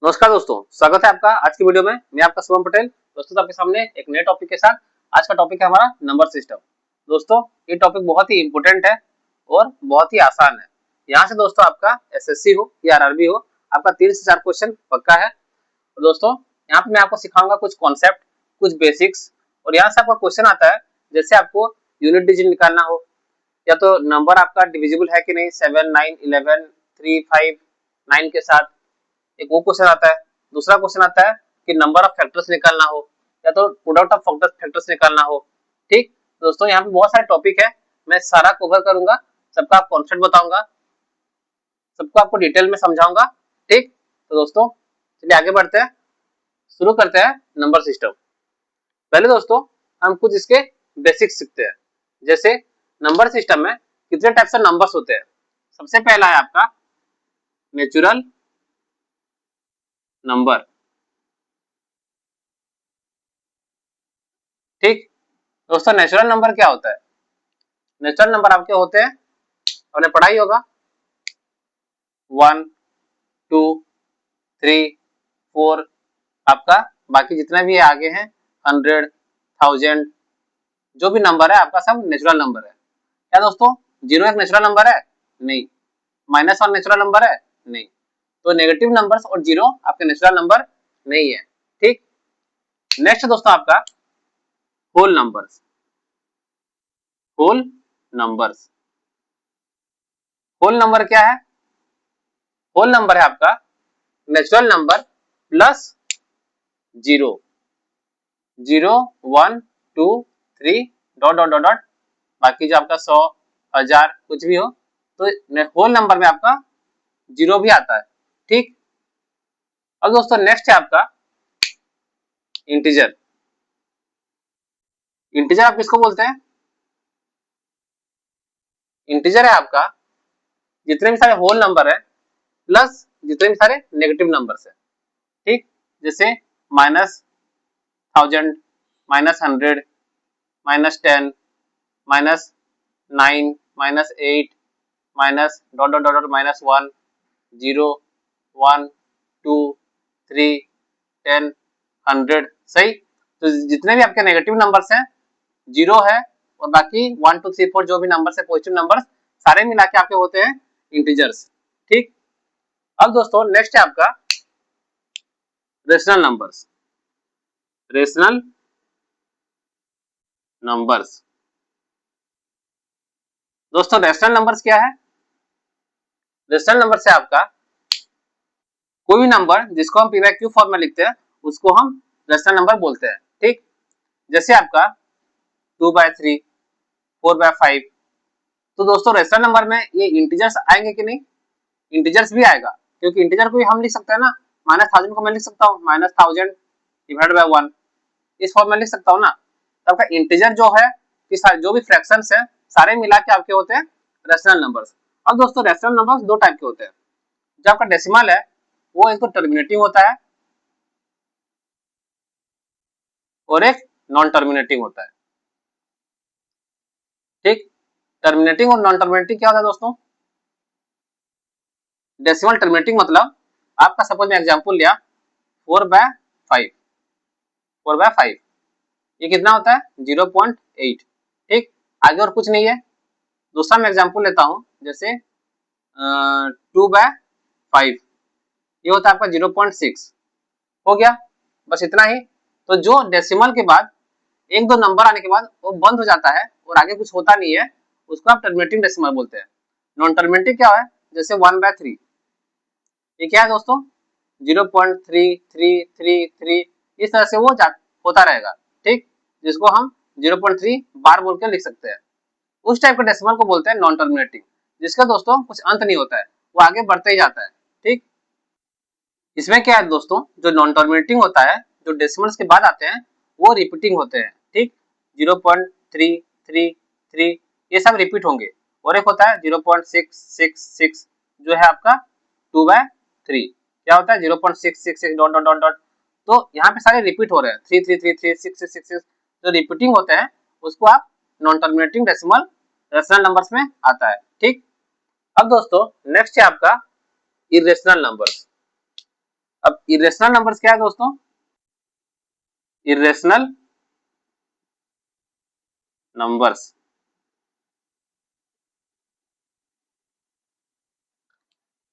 नमस्कार दोस्तों, स्वागत है आपका आज की वीडियो में। मैं आपका शुभम पटेल। दोस्तों आपके सामने एक नए टॉपिक के साथ आज का टॉपिक है हमारा नंबर सिस्टम। दोस्तों ये टॉपिक बहुत ही इंपॉर्टेंट है और बहुत ही आसान है। यहाँ से दोस्तों आपका एसएससी हो या आरआरबी हो, आपका 3 से 4 क्वेश्चन पक्का है। तो दोस्तों यहाँ पे मैं आपको सिखाऊंगा कुछ कॉन्सेप्ट, कुछ बेसिक्स, और यहाँ से आपका क्वेश्चन आता है जैसे आपको यूनिट डिजिट निकालना हो, या तो नंबर आपका डिविजिबल है कि नहीं 7, 9, 11, 3, 5, 9 के साथ, एक वो क्वेश्चन आता है। दूसरा क्वेश्चन आता है कि नंबर ऑफ फैक्टर्स निकालना हो, या तो प्रोडक्ट ऑफ फैक्टर्स निकालना हो। ठीक दोस्तों, यहाँ पे बहुत सारे टॉपिक है, मैं सारा कवर करूंगा, सबका कॉन्सेप्ट बताऊंगा, सबको आपको डिटेल में समझाऊंगा। ठीक, तो दोस्तों चलिए आगे बढ़ते हैं, शुरू करते हैं नंबर सिस्टम। पहले दोस्तों हम कुछ इसके बेसिक्स सीखते हैं। जैसे नंबर सिस्टम में कितने टाइप से नंबर्स होते हैं। सबसे पहला है आपका नेचुरल नंबर। ठीक दोस्तों, नेचुरल नंबर क्या होता है? नेचुरल नंबर आपके होते हैं, आपने पढ़ाई होगा, 1, 2, 3, 4, आपका बाकी जितना भी है आगे हैं 100, 1000, जो भी नंबर है आपका सब नेचुरल नंबर है। क्या दोस्तों जीरो एक नेचुरल नंबर है? नहीं। -1 नेचुरल नंबर है? नहीं। तो नेगेटिव नंबर्स और जीरो आपके नेचुरल नंबर नहीं है। ठीक, नेक्स्ट दोस्तों आपका whole numbers. Whole numbers, whole number क्या है? होल नंबर है आपका natural number plus zero, 0, 1, 2, 3 dot dot dot dot, बाकी जो आपका 100, 1000 कुछ भी हो, तो होल नंबर में आपका जीरो भी आता है। ठीक, अब दोस्तों नेक्स्ट है आपका इंटीजर। इंटीजर आप किसको बोलते हैं? इंटीजर है आपका जितने भी सारे होल नंबर है प्लस जितने भी सारे नेगेटिव नंबर्स है। ठीक, जैसे -1000, -100, -10, -9, -8, माइनस डॉट डॉट डॉट -1, 0, 1, 2, 3, 10, 100। सही, तो जितने भी आपके नेगेटिव नंबर्स हैं जीरो है, और बाकी 1, 2, 3, 4 जो भी नंबर्स है पॉजिटिव नंबर्स, सारे मिला के आपके होते हैं इंटीजर्स। ठीक, अब दोस्तों नेक्स्ट है आपका रेशनल नंबर्स। रेशनल नंबर्स, दोस्तों रेशनल नंबर्स क्या है? रेशनल नंबर से आपका कोई भी नंबर जिसको हम p/q फॉर्म में लिखते हैं उसको हम रेशनल नंबर बोलते हैं। ठीक, जैसे आपका 2/3, 4/5, तो दोस्तों रेशनल नंबर में ये इंटीजर्स आएंगे कि नहीं? इंटीजर्स भी आएगा, क्योंकि इंटीजर को भी हम लिख सकते हैं ना। -1000 को मैं लिख सकता हूँ -1000 डिवाइडेड बाय 1, इस फॉर्म में लिख सकता हूँ ना। तो आपका इंटीजर जो है कि जो भी फ्रैक्शंस है सारे मिला के आपके होते हैं रेशनल नंबर्स। अब दोस्तों रेशनल नंबर्स दो टाइप के होते हैं। जो आपका डेसिमल है वो एक तो टर्मिनेटिंग होता है और एक नॉन टर्मिनेटिंग होता है। ठीक, टर्मिनेटिंग और नॉन टर्मिनेटिंग क्या होता है दोस्तों? डेसिमल टर्मिनेटिंग मतलब आपका सपोज मैं एग्जांपल लिया 4/5, 4/5 ये कितना होता है? 0.8। ठीक, आगे और कुछ नहीं है। दूसरा मैं एग्जांपल लेता हूं, जैसे 2/5 ये होता है आपका 0.6। हो गया, बस इतना ही। तो जो डेसिमल के बाद एक दो नंबर आने के बाद वो बंद हो जाता है और आगे कुछ होता नहीं है, उसको आप टर्मिनेटिंग डेसिमल बोलते हैं। नॉन टर्मिनेटिंग क्या है? जैसे 1/3 ये क्या है दोस्तों? 0.3333, इस तरह से वो होता रहेगा। ठीक, जिसको हम 0.3 बार बोल के लिख सकते हैं। उस टाइप के डेसिमल को बोलते हैं नॉन टर्मिनेटिंग, जिसका दोस्तों कुछ अंत नहीं होता है, वो आगे बढ़ते ही जाता है। ठीक, इसमें क्या है दोस्तों, जो नॉन टर्मिनेटिंग होता है, जो डेसिमल्स के बाद आते हैं वो रिपीटिंग होते हैं। ठीक, 0.333 ये सब रिपीट होंगे, और एक होता है 0.666 जो है आपका 2/3, क्या होता है 0.666 डॉट डॉट डॉट डॉट। तो यहाँ पे सारे रिपीट हो रहे हैं, 3333 666 जो रिपीटिंग होते हैं उसको आप non terminating decimal rational numbers में आता है। ठीक, अब दोस्तों नेक्स्ट है आपका इरेशनल नंबर्स। अब इरेशनल नंबर्स क्या है दोस्तों? इरेशनल नंबर्स,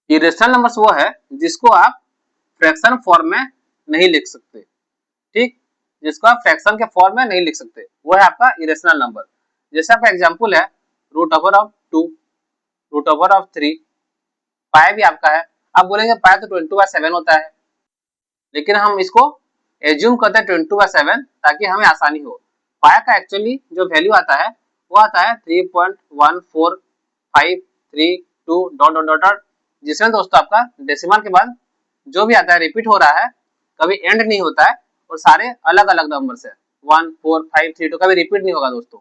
इरेशनल नंबर्स वो है जिसको आप फ्रैक्शन फॉर्म में नहीं लिख सकते, ठीक, जिसको आप फ्रैक्शन के फॉर्म में नहीं लिख सकते, वो है आपका इरेशनल नंबर। जैसे आपका एग्जांपल है root over of 2, root over of 3, pi भी आपका है। आप बोलेंगे पाई तो 22/7 होता है, लेकिन हम इसको एज्यूम करते हैं 22/7 ताकि हमें आसानी हो। पाई का एक्चुअली जो वैल्यू आता है वो आता है 3.14532 डॉट डॉट डॉट, जिसमें दोस्तों आपका डेसिमल के बाद जो भी आता है रिपीट हो रहा है, कभी एंड नहीं होता है, और सारे अलग अलग नंबर है 1 4 5 3 2, कभी रिपीट नहीं होगा दोस्तों।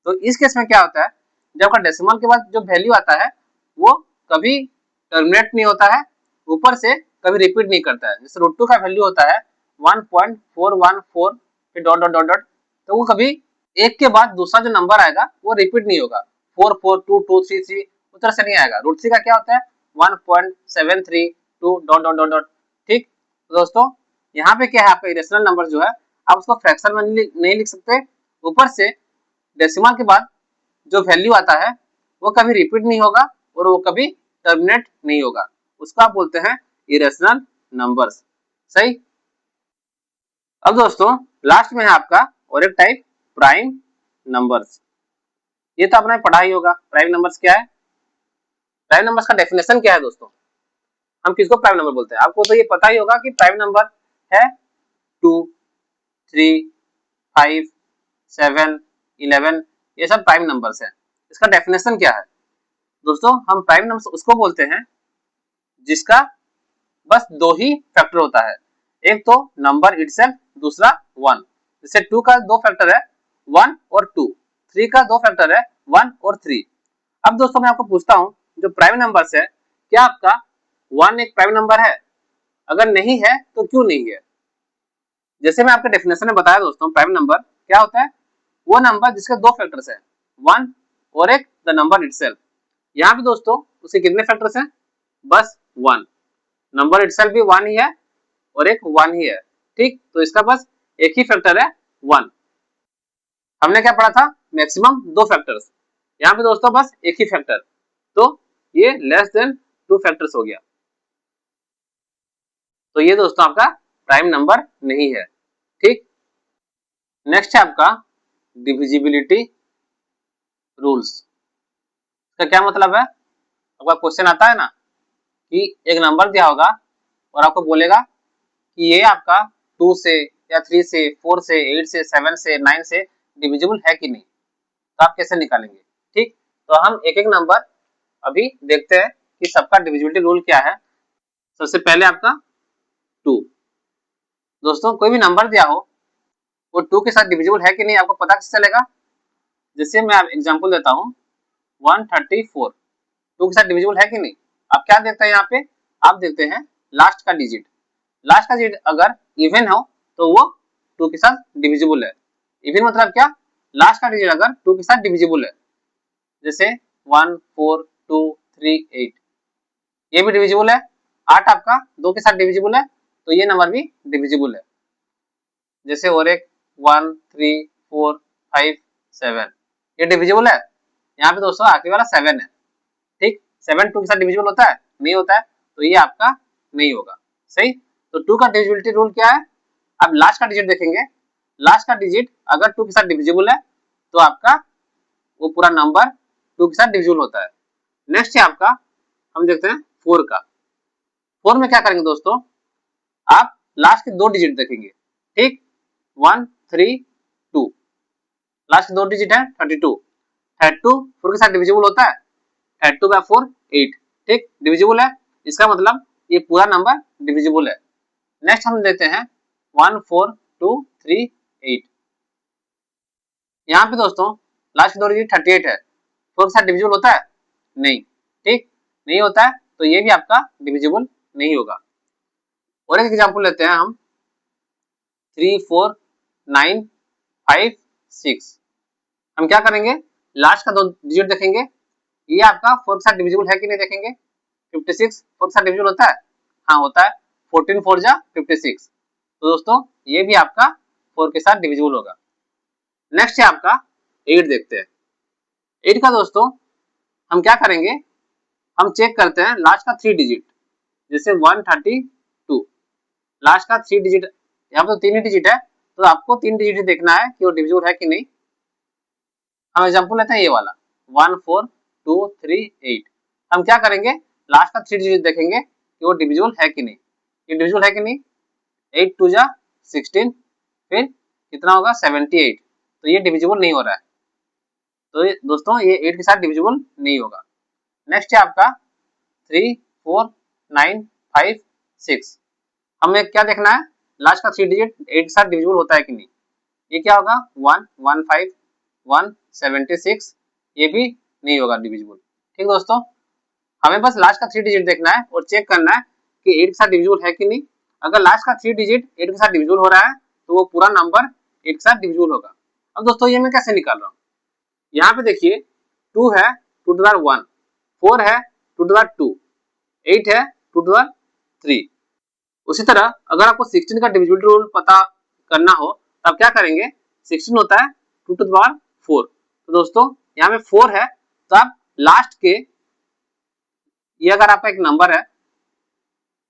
तो इस केस में क्या होता है, जब का डेसिमल के बाद जो वैल्यू आता है वो कभी टर्मिनेट नहीं होता है, ऊपर से कभी रिपीट नहीं करता है। जैसे रूट 2 का वैल्यू होता है 1.414 फिर डॉट डॉट डॉट डॉट, तो वो कभी एक के बाद दूसरा जो नंबर आएगा वो रिपीट नहीं होगा, 4 4 2 2 3 3 उस तरह से नहीं आएगा। रूट 3 का क्या होता है 1.732 डॉट डॉट डॉट डॉट, ठीक। तो दोस्तों यहाँ पे क्या है, आपका इरेशनल नंबर जो है आप उसको फ्रैक्शन में नहीं लिख सकते, ऊपर से डेसिमल के बाद जो वैल्यू आता है वो कभी रिपीट नहीं होगा और वो कभी टर्मिनेट नहीं होगा, उसको आप बोलते हैं इरेशनल नंबर्स, सही। अब दोस्तों लास्ट में है आपका और एक टाइप प्राइम नंबर्स। ये तो आपने पढ़ा ही होगा प्राइम नंबर्स क्या है। प्राइम नंबर्स का डेफिनेशन क्या है दोस्तों, हम किसको प्राइम नंबर बोलते हैं? आपको तो ये पता ही होगा कि प्राइम नंबर है 2 3 5 7 11, ये सब प्राइम नंबर्स है। इसका डेफिनेशन क्या है दोस्तों, हम प्राइम नंबर्स उसको बोलते हैं जिसका बस दो ही फैक्टर होता है, एक तो नंबर इटसेल्फ, दूसरा 1। जैसे 2 का दो फैक्टर है 1 और 2, 3 का दो फैक्टर है 1 और 3। अब दोस्तों मैं आपको पूछता हूँ जो प्राइम नंबर्स है, क्या आपका 1 एक प्राइम नंबर है? अगर नहीं है तो क्यों नहीं है? जैसे मैं आपके डेफिनेशन में बताया दोस्तों, प्राइम नंबर क्या होता है, वो नंबर जिसके दो फैक्टर्स है 1 और एक द नंबर इटसेल्फ। यहाँ पे दोस्तों उसके कितने फैक्टर्स हैं, बस 1, नंबर इटसेल्फ भी 1 ही है और एक 1 ही है, ठीक। तो इसका बस एक ही फैक्टर है 1। हमने क्या पढ़ा था, मैक्सिमम दो फैक्टर्स, यहाँ पे दोस्तों बस एक ही फैक्टर, तो ये लेस देन 2 फैक्टर्स हो गया। तो ये दोस्तों आपका प्राइम नंबर नहीं है, ठीक। नेक्स्ट है आपका डिविजिबिलिटी रूल्स। इसका क्या मतलब है, आपका क्वेश्चन आता है ना कि एक नंबर दिया होगा और आपको बोलेगा कि ये आपका 2 से या 3 से 4 से 8 से 7 से 9 से डिविजिबल है कि नहीं, तो आप कैसे निकालेंगे, ठीक। तो हम एक एक नंबर अभी देखते हैं कि सबका डिविजिबिलिटी रूल क्या है। सबसे पहले आपका 2, दोस्तों कोई भी नंबर दिया हो वो 2 के साथ डिविजिबल है कि नहीं आपको पता कैसे चलेगा। जैसे मैं एग्जांपल देता हूँ 134, 2 के साथ डिविजिबल है कि नहीं। आप क्या देखते हैं यहाँ पे, आप देखते हैं लास्ट का डिजिट, लास्ट का डिजिट अगर इवन हो तो वो 2 के साथ डिविजिबल है। इवन मतलब क्या, लास्ट का डिजिट अगर 2 के साथ डिविजिबल है, जैसे 1 4 2 3 8, ये भी डिविजिबल है। 8 आपका 2 के साथ डिविजिबल है, तो ये नंबर भी डिविजिबल है। जैसे और एक 1 3 4 5 7, ये डिविजिबल है। यहाँ पे दोस्तों आखिरी वाला 7 है, ठीक। 7 2 के साथ डिविजिबल होता है, नहीं होता है, तो ये आपका नहीं होगा, सही। तो 2 का डिविजिबिलिटी रूल क्या है, अब लास्ट का डिजिट देखेंगे, लास्ट का डिजिट अगर 2 के साथ डिविजिबल है तो आपका वो पूरा नंबर 2 के साथ डिविजिबल होता है। नेक्स्ट है आपका, हम देखते हैं 4 का। 4 में क्या करेंगे दोस्तों, आप लास्ट के दो डिजिट देखेंगे, ठीक, 1 3 2, लास्ट के दो डिजिट है 32, 32 4 के साथ डिविजिबल होता है, 32 बाय 4 8, ठीक, डिविजिबल है, इसका मतलब ये पूरा नंबर डिविजिबल है। नेक्स्ट हम देते हैं 1 4 2 3 8, यहाँ पे दोस्तों लास्ट दो डिजिट 38 है, 4 के साथ डिविजिबल होता है, नहीं, ठीक, नहीं होता है, तो ये भी आपका डिविजिबल नहीं होगा। और एक एग्जांपल लेते हैं हम 3 4 9 5 6, हम क्या करेंगे, लास्ट का दो डिजिट देखेंगे, ये आपका 4 के साथ डिविजिबल है कि नहीं देखेंगे। 56 4 के साथ डिविजिबल होता है, हाँ होता है, 14 4 जा 56। तो दोस्तों ये भी आपका 4 के साथ डिविजिबल होगा। नेक्स्ट है आपका 8 देखते हैं। 8 का दोस्तों हम क्या करेंगे, हम चेक करते हैं लास्ट का 3 डिजिट, जैसे 132 लास्ट का 3 डिजिट, यहाँ पर तो 3 ही डिजिट है तो आपको 3 डिजिट देखना है कि वो डिविजिबल है कि नहीं। हम एग्जांपल लेते हैं ये वाला 14238। हम क्या करेंगे, लास्ट का 3 डिजिट देखेंगे कि वो डिविजिबल है कि नहीं। ये डिविजिबल है कि नहीं, 8 2 जा 16, फिर कितना होगा 78, तो ये डिविजिबल नहीं हो रहा है। तो दोस्तों ये 8 के साथ डिविजिबल नहीं होगा। नेक्स्ट है आपका 3 4 9 5 6। हमें क्या देखना है, लास्ट का 3 डिजिट 8 के साथ डिविजिबल होता है कि नहीं। ये क्या होगा 1 1 5 1 76, ये भी नहीं होगा डिविजिबल। ठीक दोस्तों, हमें बस लास्ट का 3 डिजिट देखना है और चेक करना है कि 8 के साथ डिविजिबल है कि नहीं। अगर लास्ट का 3 डिजिट 8 के साथ डिविजिबल हो रहा है तो वो पूरा नंबर 8 के साथ डिविजिबल होगा। अब दोस्तों ये मैं कैसे निकाल रहा हूँ, यहाँ पे देखिए 2 है 2 टू द 1, 4 है 2 टू द 2, 8 है 2 टू द 3। उसी तरह अगर आपको 16 का डिविजिबिलिटी रूल पता करना हो तो आप क्या करेंगे, 16 होता है 2 टू द पावर 4। तो दोस्तों यहाँ पे 4 है तो आप लास्ट के, ये अगर आपका एक नंबर है,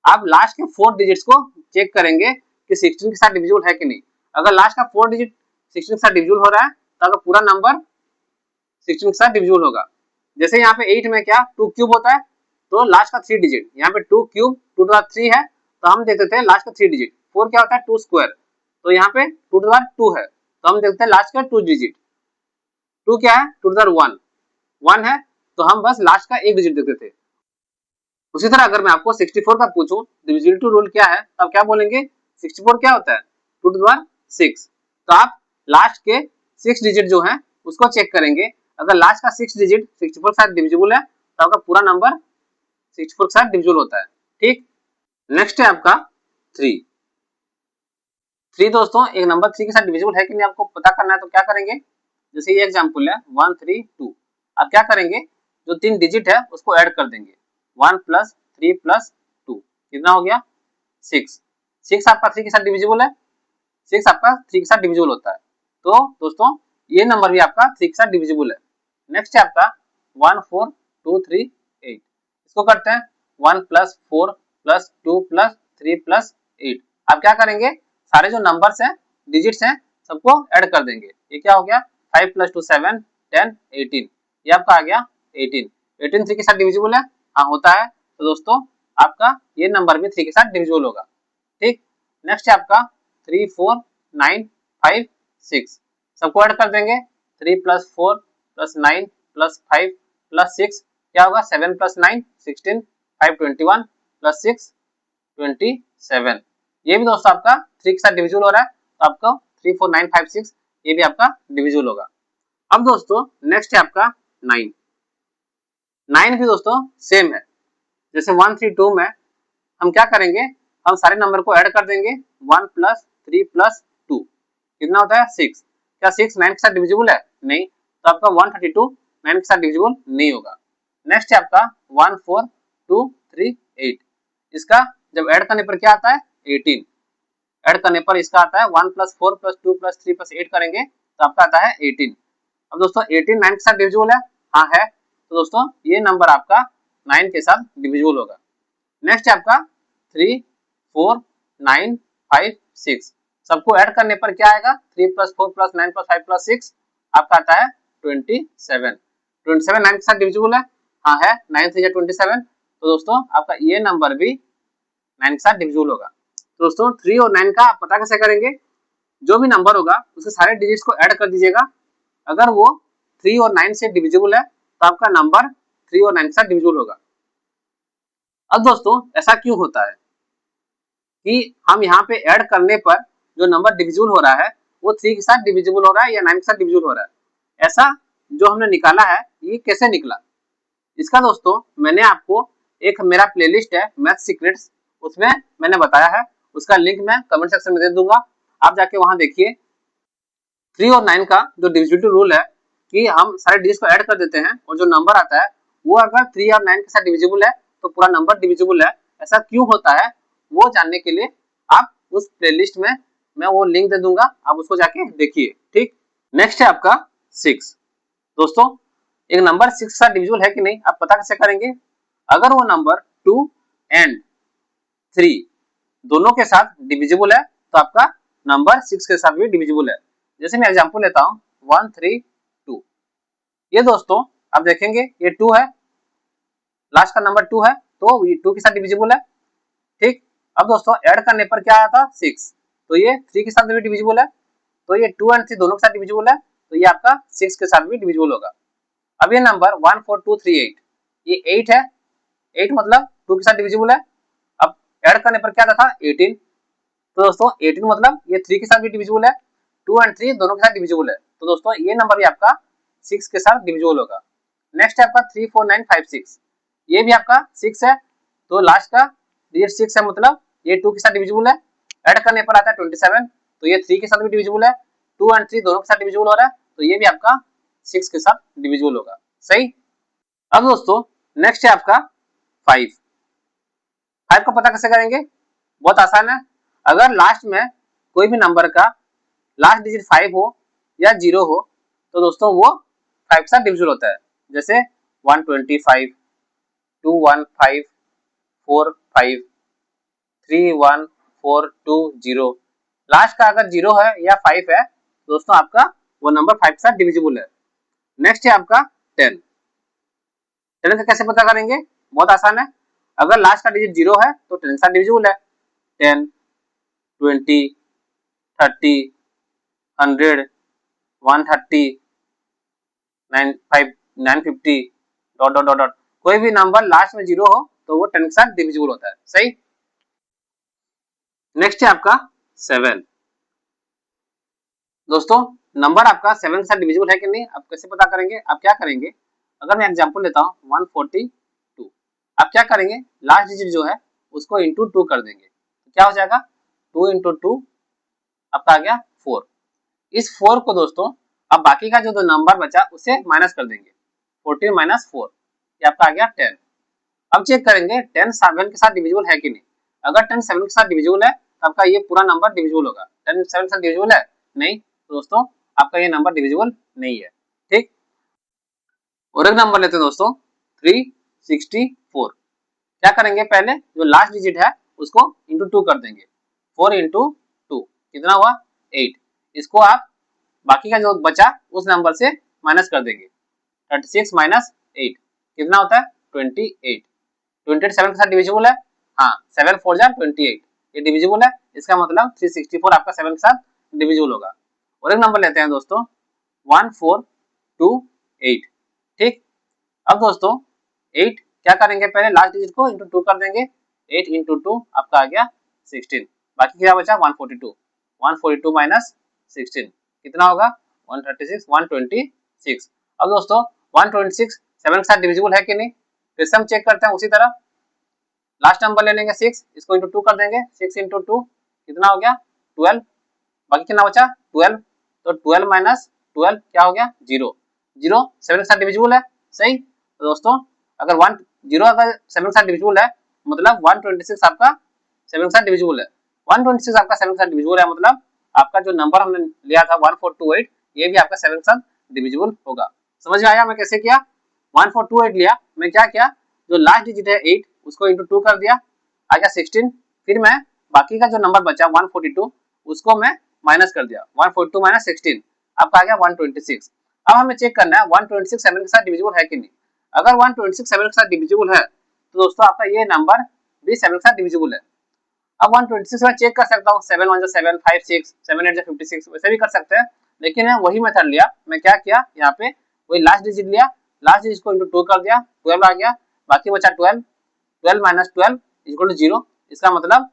आप लास्ट के 4 डिजिट्स को चेक करेंगे कि 16 के साथ डिविजिबल है कि नहीं। अगर लास्ट का 4 डिजिट 16 के साथ डिविजिबल हो रहा है तो आपका पूरा नंबर 16 के साथ डिविजिबल होगा। जैसे यहाँ पे 8 में क्या 2 क्यूब होता है, तो लास्ट का 3 डिजिट, यहाँ पे 2 क्यूब 2 टू द 3 है तो हम देखते थे लास्ट का 3 डिजिट। 4 क्या होता है 2 स्क्वायर, तो यहाँ पे 2 टू द 2 है तो हम देखते हैं लास्ट का 2 डिजिट। 2 क्या है 2 टू द 1, 1 है तो हम बस लास्ट का 1 डिजिट देखते थे। उसी तरह अगर मैं आपको 64 का पूछूं डिविजिबिलिटी रूल क्या है तो आप क्या बोलेंगे, 64 क्या होता है 2 टू द 6। तो आप लास्ट के 6 डिजिट जो है उसको चेक करेंगे। अगर लास्ट का 6 डिजिट 64 के साथ डिविजिबल है तो आपका पूरा नंबर 64 के साथ डिविजिबल होता है। ठीक, नेक्स्ट है आपका 3। 3 दोस्तों एक नंबर 3 के साथ डिविजिबल है कि नहीं आपको पता करना है तो क्या करेंगे, जैसे ये एग्जांपल है 132, आप क्या करेंगे जो 3 डिजिट है उसको ऐड कर देंगे, 1 प्लस 3 प्लस 2 कितना हो गया 6। 6 आपका 3 के साथ डिविजिबल है, 6 आपका 3 के साथ डिविजिबल होता है। तो दोस्तों ये नंबर भी आपका 3 के साथ डिविजिबल है। नेक्स्ट है आपका 14238, इसको करते हैं 1 प्लस 4 प्लस 2 प्लस 3 प्लस 8। आप क्या करेंगे, सारे जो नंबर्स हैं डिजिट्स हैं सबको ऐड कर देंगे। ये क्या हो गया 5 प्लस 2 7 10 18, ये आपका आ गया 18। 18 3 के साथ डिविजिबल है, हाँ होता है। तो दोस्तों आपका ये नंबर भी 3 के साथ डिविजिबल होगा। ठीक, नेक्स्ट है आपका 3 4 9 5 6, सबको ऐड कर देंगे 3 प्लस 4 प्लस 9 प्लस 5 प्लस 6, क्या होगा 7 प्लस 9 16, 5 21 प्लस 6 27। ये भी दोस्तों आपका 3 के साथ डिविजिबल हो रहा है तो आपका 3 4 9 5 6 ये भी आपका डिविजिबल होगा। अब दोस्तों नेक्स्ट है आपका 9। 9 भी दोस्तों सेम है, जैसे 132 में हम क्या करेंगे, हम सारे नंबर को ऐड कर देंगे 1 प्लस 3 प्लस 2 कितना होता है 6। क्या 6 9 के साथ डिविजिबल है, नहीं, तो आपका 132 9 के साथ डिविजिबल नहीं होगा। नेक्स्ट है आपका 14238, इसका जब ऐड करने पर क्या आता है 18, ऐड करने पर इसका आता है 1 प्लस 4 प्लस 2 प्लस 3 प्लस 8 करेंगे तो आपका आता है 18। अब दोस्तों 18 9 के साथ डिविजिबल है, हाँ है, तो दोस्तों ये नंबर आपका 9 के साथ डिविजिबल होगा। नेक्स्ट है आपका 3 4 9 5 6, सबको ऐड करने पर क्या आएगा 3 प्लस 4 प्लस 9 प्लस 5 प्लस 6, आपका आता है 27। 27 9 के साथ डिविजिबल है, हाँ है, 9 3 27। तो दोस्तों आपका ये नंबर भी 9 के साथ डिविजिबल होगा। तो दोस्तों 3 और 9 का आप पता कैसे करेंगे, जो भी नंबर होगा उसके सारे डिजिट्स को ऐड कर दीजिएगा। अगर वो 3 और 9 से डिविजिबल है तो आपका नंबर 3 और 9 के साथ डिविजिबल होगा। अब दोस्तों ऐसा क्यों होता है कि हम यहाँ पे ऐड करने पर जो नंबर डिविजिबल हो रहा है वो 3 के साथ डिविजिबल हो रहा है या 9 के साथ डिविजिबल हो रहा है, ऐसा जो हमने निकाला है ये कैसे निकला। इसका दोस्तों मैंने आपको एक मेरा प्लेलिस्ट है मैथ सीक्रेट्स, उसमें मैंने बताया है, उसका लिंक मैं कमेंट सेक्शन में दे दूंगा, आप जाके वहां देखिए। 3 और 9 का जो डिविजिबिलिटी रूल है कि हम सारे डिजिट्स को ऐड कर देते हैं और जो नंबर आता है वो अगर 3 और 9 के साथ डिविजिबल है तो पूरा नंबर डिविजिबल है। ऐसा क्यों होता है वो जानने के लिए आप उस प्लेलिस्ट में मैं वो लिंक दे दूंगा, आप उसको जाके देखिए। ठीक, नेक्स्ट है आपका 6। दोस्तों एक नंबर 6 के साथ डिविजिबल है कि नहीं आप पता कैसे करेंगे? अगर वो नंबर 2 एंड 3 दोनों के साथ डिविजिबल है तो आपका नंबर 6 के साथ भी डिविजिबल है। जैसे मैं एग्जांपल लेता हूँ 1 3 2। ये दोस्तों आप देखेंगे ये 2 है, लास्ट का नंबर 2 है तो ये 2 के साथ डिविजिबल है। ठीक, अब दोस्तों ऐड करने पर क्या आया था 6, तो ये 3 के साथ भी डिविजिबल है, तो ये 2 एंड 3 दोनों के साथ डिविजिबल है, तो ये आपका 6 के साथ भी डिविजिबल होगा। अब ये नंबर 14238 ये 8 है, 8 मतलब 2 के साथ डिविजिबल है। अब ऐड करने पर क्या था 18, तो दोस्तों 18 मतलब ये 3 के साथ भी डिविजिबल है, 2 एंड 3 दोनों के साथ डिविजिबल है, तो दोस्तों ये नंबर भी आपका 6 के साथ डिविजिबल होगा। नेक्स्ट है आपका 34956, ये भी आपका 6 है, तो लास्ट का डिजिट 6 है मतलब ये 2 के साथ डिविजिबल है। ऐड करने पर आता है 27, तो ये 3 के साथ भी डिविजिबल है, 2 एंड 3 दोनों के साथ डिविजिबल हो रहा है, तो ये भी आपका 6 के साथ डिविजिबल होगा। सही। अब दोस्तों नेक्स्ट है आपका 5। 5 का पता कैसे करेंगे? बहुत आसान है। अगर लास्ट में कोई भी नंबर का लास्ट डिजिट 5 हो या 0 हो तो दोस्तों वो 5 के साथ डिविजिबल होता है। जैसे 125, 215, 45, 31420, लास्ट का अगर 0 है या 5 है दोस्तों आपका वो नंबर 5 के साथ डिविजिबल है। नेक्स्ट है आपका 10। 10 का कैसे पता करेंगे? बहुत आसान है। अगर लास्ट का डिजिट 0 है तो 10 के साथ डिविजिबल है। 10, 20, 30, 100, 130, 950 डॉट डॉट डॉट डॉट, कोई भी नंबर लास्ट में 0 हो तो वो 10 के साथ डिविजिबल होता है। सही। नेक्स्ट है आपका 7। दोस्तों नंबर आपका 7 के साथ डिविजिबल है कि नहीं आप कैसे पता करेंगे? आप क्या करेंगे, अगर मैं एग्जांपल लेता हूँ 142, आप क्या करेंगे लास्ट डिजिट जो है उसको इंटू 2 कर देंगे, तो क्या हो जाएगा 2 इंटू 2 आपका आ गया 4। इस 4 को दोस्तों अब बाकी का जो नंबर बचा उसे माइनस कर देंगे, 14 माइनस 4 ये आपका आ गया 10। अब चेक करेंगे 10 7 के साथ डिविजिबल है कि नहीं। अगर 10 7 के साथ डिविजिबल है तो आपका ये पूरा नंबर डिविजिबल होगा। 10 7 के साथ डिविजिबल है नहीं, तो दोस्तों आपका ये नंबर डिविजिबल नहीं है। ठीक, और एक नंबर लेते हैं दोस्तों 364। क्या करेंगे, पहले जो लास्ट डिजिट है उसको इंटू 2 कर देंगे, 4 इंटू 2 कितना हुआ 8। इसको आप बाकी का जो बचा उस नंबर से माइनस कर देंगे, 36 माइनस 8 कितना होता है 28। 28 7 के साथ डिविजिबल है, हाँ 7 4 जा 28 ये डिविजिबल है, इसका मतलब 364 आपका 7 के साथ डिविजिबल होगा। और एक नंबर लेते हैं दोस्तों 1428। ठीक, अब दोस्तों 8 क्या करेंगे, पहले लास्ट डिजिट को इंटू 2 कर देंगे, 8 इंटू 2 आपका आ गया 16, बाकी क्या बचा 142, 142 माइनस 16 कितना होगा 136 126। अब दोस्तों 126 7 के साथ डिविजिबल है कि नहीं, फिर से हम चेक करते हैं उसी तरह। लास्ट नंबर ले लेंगे 6, इसको इंटू 2 कर देंगे, 6 इंटू 2 कितना हो गया 12, बाकी कितना बचा 12, तो 12 माइनस 12 क्या हो गया 0। 0 7 के साथ डिविजिबल है। सही, तो दोस्तों अगर 1 0 अगर 7 के साथ डिविजिबल है मतलब 126 आपका 7 के साथ डिविजिबल है। 126 आपका 7 के साथ डिविजिबल है मतलब आपका जो नंबर हमने लिया था 1428 ये भी आपका 7 के साथ डिविजिबल होगा। समझ में आया मैं कैसे किया? 1428 लिया, मैं क्या किया, जो लास्ट डिजिट है 8 उसको इंटू 2 कर दिया, आ गया 16, फिर मैं बाकी का जो नंबर बचा 142 उसको मैं माइनस कर दिया, 142 माइनस 16 आपका आ गया 126। अब हमें चेक करना है 126 7 के साथ डिविजिबल है कि नहीं। अगर 126 7 के साथ डिविजिबल है तो दोस्तों आपका ये नंबर भी 7 के साथ डिविजिबल है। अब 126 में चेक कर सकता हूँ 7 1 7 5 6 7 8 56 वैसे भी कर सकते हैं, लेकिन मैं वही मेथड लिया, मैं क्या किया यहाँ पे वही लास्ट डिजिट लिया, लास्ट डिजिट को इंटू 2 कर दिया 12 आ गया, बाकी बचा 12, 12 माइनस 12 इक्वल टू 0, इसका मतलब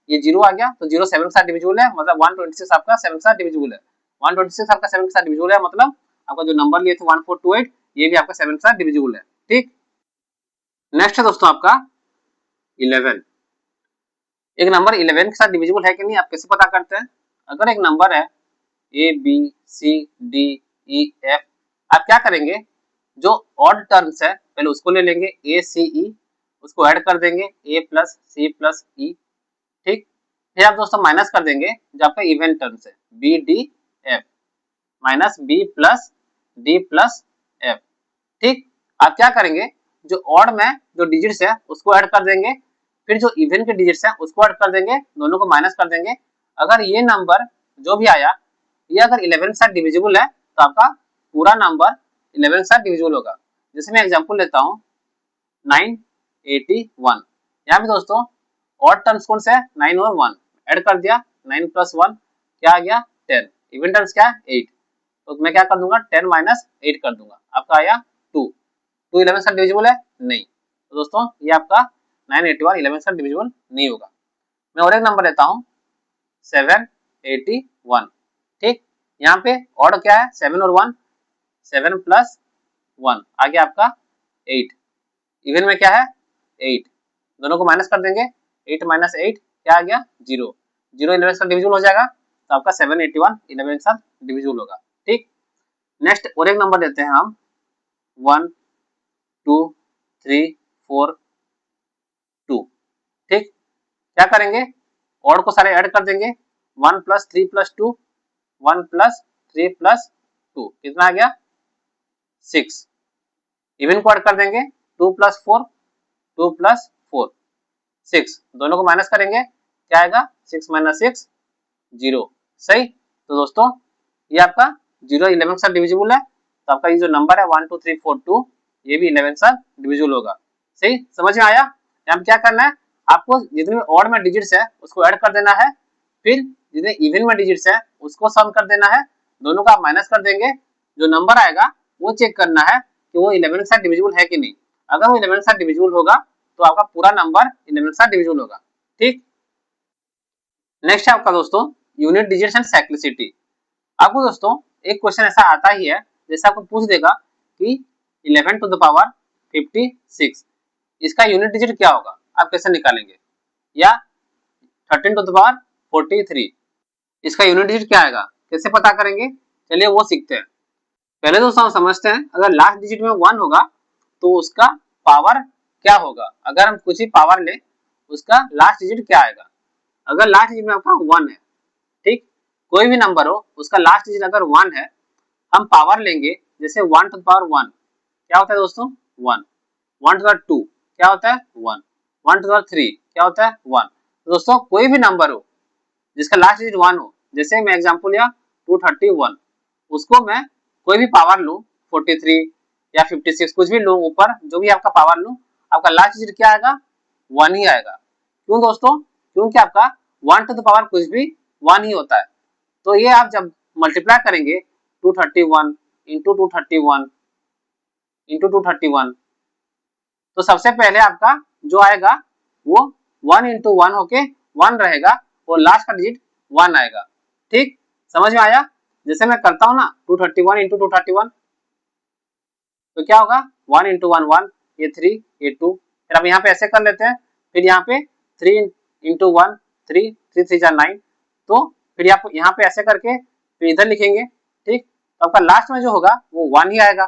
ये 0 आ गया, तो 0 7 के साथ डिविजिबल है मतलब 126 आपका 7 के साथ डिविजिबल है। 126 आपका 7 के साथ डिविजिबल है मतलब आपका जो नंबर लिए थे 1428 ये भी आपका 7 के साथ डिविजिबल है। ठीक, नेक्स्ट है दोस्तों आपका 11। एक नंबर 11 के साथ डिविजिबल है कि नहीं आप कैसे पता करते हैं? अगर एक नंबर है A B C D E F, आप क्या करेंगे जो ऑड टर्म्स है पहले उसको ले लेंगे ए सी ई, उसको ऐड कर देंगे ए प्लस सी प्लस ई, ठीक। फिर आप दोस्तों माइनस कर देंगे जो आपका इवन टर्म्स है, B D F minus B plus D plus F. ठीक। आप क्या करेंगे, जो ऑड में जो डिजिट्स है उसको ऐड कर देंगे, फिर जो इवन के डिजिट्स है उसको ऐड कर देंगे, दोनों को माइनस कर देंगे। अगर ये नंबर जो भी आया ये अगर 11 के साथ डिविजिबल है तो आपका पूरा नंबर 11 के साथ डिविजिबल होगा। जैसे मैं एग्जांपल लेता हूँ 981। यहाँ पे दोस्तों ऑड टर्म्स कौन से है, 9 और 1 ऐड कर दिया, 9 प्लस 1 क्या आ गया 10। इवन टर्म्स क्या है 8, तो मैं क्या कर दूंगा 10 माइनस 8 कर दूंगा, आपका आया 2। 2 11 से डिविजिबल है नहीं, तो दोस्तों ये आपका 981 11 से डिविजिबल नहीं होगा। मैं और एक नंबर लेता हूँ 781। ठीक। यहाँ पे ऑड क्या है 7 और 1, 7 प्लस 1 आ गया आपका 8। इवन में क्या है 8, दोनों को माइनस कर देंगे, 8 माइनस 8 क्या आ गया 0। 0 11 से डिविजिबल हो जाएगा, तो आपका 781 11 के साथ डिविजिबल होगा। ठीक। नेक्स्ट और एक नंबर देते हैं हम 1 2 3 4 2। ठीक। क्या करेंगे, ऑड को सारे ऐड कर देंगे, 1 प्लस 3 प्लस 2, 1 प्लस 3 प्लस 2 कितना आ गया 6। इवन को ऐड कर देंगे, 2 प्लस 4, 2 प्लस 4 6, दोनों को माइनस करेंगे क्या आएगा 6 माइनस 6 0। सही। तो दोस्तों ये आपका 0 11 के साथ डिविजिबल है, तो आपका ये जो नंबर है 1 2 3 4 2 ये भी 11 के साथ डिविजिबल होगा। सही, समझ में आया। यहाँ क्या करना है, आपको जितने भी ऑड में डिजिट्स है उसको ऐड कर देना है, फिर जितने इवन में डिजिट्स है उसको सम कर देना है, दोनों का आप माइनस कर देंगे, जो नंबर आएगा वो चेक करना है कि वो 11 के साथ डिविजिबल है कि नहीं। अगर वो 11 के साथ डिविजिबल होगा तो आपका पूरा नंबर 11 के साथ डिविजिबल होगा। ठीक। नेक्स्ट है आपका दोस्तों यूनिट डिजिट्स एंड साइक्लिसिटी। आपको दोस्तों एक क्वेश्चन ऐसा आता ही है, जैसे आपको पूछ देगा कि 11 टू द पावर 56 इसका यूनिट डिजिट क्या होगा, आप कैसे निकालेंगे, या 13 टू द पावर 43 इसका यूनिट डिजिट क्या आएगा, कैसे पता करेंगे, चलिए वो सीखते हैं। पहले दोस्तों हम समझते हैं, अगर लास्ट डिजिट में 1 होगा तो उसका पावर क्या होगा। अगर हम कुछ ही पावर ले उसका लास्ट डिजिट क्या आएगा। अगर लास्ट डिजिट में आपका 1 है, ठीक, कोई भी नंबर हो उसका लास्ट डिजिट अगर 1 है, हम पावर लेंगे, जैसे 1 टू द पावर 1 क्या होता है दोस्तों 1, 1 टू द पावर 2 क्या होता है 1, 1 टू द पावर 3 क्या होता है 1। तो दोस्तों कोई भी नंबर हो जिसका लास्ट डिजिट 1 हो, जैसे मैं एग्जांपल लिया 231, उसको मैं कोई भी पावर लूं 43 या 56 कुछ भी लूं, ऊपर जो भी आपका पावर लूं, आपका लास्ट डिजिट क्या आएगा 1 ही आएगा। क्यों दोस्तों, क्योंकि आपका 1 टू द पावर कुछ भी 1 ही होता है। तो ये आप जब मल्टीप्लाई करेंगे 231 इंटू 231 इंटू 231, तो सबसे पहले आपका जो आएगा वो 1 इंटू 1 होके 1 रहेगा और लास्ट का डिजिट 1 आएगा। ठीक, समझ में आया। जैसे मैं करता हूँ ना 231 इंटू 231, तो क्या होगा 1 इंटू 1 1, ये 3 ये 2, फिर अब यहाँ पे ऐसे कर लेते हैं, फिर यहाँ पे 3 इंटू 1 3 3 3 जा 9, तो फिर आप यहाँ पे ऐसे करके फिर इधर लिखेंगे। ठीक, तो आपका लास्ट में जो होगा वो 1 ही आएगा।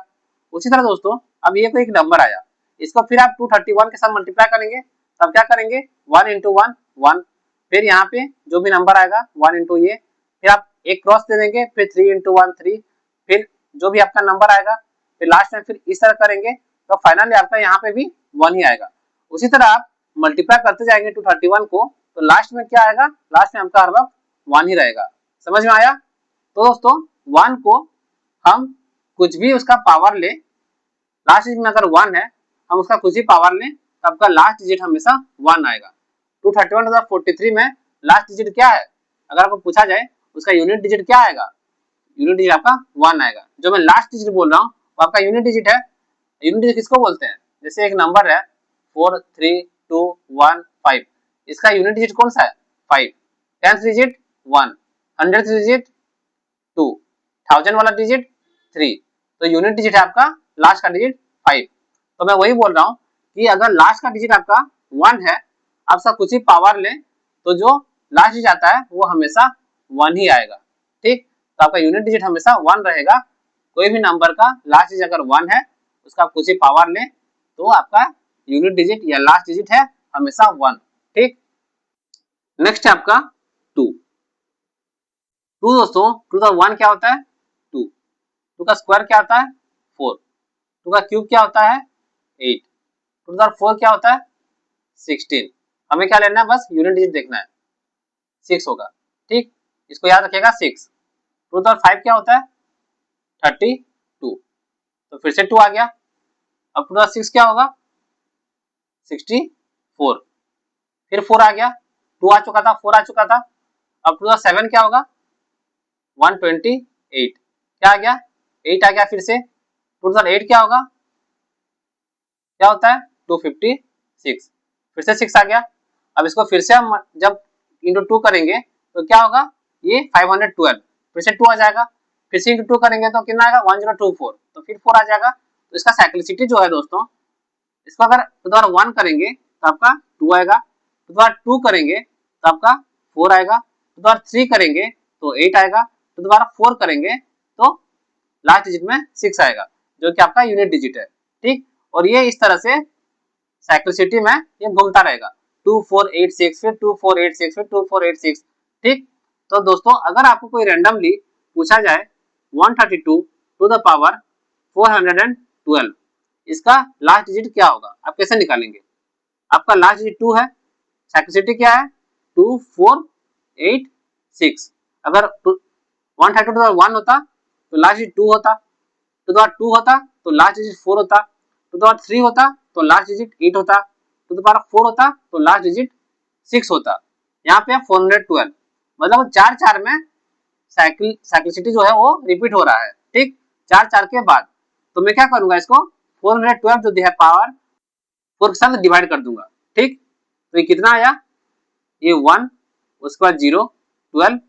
उसी तरह दोस्तों अब ये कोई एक नंबर आया, इसको फिर आप 231 के साथ मल्टीप्लाई करेंगे, तब क्या करेंगे 1 इंटू 1 1, फिर यहाँ पे जो भी नंबर आएगा 1 इंटू ये, फिर आप एक क्रॉस दे देंगे, फिर 3 इंटू 1 3, फिर जो भी आपका नंबर आएगा, फिर लास्ट में फिर इस तरह करेंगे, तो फाइनली आपका यहाँ पे भी 1 ही आएगा। उसी तरह आप मल्टीप्लाई करते जाएंगे 231 को, तो लास्ट में क्या आएगा, लास्ट में आपका हर वक्त 1 ही रहेगा। समझ में आया। तो दोस्तों 1 को हम कुछ भी उसका पावर ले, लास्ट डिजिट में अगर 1 है हम उसका कुछ ही पावर लें, तो आपका लास्ट डिजिट हमेशा 1 आएगा। 231 43 में लास्ट डिजिट क्या है, अगर आपको पूछा जाए उसका यूनिट डिजिट क्या आएगा, यूनिट डिजिट आपका 1 आएगा। जो मैं लास्ट डिजिट बोल रहा हूँ वो आपका यूनिट डिजिट है। यूनिट डिजिट किसको बोलते हैं, जैसे एक नंबर है 43215, इसका यूनिट डिजिट कौन सा है 5, 10th डिजिट 1, 100th डिजिट 2, 1000 वाला डिजिट 3, तो यूनिट डिजिट है आपका लास्ट का डिजिट 5। तो मैं वही बोल रहा हूँ कि अगर लास्ट का डिजिट आपका 1 है, आप उसका कुछ ही पावर लें, तो जो लास्ट डिजिट आता है वो हमेशा 1 ही आएगा। ठीक, तो आपका यूनिट डिजिट हमेशा 1 रहेगा। कोई भी नंबर का लास्ट डिजिट अगर 1 है, उसका कुछ ही पावर लें, तो आपका यूनिट डिजिट या लास्ट डिजिट है हमेशा 1। ठीक, नेक्स्ट है आपका 2। 2 दोस्तों, 2 का 1 क्या होता है 2, 2 का स्क्वायर क्या होता है 4, 2 का क्यूब क्या होता है 8, 2 का 4 क्या होता है 16। हमें क्या लेना है, बस यूनिट डिजिट देखना है, 6 होगा। ठीक, इसको याद रखिएगा 6। 2 का 5 क्या होता है 32, तो फिर से 2 आ गया। अब 2 का 6 क्या होगा 64, फिर 4 आ गया, 2 आ चुका था, 4 आ चुका था। अब 2 का 7 क्या होगा 128, क्या आ गया 8 आ गया फिर से। 2 का 8 क्या होगा, क्या होता है 256, फिर से 6 आ गया। अब इसको फिर से हम जब इंटू 2 करेंगे तो क्या होगा, ये 512, फिर से 2 आ जाएगा। फिर से इंटू 2 करेंगे तो कितना आएगा 1024, तो फिर 4 आ जाएगा। तो इसका साइक्लिसिटी जो है दोस्तों, इसको अगर टू द 1 करेंगे तो आपका 2 आएगा, टू द 2 करेंगे तो आपका 4 आएगा, टू द 3 करेंगे तो 8 आएगा, टू द 4 करेंगे तो लास्ट डिजिट में 6 आएगा, जो कि आपका यूनिट डिजिट है। ठीक, और ये इस तरह से साइक्लिसिटी में ये घूमता रहेगा, 2486 फिर 2486 फिर 2486। ठीक, तो दोस्तों अगर आपको कोई रैंडमली पूछा जाए 132 टू द पावर 412, इसका लास्ट डिजिट क्या होगा, आप कैसे निकालेंगे। आपका लास्ट डिजिट 2 है, साइक्लिसिटी क्या है 2486। अगर 132 टू द 1 होता तो लास्ट डिजिट 2 होता, टू द 2 होता तो लास्ट डिजिट 4 होता, टू द 3 होता तो लास्ट डिजिट 8 होता, टू द पावर 4 होता तो लास्ट डिजिट 6 होता। यहाँ पे 412, मतलब 4 में साइक्लिसिटी जो है वो रिपीट हो रहा है। ठीक, 4 के बाद तो मैं क्या करूंगा, इसको 412 जो है पावर 4 के साथ डिवाइड कर दूंगा। ठीक, तो ये कितना आया, ये 1, उसके बाद 0, 12,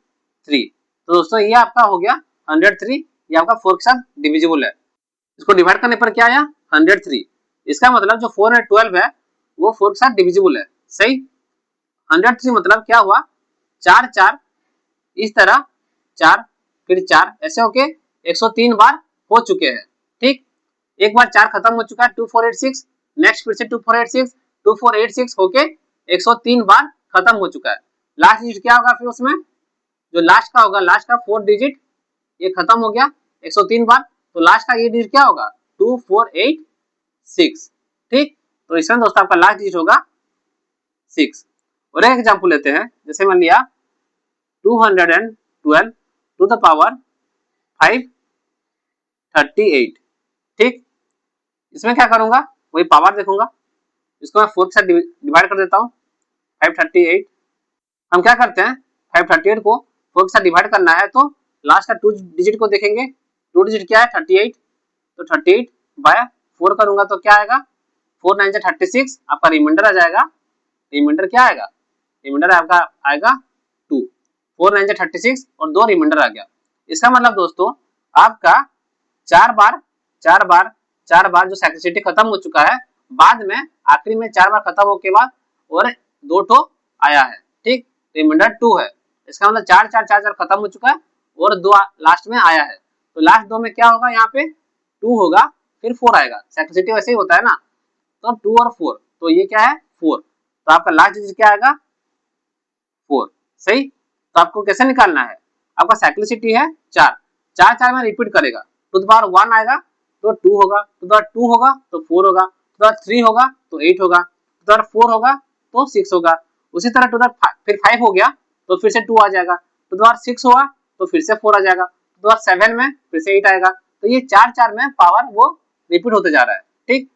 3। तो दोस्तों ये आपका हो गया 103, ये आपका 4 के साथ डिविजिबल है। इसको डिवाइड करने पर क्या आया 103। इसका मतलब जो 412 है वो 4 के साथ डिविजिबल है। सही, 103 मतलब क्या हुआ, 4 इस तरह 4 फिर 4 ऐसे होके 103 बार हो चुके हैं। ठीक, एक बार 4 खत्म हो चुका है 2486, नेक्स्ट फिर से 2486, 2486 होके 103 बार खत्म हो चुका है। लास्ट डिजिट क्या होगा फिर उसमें, जो लास्ट का होगा, लास्ट का 4 डिजिट ये खत्म हो गया 103 बार, तो लास्ट का ये डिजिट क्या होगा 2486। ठीक, तो इसमें दोस्तों आपका लास्ट डिजिट होगा 6। और एक एग्जांपल लेते हैं, जैसे मान लिया 212 टू द पावर 538। ठीक, इसमें क्या करूंगा, वही पावर देखूंगा, इसको मैं 4 के साथ डिवाइड कर देता हूँ 538। हम क्या करते हैं 538 को 4 के साथ डिवाइड करना है तो लास्ट का 2 डिजिट को देखेंगे, 2 डिजिट क्या है 38, तो 38 बाय 4 करूंगा तो क्या आएगा 4 9 से 36, आपका रिमाइंडर आ जाएगा। रिमाइंडर क्या आएगा, रिमाइंडर आपका आएगा 2, 4 9 से 36 और 2 रिमाइंडर आ गया। इसका मतलब दोस्तों आपका 4 बार जो साइक्लिसिटी खत्म हो चुका है, बाद में आखिरी में 4 बार खत्म होने के बाद और 2 ठो आया है। ठीक, रिमाइंडर 2 है, इसका मतलब 4 खत्म हो चुका है और 2 लास्ट में आया है। तो लास्ट 2 में क्या होगा, यहाँ पे 2 होगा फिर 4 आएगा, साइक्लिसिटी वैसे ही होता है ना, तो 2 और 4, तो ये क्या है 4, तो आपका लास्ट डिजिट क्या आएगा 4। सही, तो आपको कैसे निकालना है, आपका साइक्लिसिटी है 4, 4 में रिपीट करेगा, टू द पावर 1 आएगा तो 2 होगा, टू द 2 होगा तो 4 होगा, टू द 3 होगा तो 8 होगा, टू द 4 होगा तो 6 होगा। उसी तरह टू द फिर 5 हो गया तो फिर से 2 आ जाएगा, टू द 6 हुआ तो फिर से 4 आ जाएगा, टू द 7 में फिर से 8 आएगा। तो ये 4 में पावर वो रिपीट होते जा रहा है। ठीक,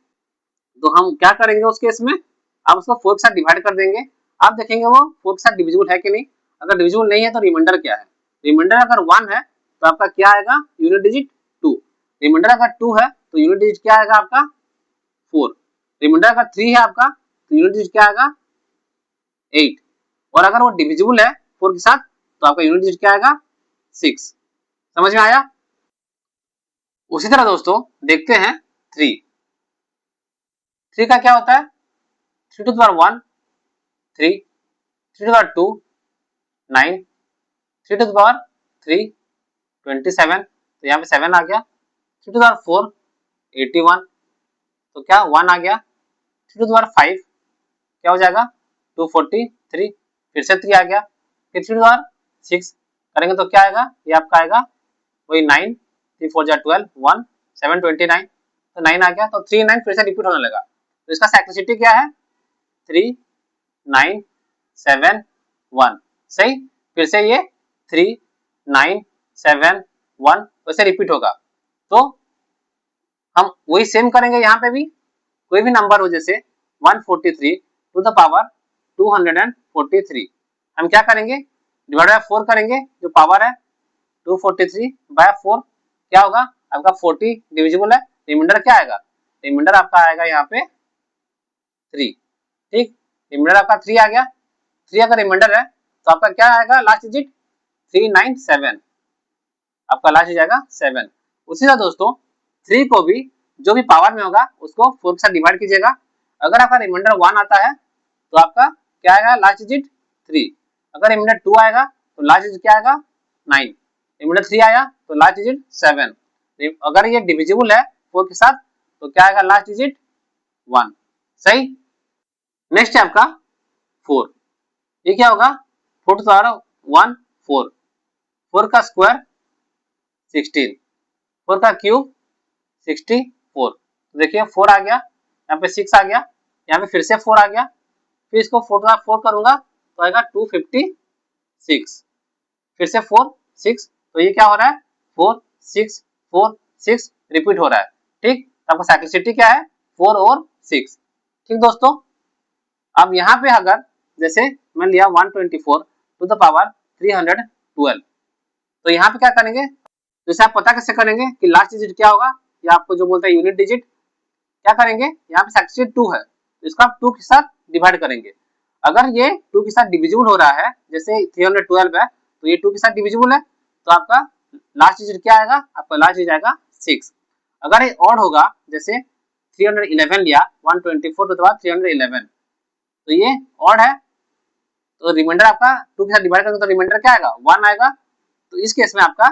तो हम क्या करेंगे उस केस में, आप उसको 4 के साथ डिवाइड कर देंगे, आप देखेंगे वो 4 के साथ डिविजिबल है कि नहीं। अगर डिविजिबल नहीं है तो रिमाइंडर क्या है, रिमाइंडर अगर 1 है तो आपका क्या आएगा यूनिट डिजिट 2, रिमाइंडर अगर 2 है तो यूनिट डिजिट क्या आएगा आपका 4, रिमाइंडर अगर 3 है आपका तो यूनिट डिजिट क्या आएगा 8, और अगर वो डिविजिबल है 4 के साथ तो आपका यूनिट डिजिट क्या आएगा 6। समझ में आया। उसी तरह दोस्तों देखते हैं 3 का क्या होता है, 3 to the power 1 3, 3 to the power 2 9, 3 to the power 3 27, तो यहाँ पे 7 आ गया, 3 टू द पावर 4 81, तो क्या 1 आ गया, 3 टू द पावर 5 क्या हो जाएगा 243, फिर से 3 आ गया, फिर 3 टू 6 करेंगे तो क्या आएगा, ये आपका आएगा वही 9, 3 4 जा 12, 1 7 29, तो 9 आ गया, तो 3 9 फिर से रिपीट होने लगा, तो इसका साइक्लिसिटी क्या है 3 9 7 1, सही। फिर से ये 3 9 7 1 वैसे रिपीट होगा। तो हम वही सेम करेंगे यहाँ पे भी, कोई भी नंबर हो जैसे 143 टू द पावर 243, हम क्या करेंगे डिवाइड बाय 4 करेंगे, जो पावर है 243 बाय 4 क्या होगा आपका 40 डिविजिबल है, रिमाइंडर क्या आएगा, रिमाइंडर आपका आएगा यहाँ पे 3, ठीक। रिमाइंडर आपका 3 आ गया, 3 अगर रिमाइंडर है तो आपका क्या आएगा लास्ट डिजिट 397, आपका लास्ट डिजिट आएगा 7। उसी तरह दोस्तों 3 को भी जो भी पावर में होगा उसको 4 के साथ डिवाइड कीजिएगा, अगर आपका रिमाइंडर 1 आता है तो आपका क्या आएगा लास्ट डिजिट 3, अगर रिमाइंडर 2 आएगा तो लास्ट डिजिट क्या आएगा 9, रिमाइंडर 3 आया तो लास्ट डिजिट 7, अगर ये डिविजिबल है 4 के साथ तो क्या आएगा लास्ट डिजिट 1, सही। नेक्स्ट है आपका 4, ये क्या होगा 4 टू पावर 1 4, 4 का स्क्वायर 16, 4 का क्यूब 64, तो देखिए 4 आ गया, यहाँ पे 6 आ गया, यहाँ पे फिर से 4 आ गया, फिर इसको 4 करूंगा तो आएगा 256, फिर से 4 6, तो ये क्या हो रहा है 4 6 4 6 रिपीट हो रहा है, ठीक। तो आपका साइक्लिसिटी क्या है 4 और 6, ठीक दोस्तों। अब यहाँ पे अगर जैसे मैं लिया 124 टू द पावर 312, तो यहाँ पे क्या करेंगे, जैसे आप पता कैसे करेंगे कि लास्ट डिजिट क्या होगा, या आपको जो बोलता है यूनिट डिजिट, क्या करेंगे यहाँ पे साइक्लिसिटी 2 है तो इसका 2 के साथ डिवाइड करेंगे, अगर ये 2 के साथ डिविजिबल हो रहा है जैसे 312 है तो ये 2 के साथ डिविजिबल है, तो आपका लास्ट डिजिट क्या आएगा, आपका लास्ट डिजिट आएगा 6। अगर ये ऑड होगा जैसे 311 लिया 124 टू द पावर 311, तो ये ऑड है तो रिमाइंडर आपका 2 के साथ डिवाइड करेंगे तो रिमाइंडर क्या आएगा 1 आएगा, तो इस केस में आपका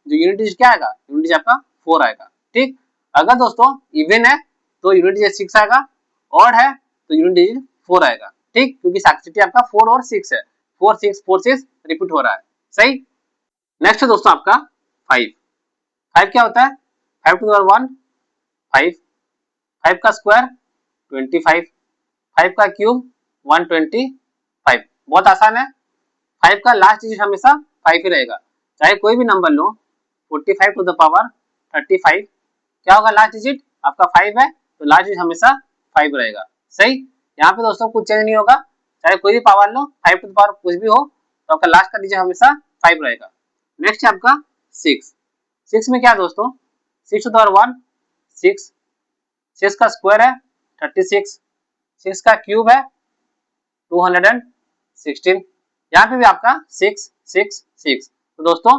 जो यूनिट डिजिट क्या आएगा, यूनिट डिजिट आपका 4 आएगा, ठीक। अगर दोस्तों इवन है तो यूनिट डिजिट 6 आएगा, ऑड है तो यूनिट डिजिट 4 आएगा, ठीक, क्योंकि साइक्लिसिटी आपका 4 और 6 है, 4 6 4 6 रिपीट हो रहा है, सही। नेक्स्ट है दोस्तों आपका 5, 5 क्या होता है 5 टू द पावर 1 5, 5 का स्क्वायर 25, 5 का क्यूब 125, बहुत आसान है, 5 का लास्ट डिजिट हमेशा 5 ही रहेगा, चाहे कोई भी नंबर लो, 45 टू द पावर 35 क्या होगा लास्ट डिजिट आपका 5 है, तो लास्ट डिजिट हमेशा 5 रहेगा, सही। यहाँ पे दोस्तों कुछ चेंज नहीं होगा, चाहे कोई भी पावर लो 5 टू द पावर कुछ भी हो तो आपका लास्ट का डिजिट हमेशा 5 रहेगा। नेक्स्ट है आपका 6, 6 में क्या है दोस्तों 6 टू द पावर 1 6, 6 का स्क्वायर है 36, 6 का क्यूब है 216, यहाँ पे भी आपका 6 6 6, तो दोस्तों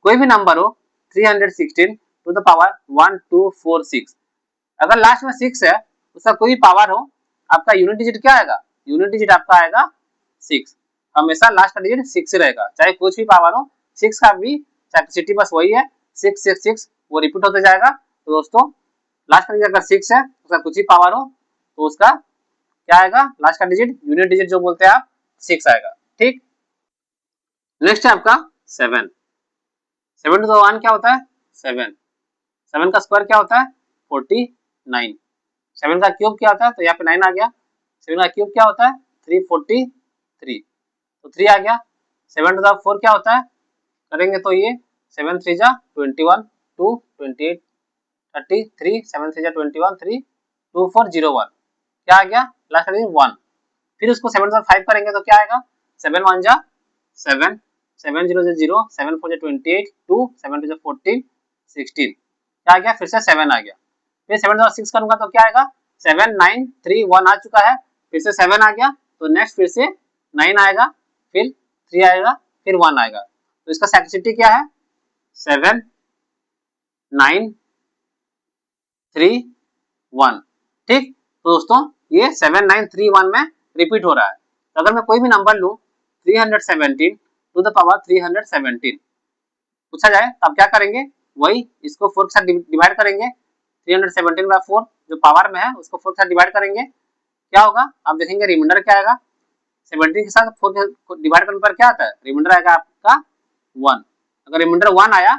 कोई भी नंबर हो 316 टू द पावर 1246, अगर लास्ट में 6 है उसका कोई भी पावर हो आपका यूनिट डिजिट क्या आएगा, यूनिट डिजिट आपका आएगा 6, हमेशा लास्ट का डिजिट 6 रहेगा, चाहे कुछ भी पावर हो 6 का भी साइक्लिसिटी बस वही है 6 6 6 वो रिपीट होते जाएगा, तो दोस्तों लास्ट का डिजिट अगर 6 है उसका कुछ ही पावर हो तो उसका क्या आएगा लास्ट का डिजिट यूनिट डिजिट जो बोलते हैं आप 6 आएगा, ठीक। नेक्स्ट है आपका 7, 7 टू द 1 क्या होता है 7, 7 का स्क्वायर क्या होता है 49, 7 का क्यूब क्या होता है, तो यहाँ पे 9 आ गया, 7 का क्यूब क्या होता है 343, तो 3 आ गया, 7 टू द 4 क्या होता है, करेंगे तो ये 7 3 जा 21 2 28 33, 7 3 जा 21 3 2 4 0 1 क्या आ गया लास्ट का 1, फिर उसको 7 से 5 करेंगे तो क्या आएगा 7 1 जा 7, 7 0 जा 0, 7 4 जा 28 2, 7 2 जा 14 16 क्या आ गया, फिर से 7 आ गया, फिर 7 से 6 करूंगा तो क्या आएगा 7 9 3 1 आ चुका है, फिर से 7 आ गया तो नेक्स्ट फिर से 9 आएगा, फिर 3 आएगा, फिर 1 आएगा, तो इसका साइक्लिसिटी क्या है 7 9 3 1, ठीक। तो दोस्तों ये 7 9 3 1 में रिपीट हो रहा है, तो अगर मैं कोई भी नंबर लूं 317 टू द पावर 317 पूछा जाए तो आप क्या करेंगे, वही इसको 4 के साथ डिवाइड करेंगे, 317 बाय 4 जो पावर में है उसको 4 के साथ डिवाइड करेंगे, क्या होगा आप देखेंगे रिमाइंडर क्या आएगा 17 के साथ 4 को डिवाइड करने पर क्या आता है, रिमाइंडर आएगा आपका 1। अगर रिमाइंडर 1 आया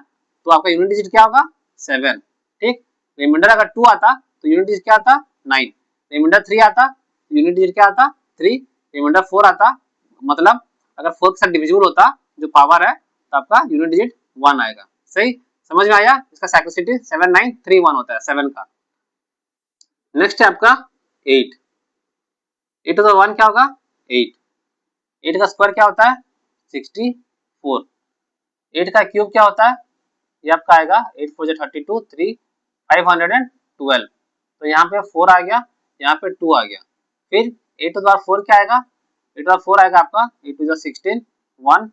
तो आपका यूनिट डिजिट क्या होगा, 7। ठीक, रिमाइंडर अगर 2 आता तो यूनिट डिजिट क्या आता, 9। रिमाइंडर 3 आता तो यूनिट डिजिट क्या आता, 3। रिमाइंडर 4 आता, मतलब अगर 4 के साथ डिविजिबल होता जो पावर है तो आपका यूनिट डिजिट 1 आएगा। सही, समझ में आया? इसका साइक्लिसिटी 7931 होता है 7 का। नेक्स्ट है आपका 8। 8 टू द 1 क्या होगा, 8। 8 का स्क्वायर क्या होता है, 64। 8 का क्यूब क्या होता है, ये आपका आएगा 8 4 32, 3 512। तो यहाँ पे 4 आ गया, यहाँ पे 2 आ गया। फिर 8 टू द 4 क्या आएगा, 8 टू द 4 आएगा आपका 8 टू द 16, 1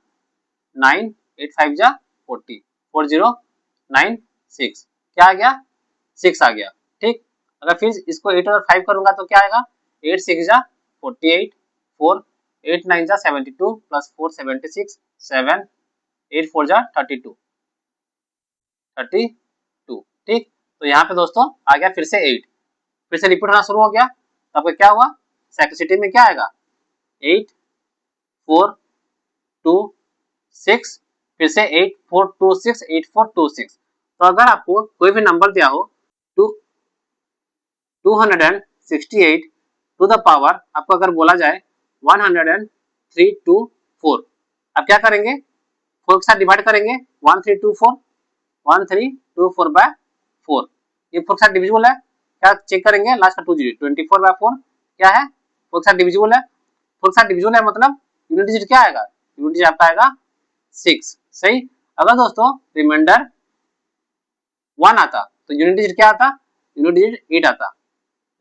9 8 5 जा 40, 4096 क्या आ गया, 6 आ गया। ठीक, अगर फिर इसको 8 और 5 करूंगा तो क्या आएगा, 8 6 जा 48, 4 8 9 जा 72 प्लस 4 76, 7 8 4 जा 32। ठीक, तो यहाँ पे दोस्तों आ गया फिर से 8, फिर से रिपीट होना शुरू हो गया। तो आपका क्या हुआ, साइक्लिसिटी में क्या आएगा, 8 4 2 6, फिर से 8 4 2 6 8 4 2 6। तो अगर आपको कोई भी नंबर दिया हो 268 टू द पावर, आपको अगर बोला जाए 103 टू 4, आप क्या करेंगे, 4 के साथ डिवाइड करेंगे, 1324 1324 बाय 4। ये 4 के साथ डिविजिबल है, क्या चेक करेंगे, लास्ट का 2 डिजिट 24 बाय 4 क्या है, 4 के साथ डिविजिबल है। 4 के साथ डिविजिबल है मतलब यूनिट डिजिट क्या आएगा, यूनिट डिजिट आपका आएगा 6। सही, अगर दोस्तों रिमाइंडर 1 आता तो यूनिट डिजिट क्या आता, यूनिट डिजिट 8 आता।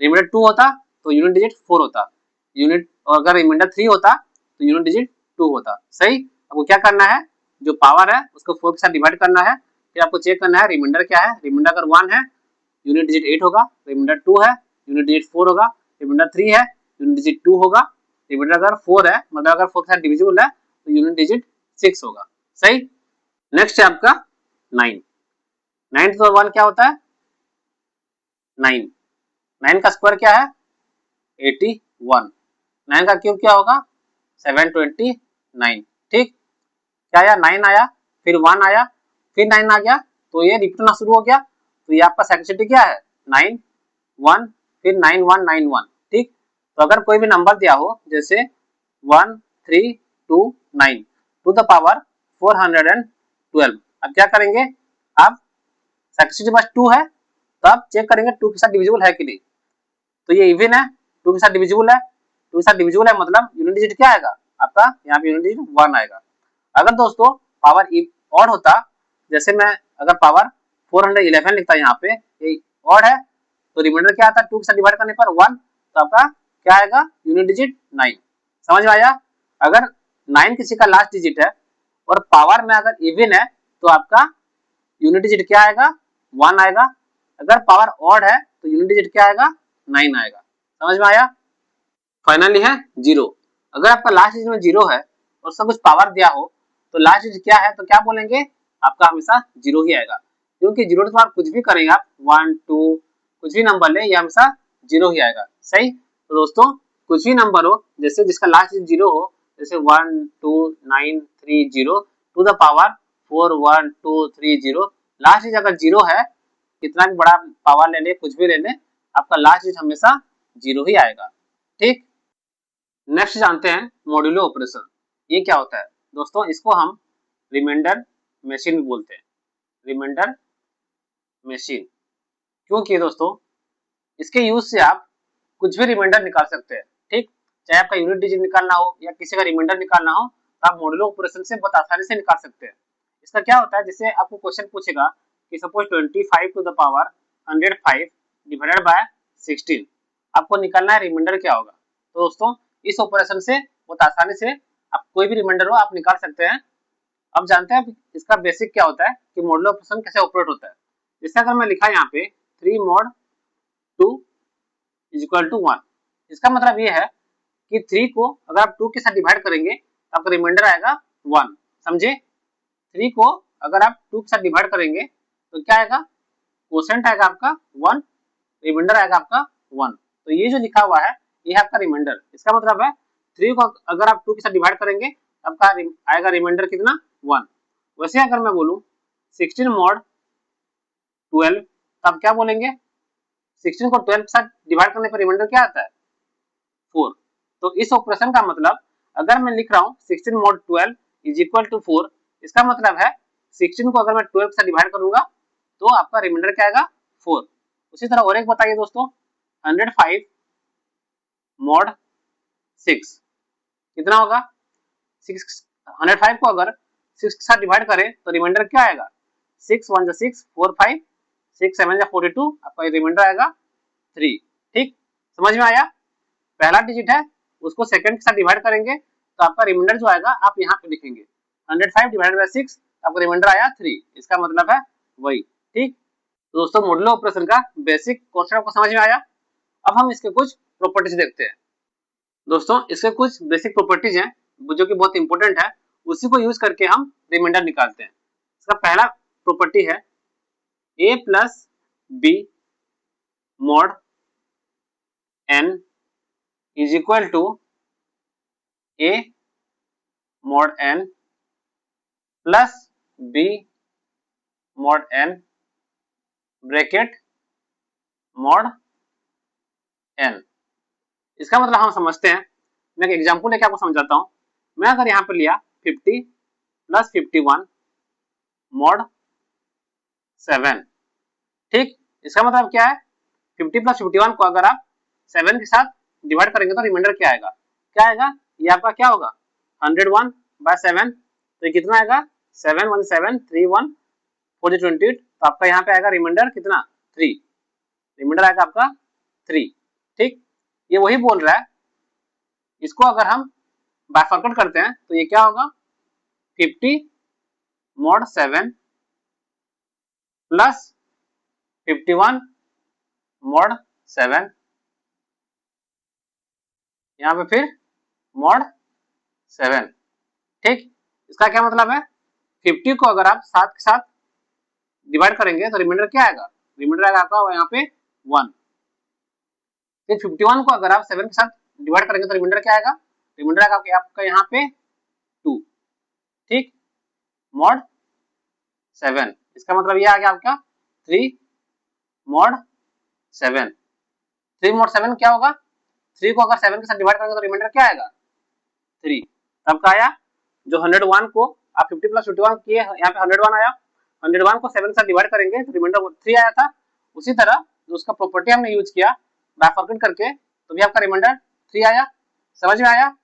रिमाइंडर 2 होता तो यूनिट डिजिट 4 होता, यूनिट, और अगर रिमाइंडर 3 होता तो यूनिट डिजिट 2 होता। सही, आपको क्या करना है, जो पावर है उसको 4 के साथ डिवाइड करना है, फिर आपको चेक करना है रिमाइंडर क्या है। रिमाइंडर अगर 1 है यूनिट डिजिट 8 होगा, रिमाइंडर 2 है यूनिट डिजिट 4 होगा, रिमाइंडर 3 है यूनिट डिजिट 2 होगा, रिमाइंडर अगर 4 है मतलब अगर 4 के साथ डिविजिबल है तो यूनिट डिजिट 6 होगा। सही, नेक्स्ट है आपका 9। 9 तो 1 क्या होता है, 9। 9 का स्क्वायर क्या है, 81। 9 का क्यूब क्या होगा, 729। ठीक, क्या आया, 9 आया, फिर 1 आया, फिर 9 आ गया, तो ये रिपीट होना शुरू हो गया। तो ये आपका साइक्लिसिटी क्या है, 9 1 फिर 9 1 9 1। ठीक, तो अगर कोई भी नंबर दिया हो जैसे 1 3 2 9 टू द पावर 412, अब क्या करेंगे, आप साइक्लिसिटी बस 2 है तो आप चेक करेंगे 2 के साथ डिविजिबल है कि नहीं। तो ये इवन है, 2 के साथ डिविजिबल है, 2 के साथ डिविजिबल है मतलब यूनिट डिजिट क्या आएगा आपका, यहाँ पे यूनिट डिजिट 1 आएगा। अगर दोस्तों पावर ऑड होता, जैसे मैं अगर पावर 411 लिखता यहाँ पे, ये ऑड है तो रिमाइंडर क्या आता, 2 के साथ डिवाइड करने पर 1, तो आपका क्या आएगा, यूनिट डिजिट 9। समझ में आया? अगर 9 किसी का लास्ट डिजिट है और पावर में अगर इवन है तो आपका यूनिट डिजिट क्या आएगा, 1 आएगा। अगर पावर ऑड है तो यूनिट डिजिट क्या आएगा, 9 आएगा। समझ में आया? फाइनली है 0। अगर आपका लास्ट डिजिट में 0 है और सब कुछ पावर दिया हो तो लास्ट डिजिट क्या है, तो क्या बोलेंगे, आपका हमेशा 0 ही आएगा, क्योंकि 0 के बाद कुछ भी करेंगे आप 1 2 कुछ भी नंबर ले, ये हमेशा 0 ही आएगा। सही, तो दोस्तों कुछ भी नंबर हो, जैसे जिसका लास्ट डिजिट 0 हो, जैसे 1 2 9 3 0 to the power 4 1 2 3 0, last digit अगर 0 है, कितना भी बड़ा पावर ले ले, कुछ भी ले ले, आपका लास्ट डिजिट हमेशा 0 ही आएगा। ठीक, नेक्स्ट जानते हैं मॉड्यूलो ऑपरेशन, ये क्या होता है दोस्तों, इसको हम रिमाइंडर मशीन बोलते हैं, रिमाइंडर मशीन। क्योंकि दोस्तों इसके यूज से आप कुछ भी रिमाइंडर निकाल सकते हैं। ठीक, चाहे आपका यूनिट डिजिट निकालना हो या किसी का रिमाइंडर निकालना हो, तो आप मॉड्यूलो ऑपरेशन से बहुत आसानी से निकाल सकते हैं। इसका क्या होता है, जैसे आपको क्वेश्चन पूछेगा कि suppose 25 to the power 105 divided by 16, आपको निकालना है रिमाइंडर क्या होगा। तो दोस्तों इस ऑपरेशन से बहुत आसानी से आप कोई भी रिमाइंडर हो आप निकाल सकते हैं। अब जानते हैं इसका बेसिक क्या होता है कि मॉड्यूलो ऑपरेशन कैसे ऑपरेट होता है। जैसे अगर मैं लिखा यहाँ पे 3 mod 2 इज इक्वल टू 1, इसका मतलब ये है कि 3 को अगर आप 2 के साथ डिवाइड करेंगे तो आपका रिमाइंडर आएगा 1। समझे, 3 को अगर आप 2 के साथ डिवाइड करेंगे तो क्या आएगा, क्वोशिएंट आएगा आपका 1, रिमाइंडर आएगा आपका 1। तो ये जो लिखा हुआ है ये है आपका रिमाइंडर। इसका मतलब है 3 को अगर आप 2 के साथ डिवाइड करेंगे आपका आएगा रिमाइंडर कितना 1। वैसे अगर मैं बोलूं 16 मॉड 12 तब क्या बोलेंगे 16 को 12 के साथ डिवाइड करने पर रिमाइंडर क्या आता है 4। तो इस ऑपरेशन का मतलब अगर मैं लिख रहा हूँ 16 मॉड 12 इज इक्वल टू 4, इसका मतलब है 16 को अगर मैं 12 से डिवाइड करूंगा तो आपका रिमाइंडर क्या आएगा 4। उसी तरह और एक बताइए दोस्तों 105 मॉड 6 कितना होगा 6 105 को अगर 6 के साथ डिवाइड करें तो रिमाइंडर क्या आएगा 6 1 6 4 5 6 7 42 आपका रिमाइंडर आएगा 3। ठीक समझ में आया। पहला डिजिट है उसको सेकंड के साथ डिवाइड करेंगे तो आपका रिमाइंडर जो आएगा आप यहाँ पे लिखेंगे 105 डिवाइडेड बाय 6 आपका रिमाइंडर आया 3, इसका मतलब है वही। ठीक तो दोस्तों मॉडुलो ऑपरेशन का बेसिक कॉन्सेप्ट आपको समझ में आया। अब हम इसके कुछ प्रॉपर्टीज देखते हैं। दोस्तों इसके कुछ बेसिक प्रॉपर्टीज हैं जो कि बहुत इंपॉर्टेंट है, उसी को यूज करके हम रिमाइंडर निकालते हैं। इसका पहला प्रॉपर्टी है a plus B mod n is equal to a mod n plus b mod n bracket mod n। इसका मतलब हम समझते हैं, मैं एक एग्जांपल लेके आपको समझाता हूं। मैं अगर यहाँ पे लिया 50 प्लस 51 मॉड 7, ठीक इसका मतलब क्या है 50 प्लस 51 को अगर आप 7 के साथ डिवाइड करेंगे तो रिमाइंडर क्या आएगा ये आपका क्या होगा 101 बाय 7, तो ये कितना आएगा 7 1 7 3 1 4 28, तो आपका यहाँ पे आएगा रिमाइंडर कितना 3, रिमाइंडर आएगा आपका 3। ठीक ये वही बोल रहा है, इसको अगर हम बाइफरकेट करते हैं तो ये क्या होगा 50 मॉड 7 प्लस 51 मॉड 7, यहाँ पे फिर मॉड 7। ठीक इसका क्या मतलब है 50 को अगर आप 7 के साथ डिवाइड करेंगे तो रिमाइंडर क्या आएगा, रिमाइंडर आएगा आपका यहाँ पे 1। फिर 51 को अगर आप 7 के साथ डिवाइड करेंगे तो रिमाइंडर क्या आएगा, रिमाइंडर आएगा आपका यहाँ पे 2। ठीक मॉड 7, इसका मतलब ये आ गया आपका 3 मॉड 7। 3 मॉड 7 क्या होगा, 3 को अगर 7 के साथ डिवाइड करेंगे तो रिमाइंडर क्या आएगा 3। तब का आया जो 101 को आप 50 प्लस 51 किए यहाँ पे 101 आया, 101 को 7 के साथ डिवाइड करेंगे तो रिमाइंडर 3 आया था। उसी तरह जो उसका प्रॉपर्टी हमने यूज किया बाइफरकेट करके तो भी आपका रिमाइंडर 3 आया। समझ में आया।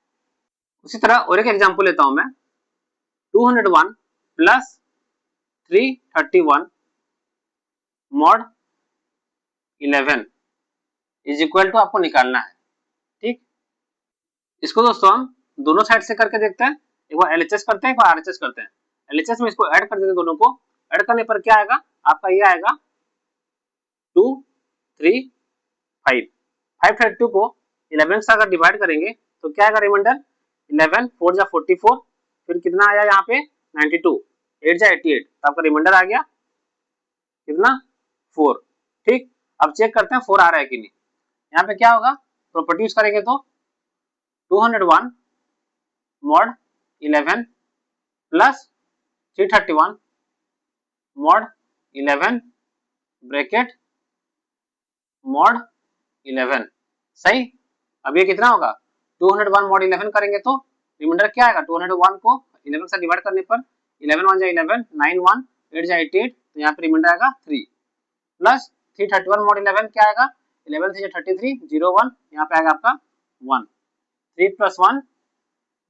उसी तरह और एक एग्जांपल लेता हूं मैं 201 plus 331 mod 11 is equal to आपको निकालना है। ठीक इसको दोस्तों हम दोनों साइड से करके देखते हैं, एक बार एलएचएस करते हैं एक बार आरएचएस करते हैं। एलएचएस में इसको ऐड कर देते हैं, दोनों को ऐड करने पर क्या आएगा आपका ये आएगा 2 3 5 532 को 11 से अगर डिवाइड करेंगे तो क्या आएगा रिमाइंडर 11 4 जा 44, फिर कितना आया यहाँ पे 92, 8 जा 88, तो आपका रिमाइंडर आ गया कितना 4। ठीक अब चेक करते हैं 4 आ रहा है कि नहीं। यहाँ पे क्या होगा प्रॉपर्टी यूज करेंगे तो 201 mod 11 plus 331 mod 11 bracket mod 11 सही। अब ये कितना होगा 201 मॉड 11 करेंगे तो रिमाइंडर क्या आएगा 201 को 11 से डिवाइड करने पर 11 1 जा 11 9 1 8 जा 88, तो यहाँ पे रिमाइंडर आएगा 3 प्लस 331 मॉड 11 क्या आएगा 11 3 जा 33 0 1, यहाँ पे आएगा आपका 1, 3 प्लस 1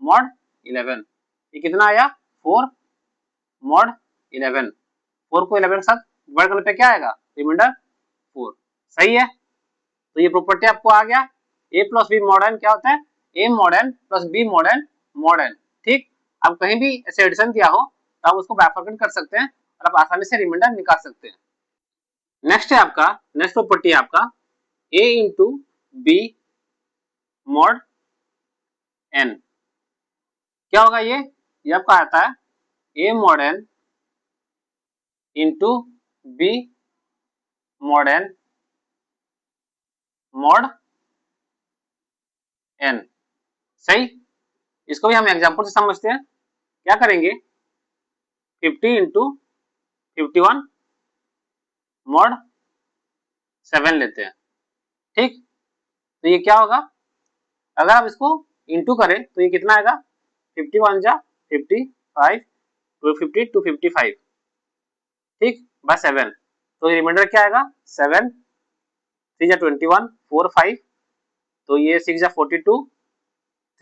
मॉड 11, ये कितना आया 4 मॉड 11, 4 को 11 के साथ डिवाइड करने पे क्या आएगा रिमाइंडर 4। सही है, तो ये प्रॉपर्टी आपको आ गया a plus B mod n क्या होता है a mod n plus b mod n mod n। ठीक अब कहीं भी ऐसे एडिशन दिया हो तो आप उसको बाइफरकेट कर सकते हैं और आप आसानी से रिमाइंडर निकाल सकते हैं। नेक्स्ट है आपका नेक्स्ट प्रॉपर्टी है आपका a into B mod n। क्या होगा ये आपका आता है a mod n into B mod n mod n। सही। इसको भी हम एग्जाम्पल से समझते हैं। क्या करेंगे, 50 इंटू 51 मॉड 7 लेते हैं। ठीक, तो ये क्या होगा, अगर आप इसको इंटू करें तो ये कितना आएगा, 51 जा 55, 250 255, ठीक, बाय 7। तो रिमाइंडर क्या आएगा, 7 3 जा 21 4 5, तो ये 6 जा 42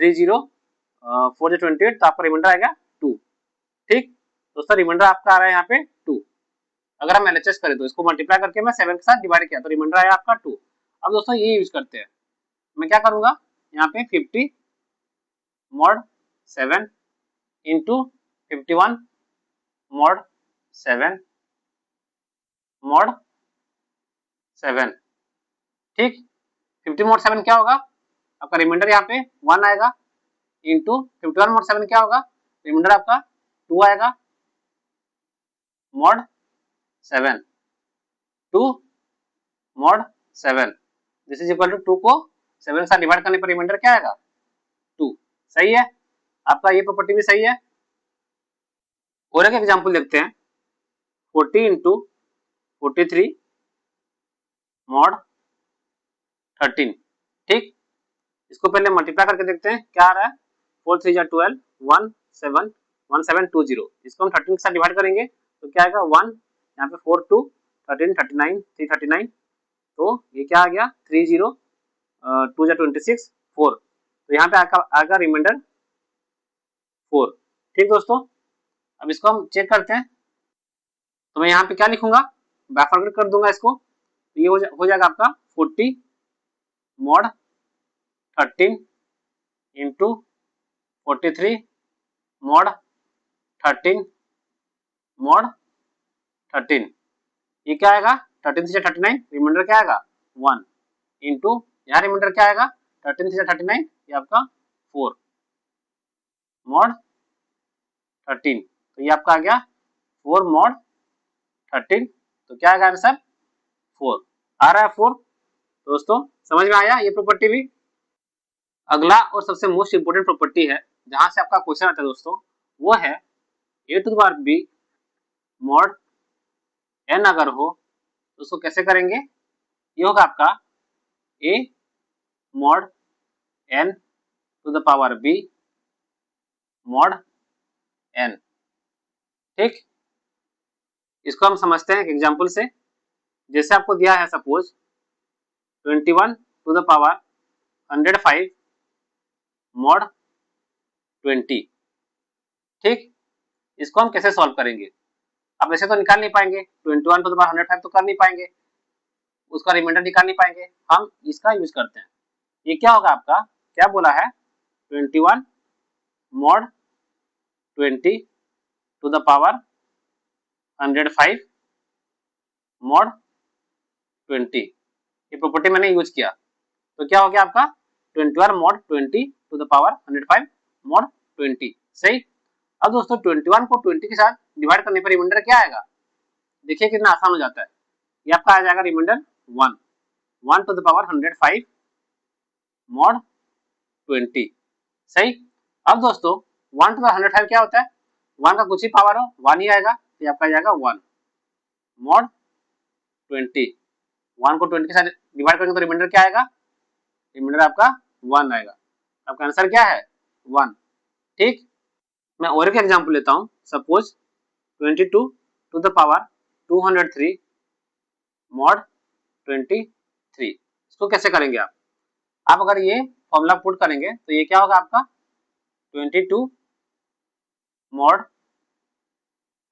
3 0 4 जा 28, तो आपका रिमाइंडर आएगा 2। ठीक, दोस्तों रिमाइंडर आपका आ रहा है यहाँ पे 2। अगर हम एलएचएस करें तो इसको मल्टीप्लाई करके मैं 7 के साथ डिवाइड किया तो रिमाइंडर आया आपका 2। अब दोस्तों ये यूज करते हैं, मैं क्या करूंगा, यहाँ पे 50 मॉड 7 इंटू 51 मॉड 7 मॉड 7, ठीक। 50 मॉड 7 क्या होगा, आपका रिमाइंडर यहाँ पे 1 आएगा, इंटू 51 मॉड 7 क्या होगा, रिमाइंडर आपका 2 आएगा, mod 7 2 mod 7, this is equal to 2 को 7 के साथ डिवाइड करने पर रिमाइंडर क्या आएगा, 2। सही है, आपका ये प्रॉपर्टी भी सही है। और एक एग्जांपल देखते हैं, 40 इंटू 43 मॉड 13, ठीक। इसको पहले मल्टीप्लाई करके देखते हैं क्या आ रहा है, 4 3 जा 12 1720, इसको हम 13 के साथ डिवाइड करेंगे तो क्या आएगा 1, यहाँ पे 4 2 13 39 339, तो ये क्या आ गया 30 2 जा 26 4, तो यहाँ पे आएगा रिमाइंडर 4। ठीक दोस्तों, अब इसको हम चेक करते हैं, तो मैं यहाँ पे क्या लिखूंगा, बैकवर्ड कर दूंगा इसको, तो ये हो जाएगा आपका 40 मॉड 13 इंटू 43 मॉड 13 मॉड 13, ये क्या आएगा 13 से 39, रिमाइंडर क्या आएगा 1, इंटू यहाँ रिमाइंडर क्या आएगा 13 से 39, ये आपका 4 मॉड 13, तो ये आपका आ गया 4 मॉड 13, तो क्या आएगा आंसर 4, आ रहा है 4। दोस्तों समझ में आया ये प्रॉपर्टी भी। अगला और सबसे मोस्ट इंपोर्टेंट प्रॉपर्टी है जहां से आपका क्वेश्चन आता है दोस्तों, वो है a to the power b mod n अगर हो तो उसको कैसे करेंगे, ये होगा आपका a mod n to the power b mod n, ठीक। इसको हम समझते हैं एक एग्जांपल से, जैसे आपको दिया है suppose 21 to the power 105 mod 20, ठीक। इसको हम कैसे सॉल्व करेंगे, आप ऐसे तो निकाल नहीं पाएंगे, 21 टू द पावर 105 तो कर नहीं पाएंगे, उसका रिमाइंडर निकाल नहीं पाएंगे, हम इसका यूज करते हैं। ये क्या होगा आपका, क्या बोला है 21 mod 20 to the power 105 mod 20, ये प्रॉपर्टी मैंने यूज किया, तो क्या हो गया आपका 21 mod 20 to the power 105 mod 20, सही। अब दोस्तों 21 को 20 के साथ डिवाइड करने पर रिमाइंडर क्या आएगा, देखिए कितना आसान हो जाता है, ये आपका आ जाएगा reminder 1 to the power 105 mod 20, सही। अब दोस्तों 1 टू द 105 क्या होता है, 1 का कुछ ही पावर हो 1 ही आएगा, तो आपका जाएगा 1 मॉड 20, 1 को 20 के साथ डिवाइड करेंगे तो रिमाइंडर क्या आएगा, रिमाइंडर आपका 1 आएगा, आपका आंसर क्या है 1, ठीक। मैं और एक एग्जांपल लेता हूं, suppose 22 to the power 203 mod 23, इसको कैसे करेंगे आप अगर ये फॉर्मूला पुट करेंगे तो ये क्या होगा आपका 22 mod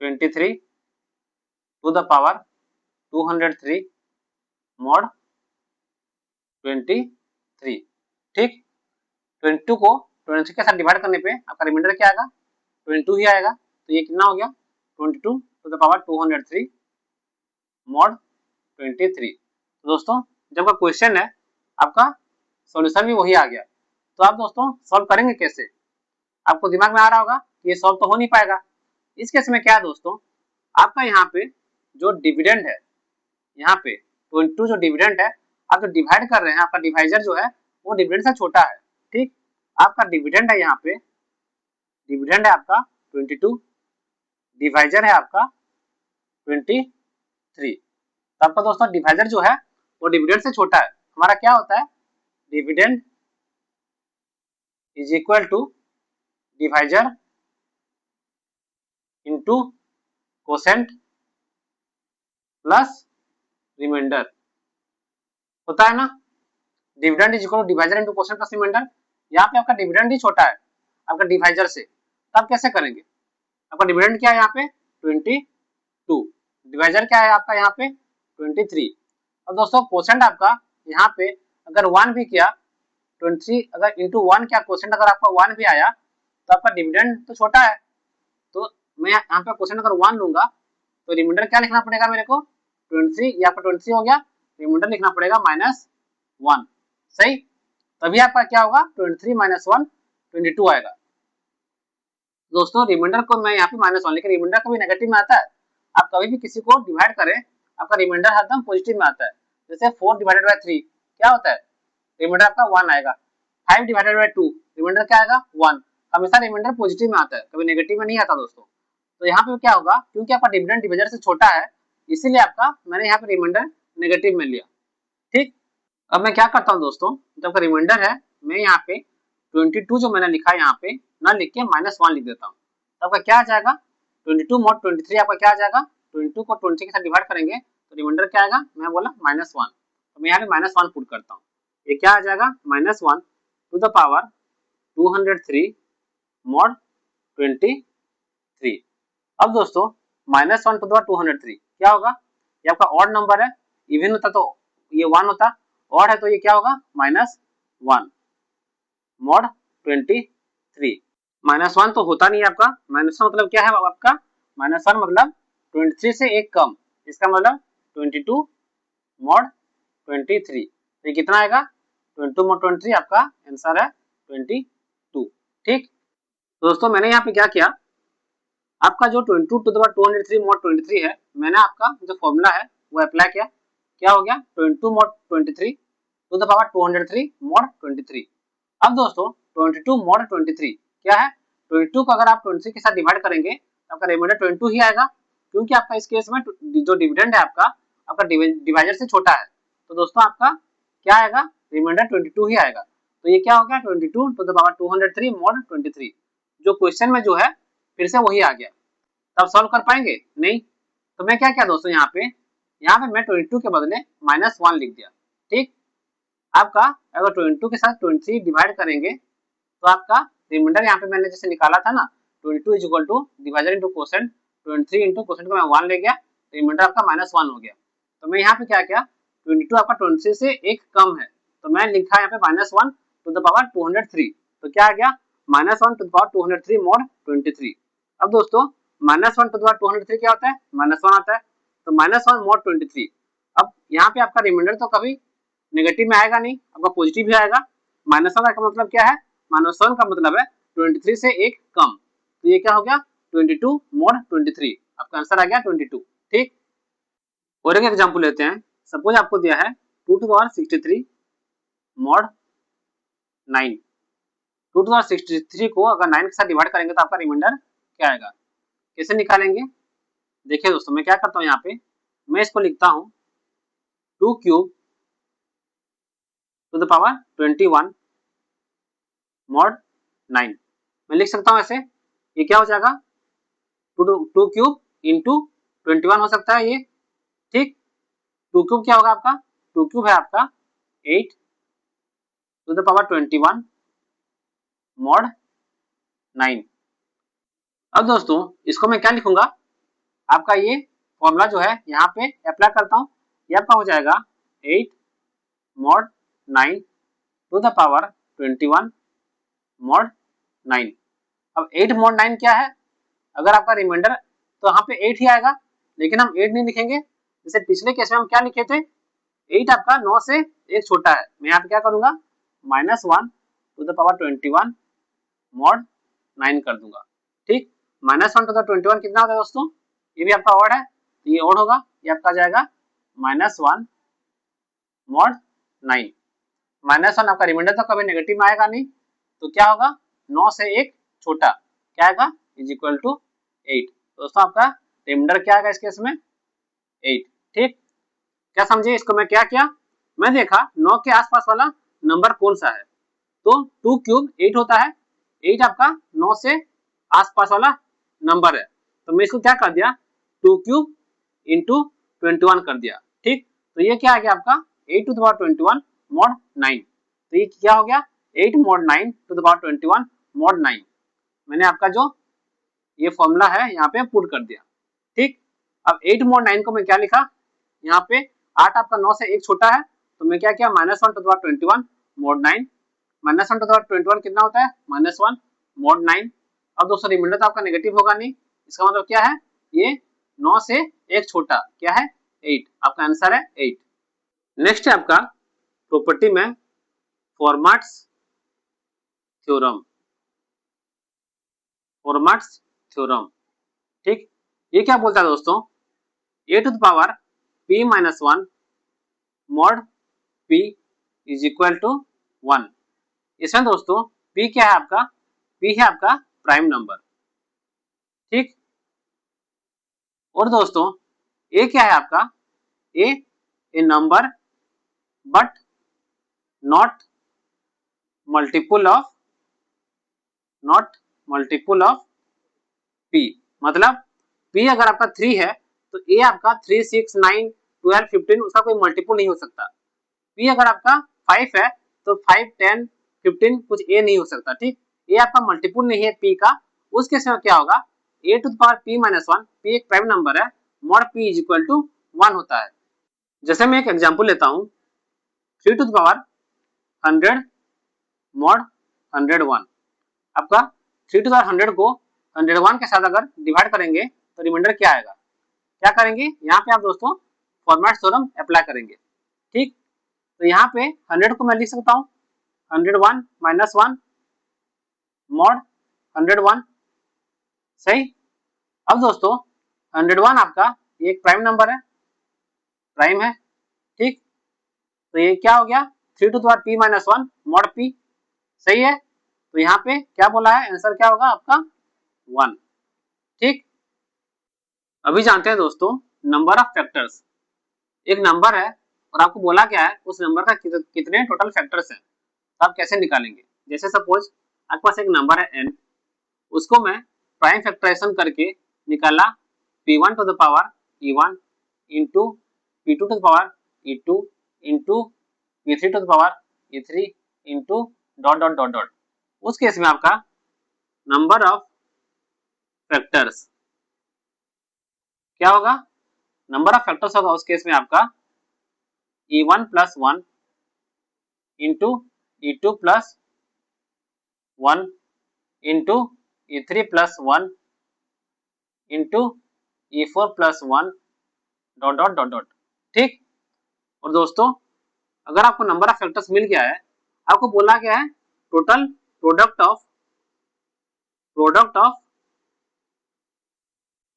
23 to the power 203 mod 23, ठीक। 22 को 23 के साथ डिवाइड करने पे आपका रिमाइंडर क्या आएगा 22 ही आएगा, तो ये कितना हो गया 22 टू द पावर 203 मॉड 23। तो दोस्तों जब का क्वेश्चन है आपका सॉल्यूशन भी वही आ गया, तो आप दोस्तों सॉल्व करेंगे कैसे, आपको दिमाग में आ रहा होगा ये सॉल्व तो हो नहीं पाएगा। इस केस में क्या है दोस्तों, आपका यहाँ पे जो डिविडेंड है, यहाँ पे 22 जो डिविडेंड है आप जो डिवाइड कर रहे हैं, आपका डिवाइजर जो है वो डिविडेंड से छोटा है, ठीक। आपका डिविडेंड है यहाँ पे, डिविडेंड है आपका 22, डिवाइजर है आपका 23। तो आपका दोस्तों डिवाइजर जो है वो डिविडेंड से छोटा है। हमारा क्या होता है, dividend is equal to divisor into quotient plus reminder, होता है ना। Dividend is equal to divisor into quotient plus reminder. यहाँ पे आपका डिविडेंड ही छोटा है आपका डिवाइजर से, तो आप कैसे करेंगे, आपका डिविडेंड क्या है यहाँ पे 22, डिवाइजर क्या है आपका यहाँ पे 23। और दोस्तों कोसेंट आपका यहाँ पे अगर 1 भी किया 23 अगर इंटू 1 क्या कोसेंट अगर आपका 1 भी आया तो आपका डिविडेंड तो छोटा है, तो मैं यहाँ पे क्वेश्चन अगर 1 लूंगा तो रिमाइंडर क्या लिखना पड़ेगा मेरे को 23, ये आपका 23 हो गया, रिमाइंडर लिखना पड़ेगा -1, सही। तभी आपका क्या होगा 23 - 1 22 आएगा। दोस्तों रिमाइंडर को मैं यहाँ पे -1, लेकिन रिमाइंडर कभी नेगेटिव में आता है। आप कभी भी किसी को डिवाइड करें आपका रिमाइंडर हरदम पॉजिटिव में आता है। जैसे 4 डिवाइडेड बाय 3 क्या होता है, रिमाइंडर आपका 1 आएगा। 5 डिवाइडेड बाय 2 रिमाइंडर क्या आएगा 1। हमेशा रिमाइंडर पॉजिटिव में आता है, कभी नेगेटिव में नहीं आता दोस्तों। तो यहाँ पे क्या होगा, क्योंकि आपका डिविडेंड डिवाइजर से छोटा है इसीलिए आपका मैंने यहाँ पे रिमाइंडर नेगेटिव में लिया, ठीक। अब मैं क्या करता हूँ दोस्तों, जब आपका रिमाइंडर है मैं यहाँ पे 22 जो मैंने लिखा है यहाँ पे ना लिख के -1 लिख देता हूँ। तो आपका क्या आ जाएगा 22 mod 23 आपका क्या आ जाएगा, 22 को 23 के साथ डिवाइड करेंगे तो रिमाइंडर क्या आएगा, मैं बोला -1, तो मैं यहाँ पे -1 पुट करता हूँ। ये क्या आ जाएगा -1 टू द पावर 203 mod 23। अब दोस्तों -1 टू द पावर 203 क्या होगा, ये आपका ऑड नंबर है, इवन होता तो ये 1 होता, ऑड है तो ये क्या होगा -1 mod 23। -1 तो होता नहीं है आपका, -1 मतलब क्या है आपका, -1 मतलब 23 से एक कम, इसका मतलब 22 mod 23। तो ये कितना आएगा 22 mod 23, आपका आंसर है 22, ठीक। तो दोस्तों मैंने यहाँ पे क्या किया, आपका जो 22 टू द पावर 203 mod 23 है, मैंने आपका जो फॉर्मूला है वो अप्लाई किया, क्या हो गया 22 mod 23 to the power 203 mod 23। अब दोस्तों 22 mod 23 क्या है, 22 को अगर आप 23 के साथ डिवाइड करेंगे तो आपका रिमाइंडर 22 ही आएगा, क्योंकि आपका इस केस में जो डिविडेंड है आपका डिवाइजर से छोटा है। तो दोस्तों आपका क्या आएगा, रिमाइंडर 22 ही आएगा। तो ये क्या हो गया 22 टू द पावर 203 mod 23, जो क्वेश्चन में जो है फिर से वही आ गया। तब सॉल्व कर पाएंगे नहीं, तो मैं क्या किया दोस्तों यहाँ पे मैं 22 के बदले -1 लिख दिया, ठीक। आपका अगर 22 के साथ 23 डिवाइड करेंगे तो आपका रिमाइंडर यहाँ पे मैंने जैसे निकाला था ना 22 is equal to divisor into quotient, 23 into quotient को मैं 1 ले गया, रिमाइंडर आपका -1 हो गया। तो मैं यहाँ पे क्या किया 22 आपका 23 से एक कम है, तो मैं लिखा यहाँ पे -1 टू द पावर 203, तो क्या आ गया -1 टू द पावर 203 mod 23। अब दोस्तों -1 टू द पावर 203 क्या होता है, -1 आता है, तो -1 mod 23। अब यहाँ पे आपका रिमाइंडर तो कभी नेगेटिव में आएगा नहीं, आपका पॉजिटिव ही आएगा। -1 का मतलब क्या है, -1 का मतलब है 23 से एक कम, तो ये क्या हो गया 22 mod 23, आपका आंसर आ गया 22, ठीक। और एक एग्जांपल लेते हैं, सपोज आपको दिया है 2 to power 63 mod 9, 2 to power 63 को अगर 9 के साथ डिवाइड करेंगे तो आपका रिमाइंडर क्या आएगा, कैसे निकालेंगे। देखिए दोस्तों मैं क्या करता हूँ यहाँ पे, मैं इसको लिखता हूँ 2 cube two the power 21 mod 9, मैं लिख सकता हूँ ऐसे, ये क्या हो जाएगा 2 क्यूब इंटू 21 हो सकता है ये, ठीक। 2 क्यूब क्या होगा आपका, 2 क्यूब है आपका 8 टू द पावर 21 mod 9। अब दोस्तों इसको मैं क्या लिखूंगा, आपका ये फॉर्मूला जो है यहाँ पे अप्लाई करता हूँ, ये आपका हो जाएगा 8 mod 9 to the power 21 mod 9। अब 8 mod 9 क्या है, अगर आपका रिमाइंडर तो यहाँ पे 8 ही आएगा, लेकिन हम 8 नहीं लिखेंगे, जैसे पिछले केस में हम क्या लिखे थे 8 आपका 9 से एक छोटा है, मैं यहाँ पे क्या करूंगा -1 टू द पावर 21 mod 9 कर दूंगा, ठीक। -1 टू द 21 कितना होता है दोस्तों, ये भी आपका ऑड है तो ये ऑड होगा, ये आपका आ जाएगा -1 mod 9। -1 आपका रिमाइंडर तो कभी नेगेटिव में आएगा नहीं, तो क्या होगा 9 से 1 छोटा क्या आएगा इज इक्वल टू 8। दोस्तों आपका रिमाइंडर क्या आएगा इस केस में 8। ठीक, क्या समझे इसको मैं क्या किया, मैं देखा 9 के आसपास वाला नंबर कौन सा है, तो 2 क्यूब 8 होता है, 8 आपका 9 से आसपास वाला नंबर है, तो मैं इसको क्या कर दिया 2 क्यूब इंटू 21 कर दिया। ठीक, तो ये क्या आ गया आपका 8 टू द पावर 21 मॉड 9, तो ये क्या हो गया 8 mod 9 to the power 21 mod 9। मैंने आपका जो ये फॉर्मूला है यहाँ पे पुट कर दिया। ठीक, अब 8 मॉड 9 को मैं क्या लिखा, यहाँ पे 8 आपका 9 से 1 छोटा है, तो मैं क्या किया -1 to the power 21 mod 9, -1 to the power 21 कितना होता है -1 मॉड 9। अब दोस्तों रिमाइंडर तो आपका नेगेटिव होगा नहीं, इसका मतलब क्या है ये 9 से 1 छोटा क्या है 8, आपका आंसर है 8। नेक्स्ट है आपका प्रॉपर्टी में फॉर्माट्स थ्योरम, फॉर्माट्स थ्योरम। ठीक, ये क्या बोलता है दोस्तों a to the power p minus 1 mod p is equal to 1। इसमें दोस्तों p क्या है आपका, p है आपका प्राइम नंबर। ठीक, और दोस्तों a क्या है आपका, a A number but not multiple of, not multiple of p, मतलब p अगर आपका 3 है तो a आपका 3, 6, 9, 12, 15 उसका कोई मल्टीपल नहीं हो सकता। p अगर आपका 5 है तो 5, 10, 15 कुछ a नहीं हो सकता। ठीक, a आपका मल्टीपल नहीं है p का, उस केस में क्या होगा a to the power p minus 1, p एक प्राइम नंबर है, mod p is equal to 1 होता है। जैसे मैं एक एग्जांपल लेता हूं 3 टू द पावर 100 मॉड 101, आपका 3 टू द पावर 100 को 101 के साथ अगर डिवाइड करेंगे तो रिमाइंडर क्या आएगा, क्या करेंगे यहाँ पे आप दोस्तों फॉर्मेट थ्योरम अप्लाई करेंगे। ठीक, तो यहाँ पे 100 को मैं लिख सकता हूँ 101 माइनस 1 मॉड 101, सही। अब दोस्तों 101 आपका एक प्राइम नंबर है, प्राइम है। ठीक, तो ये क्या हो गया 3 to the power p minus 1 mod p, सही है। तो यहाँ पे क्या बोला है आंसर क्या होगा आपका 1। ठीक, अभी जानते हैं दोस्तों नंबर ऑफ फैक्टर्स। एक नंबर है और आपको बोला क्या है उस नंबर का कितने टोटल फैक्टर्स हैं, तो आप कैसे निकालेंगे। जैसे सपोज आपके पास एक नंबर है n, उसको मैं प्राइम फैक्टराइजेशन करके निकाला p1 to the power e1 into p2 to the power e2 into p3 to the power e3 into dot dot dot dot, उस केस में आपका नंबर ऑफ फैक्टर्स क्या होगा, नंबर ऑफ फैक्टर्स होगा उस case में आपका e1 plus 1 into e2 plus 1 into e3 plus 1 into e4 plus 1 dot dot dot dot. ठीक, और दोस्तों अगर आपको नंबर ऑफ फैक्टर्स मिल गया है, आपको बोला गया है total product of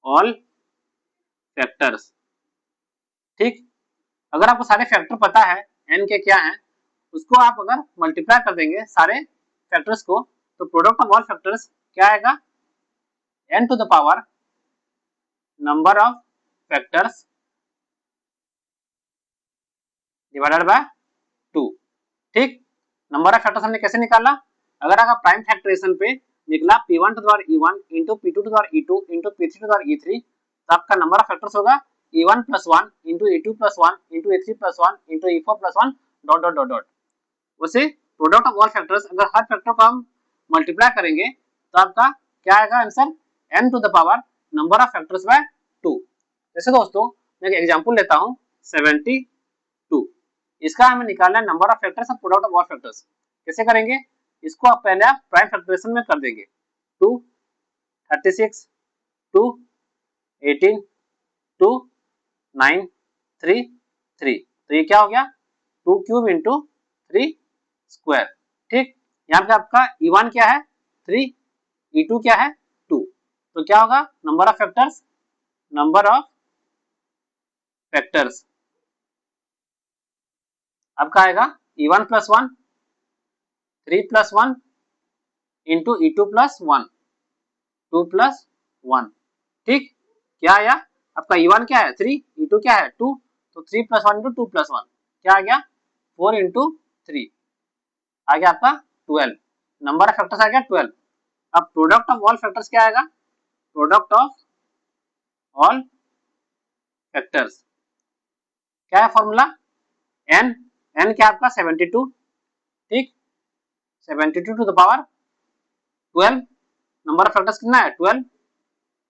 all factors. ठीक, अगर आपको सारे फैक्टर पता है n के क्या हैं, उसको आप अगर मल्टीप्लाई कर देंगे सारे फैक्टर्स को, तो प्रोडक्ट ऑफ ऑल फैक्टर्स क्या आएगा n to the power number of factors divided by 2। ठीक, नंबर ऑफ फैक्टर्स हमने कैसे निकाला, अगर आपका प्राइम फैक्टराइजेशन पे निकला p1 to the power e1 into p2 to the power e2 into p3 to the power e3, तो आपका नंबर ऑफ फैक्टर्स होगा e1 plus 1 into e2 plus 1 into e3 plus 1 into e4 plus 1 dot dot dot dot. वैसे product of all factors अगर हर factor को हम multiply करेंगे तो आपका क्या आएगा answer n to the power number of factors by 2। जैसे दोस्तों मैं एक एग्जांपल लेता हूं 72, इसका हमें निकालना है नंबर ऑफ फैक्टर्स और प्रोडक्ट ऑफ ऑल फैक्टर्स। कैसे करेंगे, इसको आप पहले आप प्राइम फैक्टराइजेशन में कर देंगे 2, 36, 2, 18, 2, 9, 3, 3, तो ये क्या हो गया 2 क्यूब इंटू 3 स्क्वायर। ठीक, यहाँ पे आपका e1 क्या है 3, e2 क्या है 2, तो क्या होगा number of factors, number of factors आपका आएगा e1 plus 1, 3 plus 1 into E2 plus 1, 2 plus 1। ठीक, क्या आया आपका E1 क्या है 3, E2 क्या है 2, तो 3 प्लस 1 इंटू 2 प्लस 1 क्या आ गया 4 इंटू 3, आ गया आपका 12। नंबर ऑफ फैक्टर्स आ गया 12। अब प्रोडक्ट ऑफ ऑल फैक्टर्स क्या आएगा, प्रोडक्ट ऑफ ऑल फैक्टर्स क्या है फॉर्मूला, n, n क्या आपका 72, ठीक, 72 to the power 12, number of factors कितना है 12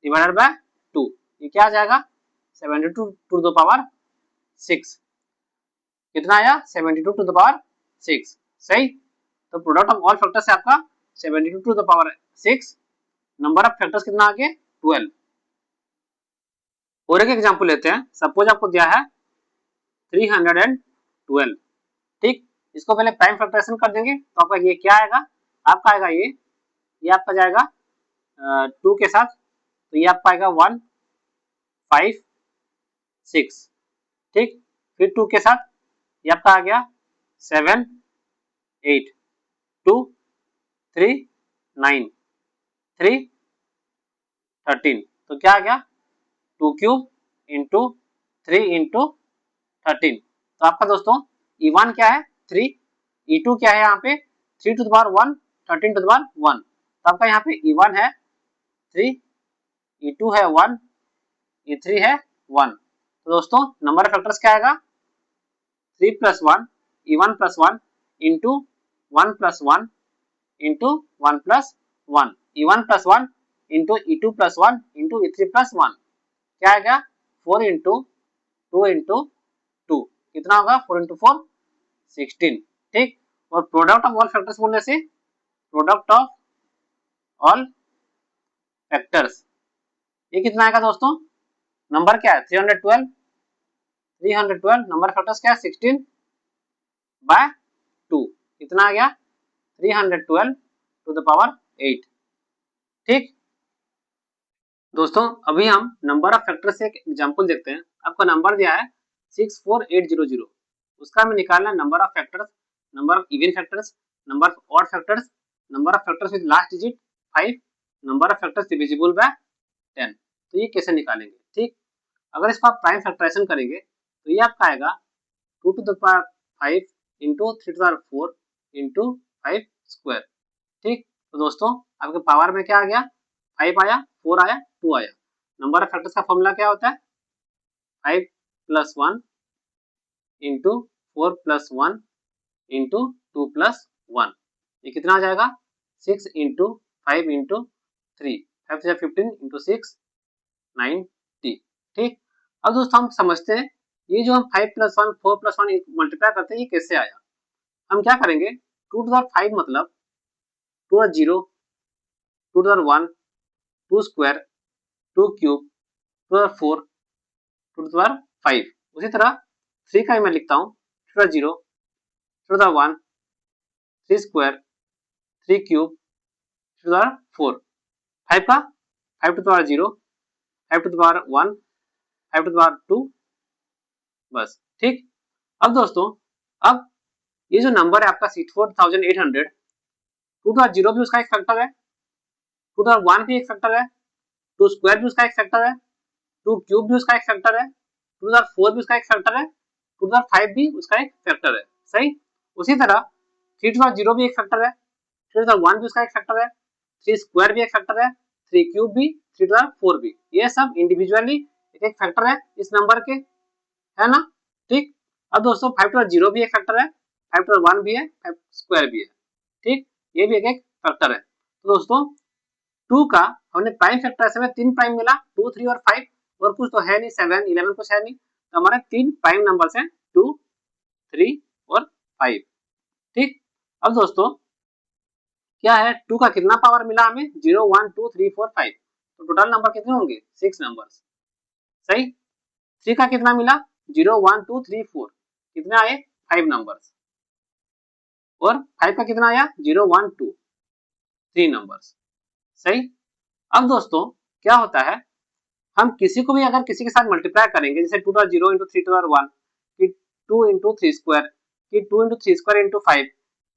डिवाइडेड बाय 2, ये क्या आ जाएगा 72 टू द पावर 6, कितना आया 72 टू द पावर 6, सही। तो प्रोडक्ट ऑफ ऑल फैक्टर्स है आपका 72 to the power 6, number of factors कितना आ गया 12। और एक एग्जांपल लेते हैं, सपोज आपको दिया है 312, ठीक, इसको पहले प्राइम फैक्टराइजेशन कर देंगे तो आपका ये क्या आएगा, आपका आएगा ये आपका जाएगा 2 के साथ, तो ये आपका आएगा 1 5 6, ठीक, फिर 2 के साथ ये आपका आ गया 7 8 2 3 9 3 13, तो क्या आ गया 2 क्यूब इंटू 3 इंटू 13, तो आपका दोस्तों E1 क्या है 3, E2 क्या है यहाँ पे 3 to the power 1, 13 to the power 1, तो आपका यहाँ पे E1 है 3, E2 है 1, E3 है 1, तो दोस्तों नंबर ऑफ फैक्टर्स क्या आएगा 3 plus 1 E1 plus 1 into 1 plus 1 into 1 plus 1, E1 plus 1 into E2 plus 1 into E3 plus 1, क्या आएगा 4 इंटू 2 इंटू 2, कितना होगा 4 इंटू 4 16, ठीक। और प्रोडक्ट ऑफ ऑल फैक्टर्स बोलने से प्रोडक्ट ऑफ ऑल फैक्टर्स ये कितना आएगा दोस्तों, नंबर क्या है 312, 312 नंबर फैक्टर्स क्या है 16 बाय 2, कितना आ गया 312 टू द पावर 8, ठीक। दोस्तों अभी हम नंबर ऑफ फैक्टर से एक एग्जांपल देखते हैं। आपका नंबर दिया है 64800, उसका हमें निकालना है number of factors, number of even factors, number of odd factors, number of factors with last digit 5, number of factors divisible by 10। तो ये कैसे निकालेंगे, ठीक। अगर इसको आप प्राइम फैक्टराइजेशन करेंगे तो ये आपका आएगा 2 to the power 5 into 3 to the power 4 into 5 square, ठीक। तो दोस्तों आपके पावर में क्या आ गया 5 आया, 4 आया, 2 आया। नंबर ऑफ फैक्टर्स का फॉर्मूला क्या होता है 5 plus 1 into 4 plus 1 into 2 plus 1, ये कितना आ जाएगा 6 इंटू 5 इंटू 3, 5 से 15 इंटू 6 90, ठीक। अब दोस्तों हम समझते हैं ये जो हम 5 प्लस 1 4 प्लस 1 मल्टीप्लाई करते हैं ये कैसे आया। हम क्या करेंगे 2 टू द 5 मतलब 2 to the 0, 2 to the 1, 2 square, 2 cube, 2 to the 4, 2 to the power 5। उसी तरह 3 का मैं लिखता हूँ 2 to the 0, 2 to the 1, 3 square, 3 cube, 3 to the 4, 5 का 5 to the power 0, 5 to the power 1, 5 to the power 2, बस, ठीक। अब दोस्तों अब ये जो नंबर है आपका 64800, 2 टू द 0 भी उसका एक फैक्टर है, 2 टू द 1 भी एक फैक्टर है, 2 स्क्वायर भी उसका एक फैक्टर है, 2 क्यूब भी उसका एक फैक्टर है, 2 टू द 4 भी उसका एक फैक्टर है, 2 टू द 5 भी उसका एक फैक्टर है, सही। उसी तरह 3 टू द 0 भी एक फैक्टर है, 3 टू द 1 भी उसका एक फैक्टर है, 3 स्क्वायर भी एक फैक्टर है, 3 क्यूब भी, 3 टू द 4 भी, ये सब इंडिविजुअली एक एक फैक्टर है इस नंबर के, है ना, ठीक। अब दोस्तों 5 टू द 0 भी एक फैक्टर है, 5 टू द 1 भी है, 5 स्क्वायर भी है, ठीक, ये भी एक एक फैक्टर है। तो दोस्तों 2 का हमने प्राइम फैक्टर में 3 प्राइम मिला, 2 3 और 5, और कुछ तो है नहीं 7 11 कुछ है नहीं, तो हमारे 3 प्राइम नंबर्स हैं 2 3 और 5, ठीक। अब दोस्तों क्या है 2 का कितना पावर मिला हमें 0 1 2 3 4 5, तो टोटल नंबर कितने होंगे 6 नंबर्स, सही। 3 का कितना मिला 0 1 2 3 4, कितने आए 5 नंबर्स, और 5 का कितना आया 0 1 2 3 नंबर्स, सही। अब दोस्तों क्या होता है हम किसी को भी अगर किसी के साथ मल्टीप्लाई करेंगे, जैसे 2 to the 0 into 3 to the 1, कि 2 इंटू 3 स्क्वायर, कि 2 इंटू 3 स्क्वायर इंटू 5,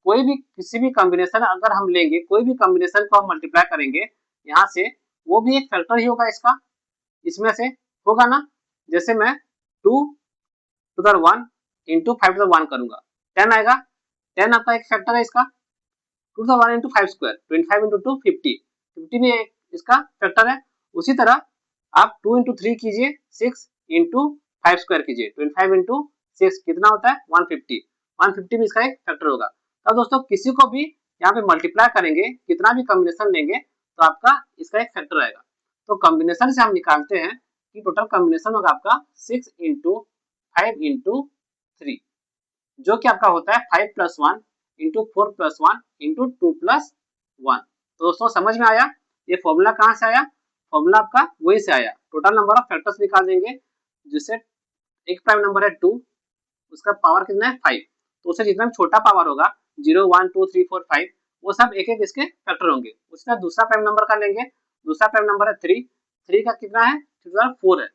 कोई भी किसी भी कॉम्बिनेशन अगर हम लेंगे, कोई भी कॉम्बिनेशन को हम मल्टीप्लाई करेंगे यहाँ से, वो भी एक फैक्टर ही होगा इसका, इसमें से होगा ना। जैसे मैं 2 to the 1 into 5 to the 1 करूंगा, 10 आएगा। 10 आपका एक फैक्टर है इसका। 2 to the 1 into 5 square, 25 into 2 50, 50 भी एक इसका फैक्टर है। उसी तरह आप 2 इंटू 3 कीजिए, 6 इंटू 5 स्क्वायर कीजिए, 25 इंटू 6 कितना होता है 150, 150 भी इसका एक फैक्टर होगा। तो दोस्तों किसी को भी यहाँ पे मल्टीप्लाई करेंगे, कितना भी कॉम्बिनेशन लेंगे तो आपका इसका एक फैक्टर आएगा। तो कॉम्बिनेशन से हम निकालते हैं कि टोटल कॉम्बिनेशन होगा आपका 6 इंटू 5 इंटू 3, जो कि आपका होता है 5 plus 1 into 4 plus 1 into 2 plus 1। तो दोस्तों समझ में आया ये फॉर्मूला कहाँ से आया, फॉर्मूला आपका वही से आया। टोटल नंबर ऑफ फैक्टर्स निकाल देंगे, जिससे एक प्राइम नंबर है 2, उसका पावर कितना है 5, तो उससे जितना भी छोटा पावर होगा 0 1 2 3 4 5 वो सब एक एक इसके फैक्टर होंगे। उसका दूसरा प्राइम नंबर का लेंगे, दूसरा प्राइम नंबर है 3, 3 का कितना है 4 है,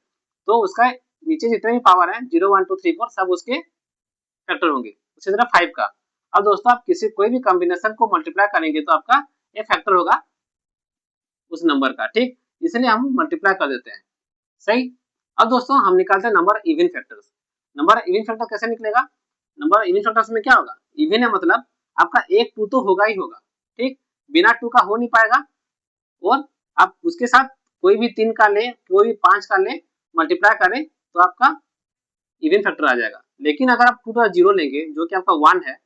तो उसका नीचे जितने भी पावर है 0 1 2 3 4 सब उसके फैक्टर होंगे। उसी तरह 5 का। अब दोस्तों आप किसी कोई भी कॉम्बिनेशन को मल्टीप्लाई करेंगे तो आपका ये फैक्टर होगा उस नंबर का, ठीक, इसलिए हम मल्टीप्लाई कर देते हैं, सही। अब दोस्तों हम निकालते हैं number even factors. Number even factor कैसे निकलेगा, नंबर इवन फैक्टर्स में क्या होगा, इवन है मतलब आपका एक 2 तो होगा ही होगा, ठीक, बिना 2 का हो नहीं पाएगा। और आप उसके साथ कोई भी 3 का ले, कोई भी 5 का ले, मल्टीप्लाई करें तो आपका इवन फैक्टर आ जाएगा। लेकिन अगर आप 2 0 लेंगे जो कि आपका 1 है,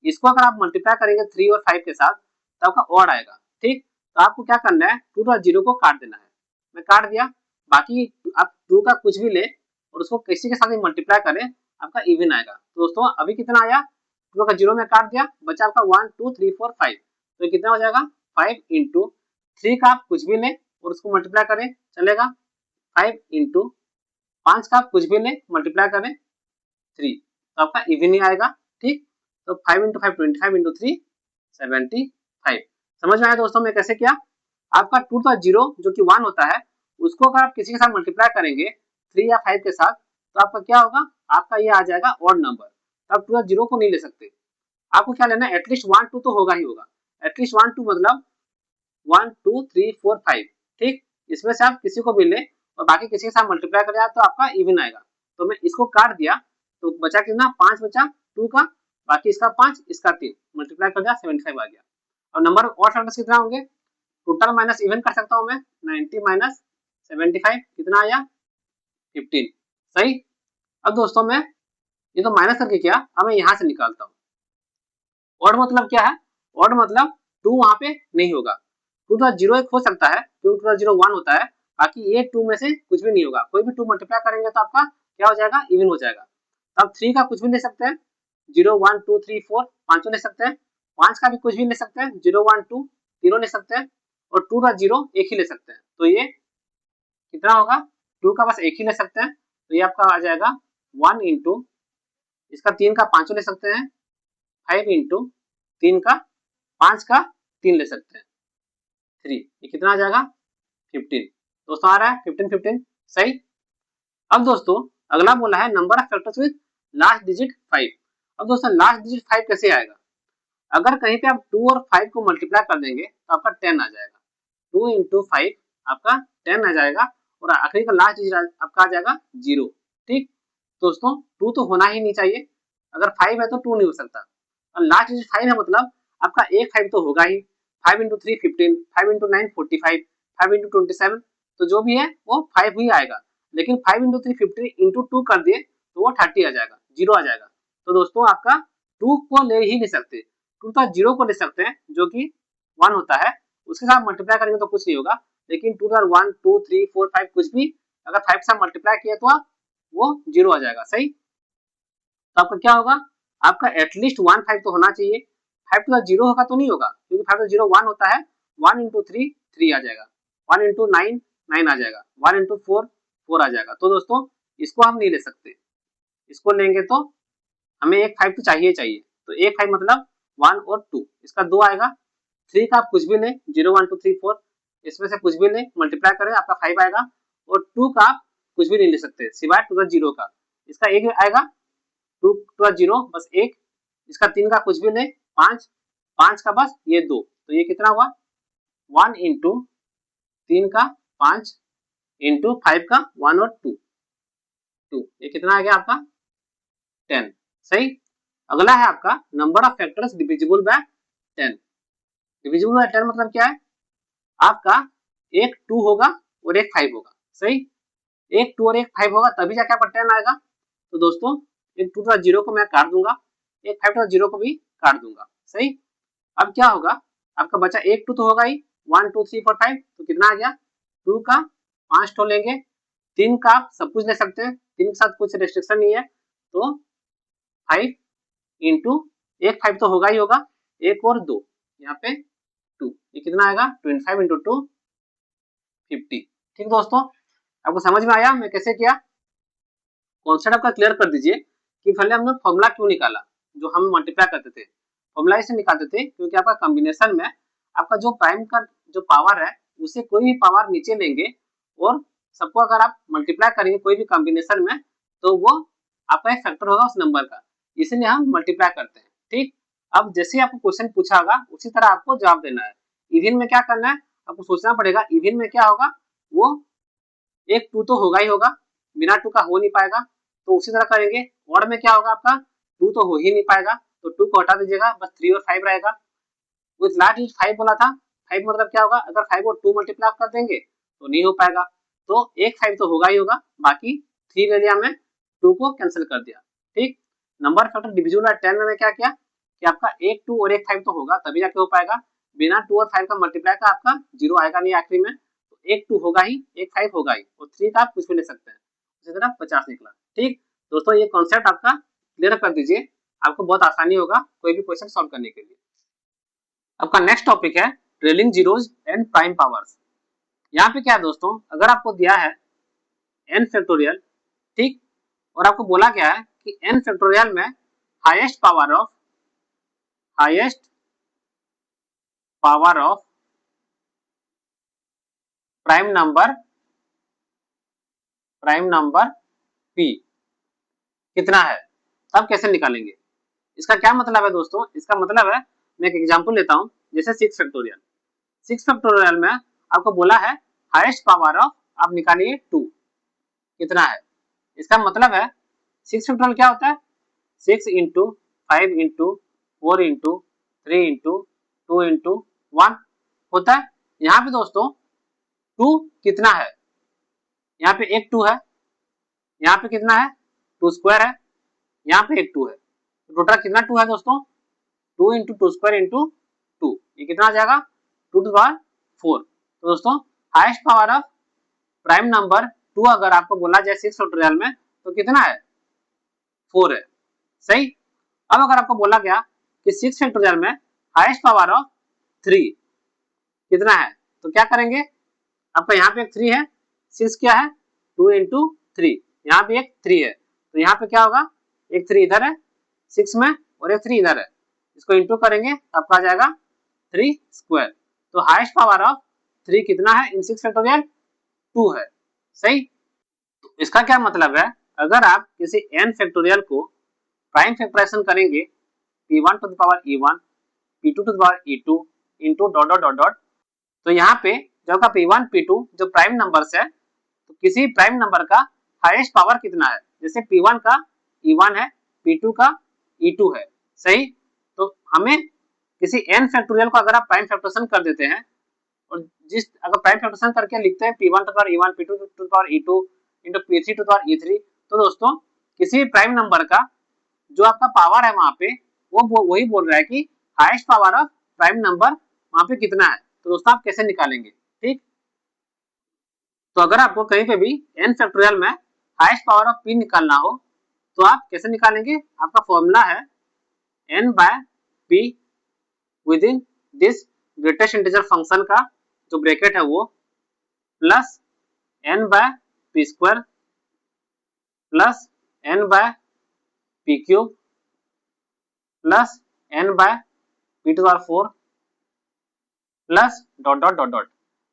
इसको अगर आप मल्टीप्लाई करेंगे 3 और 5 के साथ तो आपका ऑड आएगा, ठीक। तो आपको क्या करना है 2 और 0 को काट देना है, मैं काट दिया। बाकी आप 2 का कुछ भी ले और उसको किसी के साथ मल्टीप्लाई करें आपका इवन आएगा। तो दोस्तों अभी कितना आया, 2 का 0 में काट दिया, बचा आपका 1 2 3 4 5, तो ये कितना हो जाएगा 5 इंटू 3 का आप कुछ भी ले और उसको मल्टीप्लाई करें चलेगा, 5 इंटू 5 का आप कुछ भी ले मल्टीप्लाई करें 3, तो आपका इवन ही आएगा, ठीक। तो 5 इंटू 5 25 इंटू 3 75। समझ में आया दोस्तों मैं कैसे किया। आपका 2 का 0 जो कि 1 होता है, उसको अगर आप किसी के साथ मल्टीप्लाई करेंगे 3 या 5 के साथ तो आपका क्या होगा, आपका ये आ जाएगा ऑड नंबर। तो आप 2 का 0 को नहीं ले सकते, आपको क्या लेना है एटलीस्ट 1 2 तो होगा ही होगा, एटलीस्ट 1 2 मतलब 1 2 3 4 5, ठीक। इसमें से आप किसी को भी ले और बाकी किसी के साथ मल्टीप्लाई करें तो आपका इवन आएगा। तो मैं इसको काट दिया तो बचा कितना 5 बचा 2 का, बाकी इसका 5 इसका 3 मल्टीप्लाई कर दिया 75 आ गया। और नंबर ऑड फैक्टर्स कितना होंगे, टोटल माइनस इवन कर सकता हूं मैं, 90 माइनस 75 कितना आया 15, सही। अब दोस्तों मैं ये तो माइनस करके किया, अब मैं यहां से निकालता हूँ। ऑड मतलब क्या है, ऑड मतलब 2 वहां पे नहीं होगा, 2 का 0 एक हो सकता है क्योंकि 2 का 0 1 होता है, बाकी ये 2 में से कुछ भी नहीं होगा। कोई भी 2 मल्टीप्लाई करेंगे तो आपका क्या हो जाएगा इवन हो जाएगा। अब 3 का कुछ भी ले सकते हैं, 0 1 2 3 4 पांचों ले सकते हैं, 5 का भी कुछ भी ले सकते हैं, 0 1 2 तीनों ले सकते हैं, और 2 का 0 एक ही ले सकते हैं। तो ये कितना होगा, 2 का बस एक ही ले सकते हैं, तो ये आपका आ जाएगा 1 इंटू इसका 3 का पांचों ले सकते हैं, 5 इंटू 3 का 5 का 3 ले सकते हैं 3, ये कितना आ जाएगा 15। दोस्तों आ रहा है 15 15, सही। अब दोस्तों अगला बोला है number of factors with last digit 5। अब दोस्तों लास्ट डिजिट 5 कैसे आएगा, अगर कहीं पे आप 2 और 5 को मल्टीप्लाई कर देंगे तो आपका 10 आ जाएगा, 2 इंटू 5 आपका 10 आ जाएगा, और आखिरी का लास्ट डिजिट आपका आ जाएगा 0, ठीक। दोस्तों 2 तो होना ही नहीं चाहिए, अगर 5 है तो 2 नहीं हो सकता, और लास्ट डिजिट 5 है मतलब आपका एक 5 तो होगा ही। 5 इंटू 3 15, 5 इंटू 9 45, 5 इंटू 27, तो जो भी है वो 5 ही आएगा। लेकिन 5 इंटू 3 50 इंटू 2 कर दिए तो वो 30 आ जाएगा, 0 आ जाएगा। तो दोस्तों आपका 2 को ले ही नहीं सकते, 2 का 0 को ले सकते हैं जो कि 1 होता है, उसके साथ मल्टीप्लाई करेंगे तो कुछ नहीं होगा। लेकिन 2 का 1 2 3 4 5 कुछ भी अगर 5 के साथ मल्टीप्लाई किया तो आप वो 0 आ जाएगा, सही। तो आपका क्या होगा, आपका एटलीस्ट 1 5 तो होना चाहिए, 5 टू 0 होगा तो नहीं होगा, क्योंकि 5 टू 0 1 होता है, 1 इंटू 3 3 आ जाएगा, 1 इंटू 9 9 आ जाएगा, 1 इंटू 4 4 आ जाएगा। तो दोस्तों इसको हम नहीं ले सकते, इसको लेंगे तो हमें एक 5 तो चाहिए चाहिए, तो एक 5 मतलब 1 और 2, इसका 2 आएगा। 3 का आप कुछ भी लें 0 1 2 3 4, इसमें से कुछ भी लें मल्टीप्लाई करें आपका 5 आएगा, और 2 का आप कुछ भी नहीं ले सकते सिवाय 2 का 0 का, इसका एक आएगा, 2 का 0 बस एक, इसका 3 का कुछ भी ले 5, 5 का बस ये 2, तो ये कितना हुआ 1 इंटू 3 का 5 इंटू 5 का 1 और 2, ये कितना आ गया आपका 10। सही। अगला है आपका number of factors divisible by 10। Divisible by 10 मतलब क्या है, आपका एक 2 होगा और एक 5 होगा। सही, एक 2 और एक 5 होगा तभी जाके आपका 10 आएगा। तो दोस्तों एक 2 था 0 को मैं काट दूंगा, एक 5 था 0 को भी काट दूंगा। सही। अब क्या होगा, आपका बचा एक 2 तो होगा ही, 1 2 3 4 5, तो कितना आ गया 2 का 5 तो लेंगे, 3 का आप सब कुछ ले सकते हैं, 3 के साथ कुछ रेस्ट्रिक्शन नहीं है, तो 5 इंटू एक 5 तो होगा ही होगा, एक और 2 यहाँ पे 2, ये कितना आएगा 25 इंटू 2 50। ठीक दोस्तों, आपको समझ में आया मैं कैसे किया, कॉन्सेप्ट आपका क्लियर कर दीजिए कि पहले हमने फॉर्मूला क्यों निकाला, जो हम मल्टीप्लाई करते थे फॉर्मूला इसे निकालते थे क्योंकि आपका कॉम्बिनेशन में आपका जो प्राइम का जो पावर है उसे कोई भी पावर नीचे लेंगे और सबको अगर आप मल्टीप्लाई करेंगे कोई भी कॉम्बिनेशन में तो वो आपका एक फैक्टर होगा उस नंबर का, इसलिए हम मल्टीप्लाई करते हैं। ठीक, अब जैसे ही आपको क्वेश्चन पूछा होगा उसी तरह आपको जवाब देना है। इवन में क्या करना है, आपको सोचना पड़ेगा इवन में क्या होगा, वो एक 2 तो होगा ही होगा, बिना 2 का हो नहीं पाएगा, तो उसी तरह करेंगे। ऑड में क्या होगा, आपका 2 तो हो ही नहीं पाएगा, तो 2 को हटा दीजिएगा, बस 3 और 5 रहेगा। विथ लास्ट यूज 5 बोला था, 5 मतलब क्या होगा, अगर 5 और 2 मल्टीप्लाई कर देंगे तो नहीं हो पाएगा, तो एक 5 तो होगा ही होगा, बाकी 3 ले लिया मैं, 2 को कैंसिल कर दिया। ठीक, नंबर फैक्टर डिविजिबल बाय 10 में मैं क्या किया कि आपका एक 2 और एक 5 तो होगा तभी जाके हो पाएगा, बिना 2 और 5 का मल्टीप्लाई का आपका 0 आएगा नहीं आखिरी में, तो एक 2 होगा ही, एक 5 होगा ही, और 3 का आप कुछ भी ले सकते हैं, उसी तरह 50 निकला। ठीक दोस्तों, ये कॉन्सेप्ट आपका क्लियर कर दीजिए, आपको बहुत आसानी होगा कोई भी क्वेश्चन सॉल्व करने के लिए। आपका नेक्स्ट टॉपिक है trailing zeros and prime powers. यहाँ पे क्या है दोस्तों, अगर आपको दिया है n फैक्टोरियल, ठीक, और आपको बोला गया है कि n फैक्टोरियल में highest power of prime number p कितना है, तब कैसे निकालेंगे। इसका क्या मतलब है दोस्तों, इसका मतलब है मैं एक एग्जांपल लेता हूं, जैसे 6 फैक्टोरियल। 6 फैक्टोरियल में आपको बोला है हाईएस्ट पावर ऑफ, आप निकालिए 2 कितना है। इसका मतलब है 6 फैक्टोरियल क्या होता है, 6 into 5 into 4 into 3 into 2 into 1 होता है। यहाँ पे दोस्तों 2 कितना है, यहाँ पे एक 2 है, यहाँ पे कितना है 2 स्क्वायर है, यहाँ पे एक 2 है, टोटल कितना 2 है दोस्तों, 2 इंटू 2 स्क्वायर इंटू 2, ये कितना आ जाएगा 2 टू पावर 4। तो दोस्तों highest power of prime number 2 अगर आपको बोला जाए 6 फैक्टोरियल में तो कितना है 4 है। सही। अब अगर आपको बोला गया कि 6 फैक्टोरियल में हाईएस्ट पावर ऑफ 3 कितना है, तो क्या करेंगे, आपका यहाँ पे एक 3 है, 6 क्या है 2 इंटू 3, यहाँ पे एक 3 है, तो यहाँ पे क्या होगा, एक 3 इधर है 6 में और एक 3 इधर है, इसको इंटू करेंगे तो आपका आ जाएगा 3 स्क्वायर। तो हाईएस्ट पावर ऑफ 3 कितना है इन 6 फैक्टोरियल 2 है। सही। तो इसका क्या मतलब है, अगर आप किसी n फैक्टोरियल को प्राइम फैक्टराइजेशन करेंगे p1 to the power e1 p2 to the power e2 into dot dot dot dot, तो यहाँ पे जो आपका p1 p2 जो प्राइम नंबर्स है, तो किसी प्राइम नंबर का हाईएस्ट पावर कितना है, जैसे p1 का e1 है, p2 का e2 है। सही। तो हमें किसी n फैक्टोरियल को अगर आप प्राइम फैक्टराइजेशन कर देते हैं, और जिस अगर प्राइम फैक्टराइजेशन करके लिखते हैं p1 to the power e1 p2 to the power e2 into p3 to the power e3, तो दोस्तों किसी प्राइम नंबर का जो आपका पावर है वहां पे वो वही बोल रहा है कि highest power of prime number वहां पे कितना है, तो दोस्तों आप कैसे निकालेंगे। ठीक, तो अगर आपको कहीं पे भी n फैक्टोरियल में हाईएस्ट पावर ऑफ p निकालना हो तो आप कैसे निकालेंगे, आपका फॉर्मूला है n by p within this greatest integer function का जो ब्रैकेट है वो plus n by p square plus n by p cube plus n by p to power 4 plus dot dot dot dot.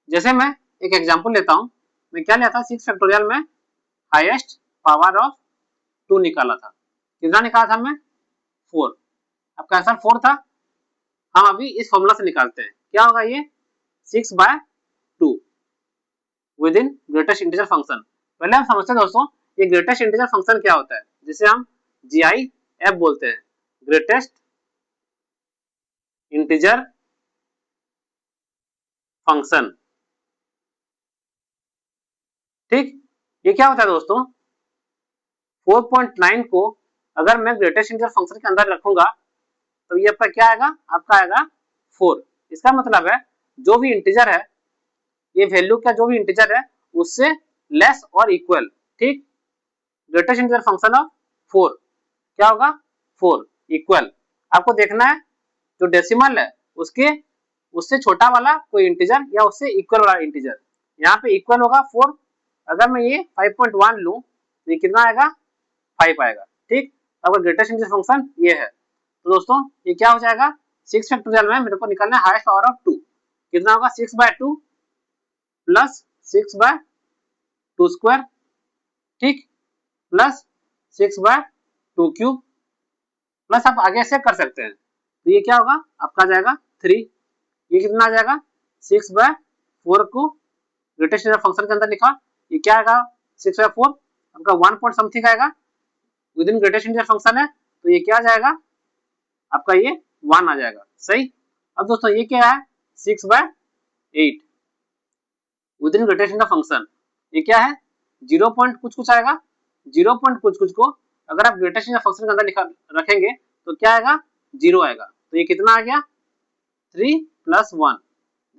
जैसे मैं एक example लेता हूं, मैं क्या लिया था 6 फैक्टोरियल में हाईएस्ट पावर ऑफ 2 निकाला था, कितना निकाला था मैं 4, आपका आंसर 4 था, हम अभी इस फॉर्मूला से निकालते हैं। क्या होगा ये 6/2 with in greatest integer function. पहले हम समझते हैं दोस्तों ये ग्रेटेस्ट इंटीजर फंक्शन क्या होता है, जिसे हम GIF बोलते हैं, ग्रेटेस्ट इंटीजर फंक्शन। ठीक, ये क्या होता है दोस्तों, 4.9 को अगर मैं ग्रेटेस्ट इंटीजर फंक्शन के अंदर रखूंगा तो ये आपका क्या आएगा, आपका आएगा 4। इसका मतलब है जो भी इंटीजर है, ये वैल्यू का जो भी इंटीजर है उससे लेस और इक्वल। ठीक, ग्रेटेस्ट इंटीजर फंक्शन ऑफ 4 क्या होगा, 4 इक्वल। आपको देखना है जो डेसिमल है उसके उससे छोटा वाला कोई इंटीजर या उससे इक्वल वाला इंटीजर। यहाँ पे इक्वल होगा 4। अगर मैं ये 5.1 लूं तो ये कितना आएगा, 5 आएगा। ठीक, अब ग्रेटेस्ट इंटीजर फंक्शन ये है। तो दोस्तों ये क्या हो जाएगा, 6 फैक्टोरियल में मेरे को निकालना है हाईएस्ट पावर ऑफ 2। कितना होगा, 6/2 प्लस 6/2 स्क्वायर, ठीक, प्लस 6/2 क्यूब, प्लस आप आगे से कर सकते हैं। तो ये क्या होगा, आपका आ जाएगा 3। ये कितना आ जाएगा, 6/4 को ग्रेटेस्ट इंटीजर फंक्शन के अंदर लिखा, ये क्या आएगा 6/4 आपका 1 पॉइंट समथिंग आएगा, with in greatest integer function है तो ये क्या आ जाएगा, आपका ये 1 आ जाएगा। सही। अब दोस्तों ये क्या है, 6/8 with in greatest integer function, ये क्या है 0 पॉइंट कुछ कुछ आएगा, 0 पॉइंट कुछ कुछ को अगर आप ग्रेटेस्ट इंटीजर फंक्शन के अंदर लिखा रखेंगे तो क्या आएगा, 0 आएगा। तो ये कितना आ गया, 3 + 1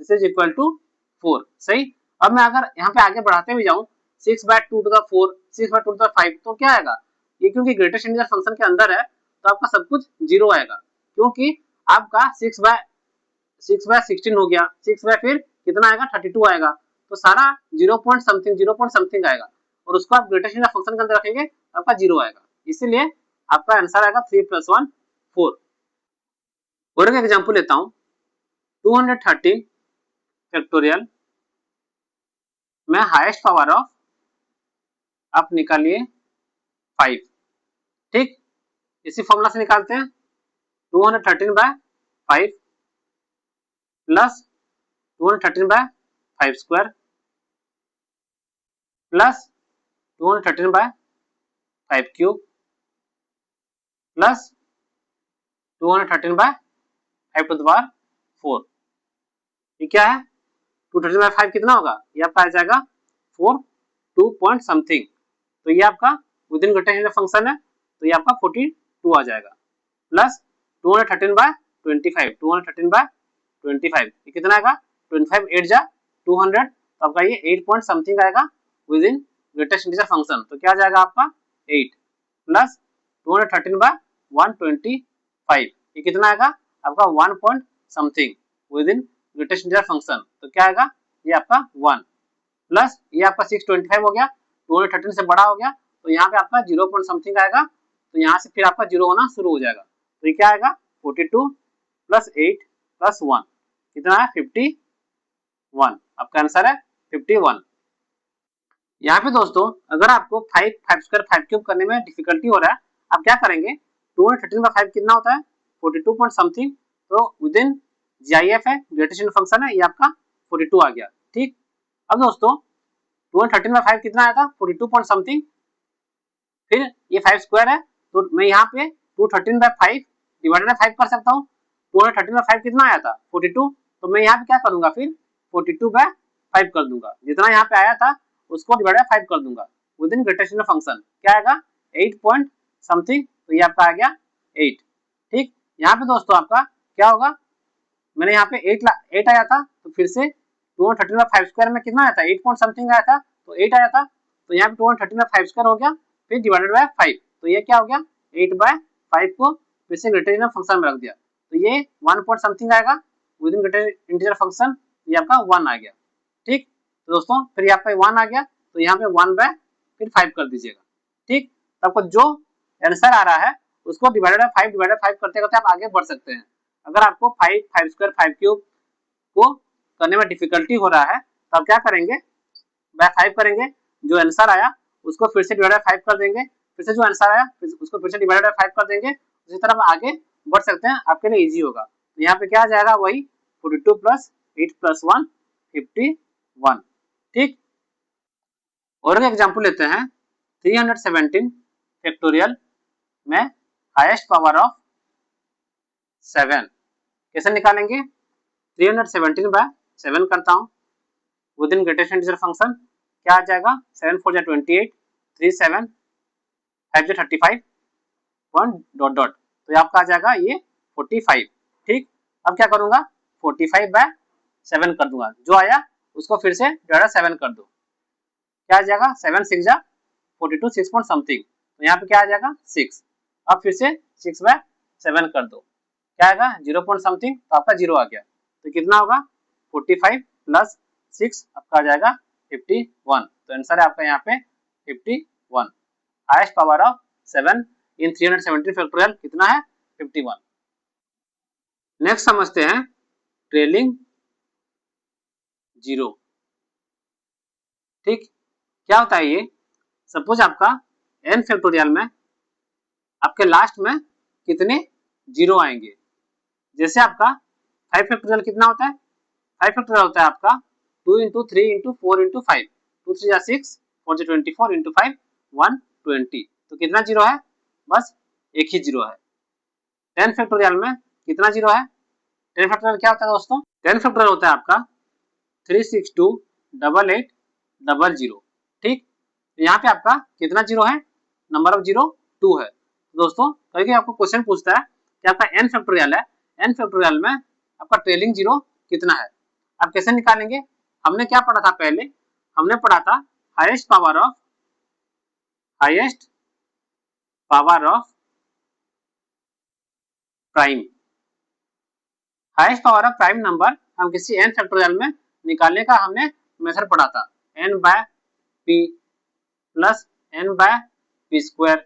दिस इज इक्वल टू 4। सही। अब मैं अगर यहाँ पे आगे बढ़ाते भी जाऊं 6/2 to the 4, 6/2 to the 5 तो क्या आएगा, ये क्योंकि ग्रेटेस्ट इंटीजर फंक्शन के अंदर है तो आपका सब कुछ 0 आएगा, क्योंकि आपका 6/16 हो गया, 6 फिर कितना आएगा 32 आएगा, तो सारा 0 पॉइंट समथिंग आएगा, और उसको आप ग्रेटेस्ट इंटीजर फंक्शन के अंदर रखेंगे तो आपका 0 आएगा। इसीलिए आपका आंसर आएगा 3 + 1 4। और एक एग्जांपल लेता हूं, 213 फैक्टोरियल में हाईएस्ट पावर ऑफ आप निकालिए 5। ठीक, इसी फॉर्मूला से निकालते हैं, 213/5 plus 213/5 square plus 213/5 cube plus 213/5 to the power 4। ये क्या है, 213/5 कितना होगा, ये आपका आ जाएगा 4 2 पॉइंट समथिंग, तो ये आपका with in greatest integer function है तो ये आपका 42 आ जाएगा, प्लस 213/25 213/25 ये कितना आएगा, 25 8 जा 200, तो आपका ये 8 पॉइंट समथिंग आएगा with in greatest integer function. तो क्या आ जाएगा आपका 8 प्लस 213/125 ये कितना आएगा आपका 1 point something within greatest integer function, तो क्या आएगा ये आपका 1 प्लस ये आपका 625 हो गया, 213 से बड़ा हो गया तो यहाँ पे आपका 0 पॉइंट समथिंग आएगा, तो यहाँ से फिर आपका 0 होना शुरू हो जाएगा। तो ये क्या आएगा 42 प्लस 8 प्लस 1 कितना है 51, आपका आंसर है 51। यहाँ पे दोस्तों अगर आपको 5 स्क्वायर 5 क्यूब करने में डिफिकल्टी हो रहा है, आप क्या करेंगे, 213/5 कितना होता है 42 पॉइंट समथिंग, तो विद इन GIF है, ग्रेटेस्ट इंटीजर फंक्शन है, ये आपका 42 आ गया। ठीक, अब दोस्तों 213/5 कितना आया था 42 पॉइंट समथिंग, फिर ये 5 स्क्वायर है तो मैं यहाँ पे 213/5 डिवाइडेड बाय 5 कर सकता हूँ। 213/5 कितना आया था 42, तो मैं यहाँ पे क्या करूंगा, फिर 42/5 कर दूंगा, जितना यहाँ पे आया था उसको डिवाइड बाय 5 कर दूंगा with in greatest integer function, क्या आएगा 8 पॉइंट समथिंग, तो ये आपका आ गया 8। ठीक, यहाँ पे दोस्तों आपका क्या होगा, मैंने यहाँ पे 8 आया था तो फिर से 213/5 स्क्वायर में कितना आया था 8 पॉइंट समथिंग आया था तो 8 आया था, तो यहाँ पे 213/5 स्क्वायर हो गया, फिर डिवाइडेड बाय 5, तो ये क्या हो गया 8/5 को फिर से ग्रेटेस्ट इंटीजर फंक्शन में रख दिया, तो ये 1 पॉइंट समथिंग आएगा with in greatest integer function, ये आपका 1 आ गया। ठीक, तो दोस्तों फिर ये आपका 1 आ गया तो यहाँ पे 1/5 कर दीजिएगा। ठीक, तो आपको जो आंसर आ रहा है उसको डिवाइडेड बाय 5 करते करते आप आगे बढ़ सकते हैं। अगर आपको 5 स्क्वायर 5 क्यूब को करने में डिफिकल्टी हो रहा है तो आप क्या करेंगे, बाय 5 करेंगे, जो आंसर आया उसको फिर से डिवाइड बाय 5 कर देंगे, फिर से जो आंसर आया उसको फिर से डिवाइड बाय 5 कर देंगे, उसी तरह आप आगे बढ़ सकते हैं, आपके लिए इजी होगा। तो यहाँ पे क्या आ जाएगा, वही 42 प्लस 8 प्लस 1 51। ठीक, और एक एग्जाम्पल लेते हैं 317 फैक्टोरियल में हाईएस्ट पावर ऑफ 7 कैसे निकालेंगे। 317 बाय 7 करता हूँ with in greatest integer function, क्या आ जाएगा 7 4 28, 3 7 5 35 पॉइंट डॉट डॉट, तो ये आपका आ जाएगा ये 45। ठीक, अब क्या करूंगा 45 बाय 7 कर दूंगा, जो आया उसको फिर से डिवाइड 7 कर दो, क्या आ जाएगा 7 6 जा 42 6 पॉइंट समथिंग, तो यहाँ पे क्या आ जाएगा 6। अब फिर से 6 बाय 7 कर दो, क्या आएगा 0 पॉइंट समथिंग, तो आपका 0 आ गया, तो कितना होगा 45 प्लस 6 आपका आ जाएगा 51, तो आंसर है आपका यहाँ पे 51। Highest power of 7 in 317 factorial कितना है 51। नेक्स्ट समझते हैं ट्रेलिंग जीरो। ठीक, क्या होता है ये, सपोज आपका n फैक्टोरियल में आपके लास्ट में कितने जीरो आएंगे। जैसे आपका 5 फैक्टोरियल कितना होता है, 5 फैक्टोरियल होता है आपका 2 इंटू 3 इंटू 4 इंटू 5, 2 3 जा 6 4 जा 24 इंटू 5 120, तो कितना जीरो है, बस एक ही जीरो है। 10 फैक्टोरियल में कितना जीरो है, 10 फैक्टोरियल क्या होता है दोस्तों, 10 फैक्टोरियल होता है आपका 362 88 00। ठीक, यहाँ पे आपका कितना जीरो है, नंबर ऑफ जीरो 2 है। तो दोस्तों कभी आपको क्वेश्चन पूछता है कि आपका n फैक्टोरियल है, n फैक्टोरियल में आपका ट्रेलिंग जीरो कितना है, आप कैसे निकालेंगे। हमने क्या पढ़ा था पहले, हमने पढ़ा था highest power of prime, highest power of prime number हम किसी n फैक्टोरियल में निकालने का हमने मेथड पढ़ा था, n by p plus n by p square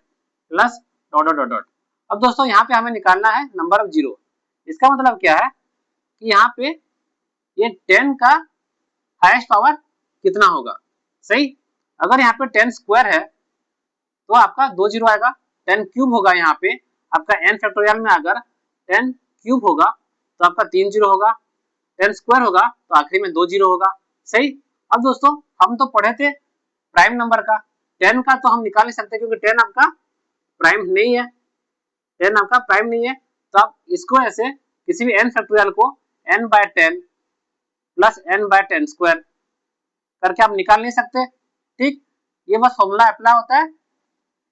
plus dot dot dot. अब दोस्तों यहाँ पे हमें निकालना है नंबर ऑफ जीरो, इसका मतलब क्या है कि यहाँ पे ये 10 का हाईएस्ट पावर कितना होगा, सही। अगर यहाँ पे 10 स्क्वायर है तो आपका 2 जीरो आएगा, 10 क्यूब होगा यहाँ पे आपका n फैक्टोरियल में, अगर 10 क्यूब होगा तो आपका 3 जीरो होगा, 10 स्क्वायर होगा तो आखिरी में 2 जीरो होगा, सही। अब दोस्तों हम तो पढ़े थे प्राइम नंबर का, 10 का तो हम निकाल नहीं सकते क्योंकि 10 आपका प्राइम नहीं है, 10 आपका प्राइम नहीं है, तो आप इसको ऐसे किसी भी n फैक्टोरियल को n by 10 plus n by 10 square करके आप निकाल नहीं सकते। ठीक, ये बस फॉर्मूला अप्लाई होता है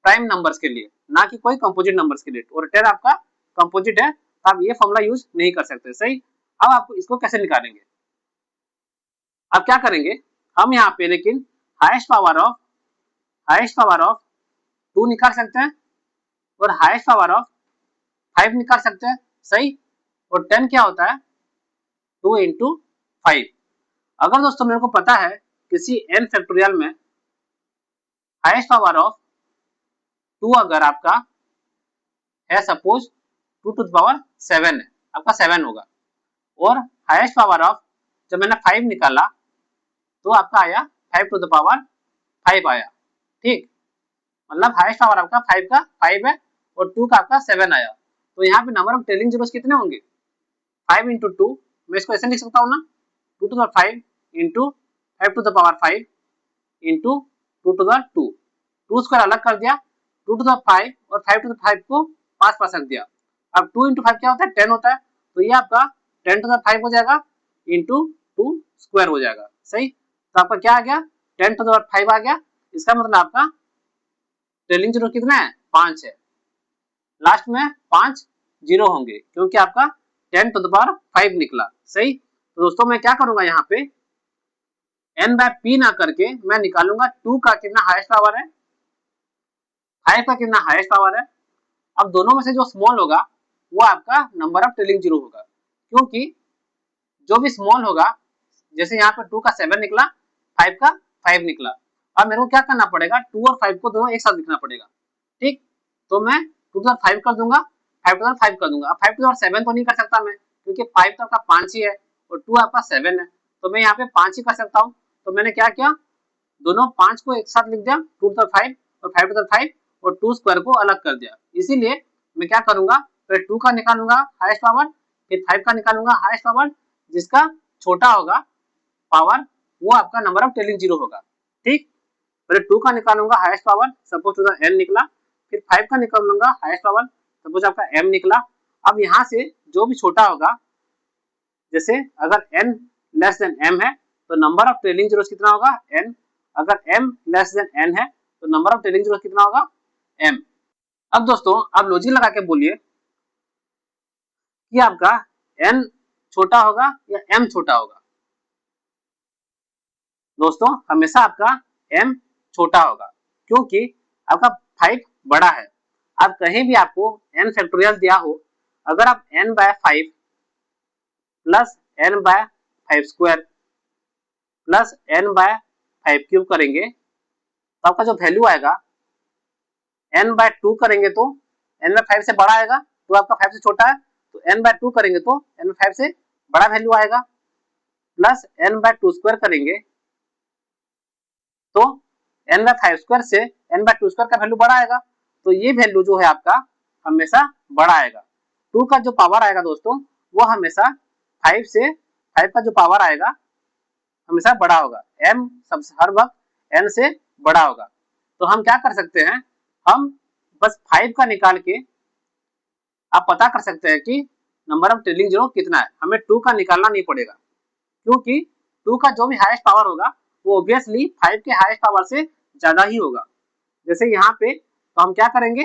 प्राइम नंबर्स के लिए, ना कि कोई कंपोजिट नंबर्स के लिए, और 10 आपका कंपोजिट है तो आप ये फॉर्मूला यूज नहीं कर सकते, सही। अब आपको इसको कैसे निकालेंगे, अब क्या करेंगे हम यहाँ पे, लेकिन हाईएस्ट पावर ऑफ 2 निकाल सकते हैं और हाईएस्ट पावर ऑफ 5 निकाल सकते हैं, सही। और 10 क्या होता है 2 इंटू 5। अगर दोस्तों मेरे को पता है किसी n फैक्टोरियल में हाईएस्ट पावर ऑफ 2 अगर आपका है, सपोज 2 टू द पावर 7 है, आपका 7 होगा, और हाईएस्ट पावर ऑफ जब मैंने 5 निकाला तो आपका आया 5 टू द पावर 5 आया। ठीक, मतलब हाईएस्ट पावर आपका 5 का 5 है और 2 का आपका 7 आया, तो यहाँ पे नंबर ऑफ ट्रेलिंग जीरोस कितने होंगे 5 इंटू 2, मैं इसको ऐसे लिख सकता हूँ ना, 2 to the 5 into 5 to the power 5 into 2 to the 2, 2 square अलग कर दिया, 2 टू द 5 और 5 टू द 5 को पास पास रख दिया। अब 2 इंटू 5 क्या होता है 10 होता है, तो ये आपका 10 टू द 5 हो जाएगा इंटू 2 स्क्वायर हो जाएगा, सही। तो आपका क्या आ गया 10 टू द 5 आ गया, इसका मतलब आपका ट्रेलिंग जीरो कितना है 5 है, लास्ट में 5 जीरो होंगे क्योंकि आपका 10 टू द पावर 5 निकला, सही। तो दोस्तों मैं क्या करूंगा यहाँ पे n बाय p ना करके मैं निकालूंगा 2 का कितना हाईएस्ट पावर है, 5 का कितना हाईएस्ट पावर है। अब दोनों में से जो स्मॉल होगा वो आपका नंबर ऑफ ट्रेलिंग जीरो होगा, क्योंकि जो भी स्मॉल होगा, जैसे यहाँ पे 2 का 7 निकला, 5 का 5 निकला, अब मेरे को क्या करना पड़ेगा 2 और 5 को दोनों एक साथ लिखना पड़ेगा। ठीक, तो मैं 2 टू 5 कर दूंगा, 5 टू 5 कर दूंगा। 5 टू 7 तो नहीं कर सकता मैं, क्योंकि 5 तो आपका 5 ही है और 2 आपका 7 है, तो मैं यहाँ पे 5 ही कर सकता हूँ। तो मैंने क्या किया, दोनों 5 को एक साथ लिख दिया 2 टू 5 और 5 टू 5 और 2 स्क्वायर को अलग कर दिया। इसीलिए मैं क्या करूंगा, पहले 2 का निकालूंगा हाईएस्ट पावर, फिर 5 का निकालूंगा हाईएस्ट पावर, जिसका छोटा होगा पावर वो आपका नंबर ऑफ टेलिंग जीरो होगा। ठीक, पहले 2 का निकालूंगा highest power, suppose to the n निकला, फिर 5 का निकालूंगा हाईएस्ट पावर, सपोज आपका m निकला। अब यहाँ से जो भी छोटा होगा, जैसे अगर n लेस देन m है तो नंबर ऑफ ट्रेलिंग जीरोस कितना होगा n, अगर m लेस देन n है तो नंबर ऑफ ट्रेलिंग जीरोस कितना होगा m। अब दोस्तों आप लॉजिक लगा के बोलिए कि आपका n छोटा होगा या m छोटा होगा। दोस्तों हमेशा आपका m छोटा होगा, क्योंकि आपका 5 बड़ा है। आप कहीं भी आपको n फैक्टोरियल दिया हो, अगर आप n by 5 plus n by 5 square plus n by 5 cube करेंगे तो आपका जो वैल्यू आएगा n बाय 2 करेंगे तो n बाय 5 से बड़ा आएगा, तो आपका 5 से छोटा है, तो n बाय 2 करेंगे तो n बाय 5 से बड़ा वैल्यू आएगा, प्लस n बाय 2 स्क्वायर करेंगे तो n बाय 5 स्क्वायर से n बाय 2 स्क्वायर का वैल्यू बड़ा आएगा, तो ये वैल्यू जो है आपका हमेशा बड़ा आएगा। 2 का जो पावर आएगा दोस्तों वो हमेशा 5 से 5 का जो पावर आएगा हमेशा बड़ा होगा, m सबसे हर वक्त n से बड़ा होगा। तो हम क्या कर सकते हैं, हम बस 5 का निकाल के आप पता कर सकते हैं कि नंबर ऑफ ट्रेलिंग जीरो कितना है, हमें 2 का निकालना नहीं पड़ेगा, क्योंकि 2 का जो भी हाईएस्ट पावर होगा वो ऑब्वियसली 5 के हाईएस्ट पावर से ज्यादा ही होगा। जैसे यहाँ पे तो हम क्या करेंगे,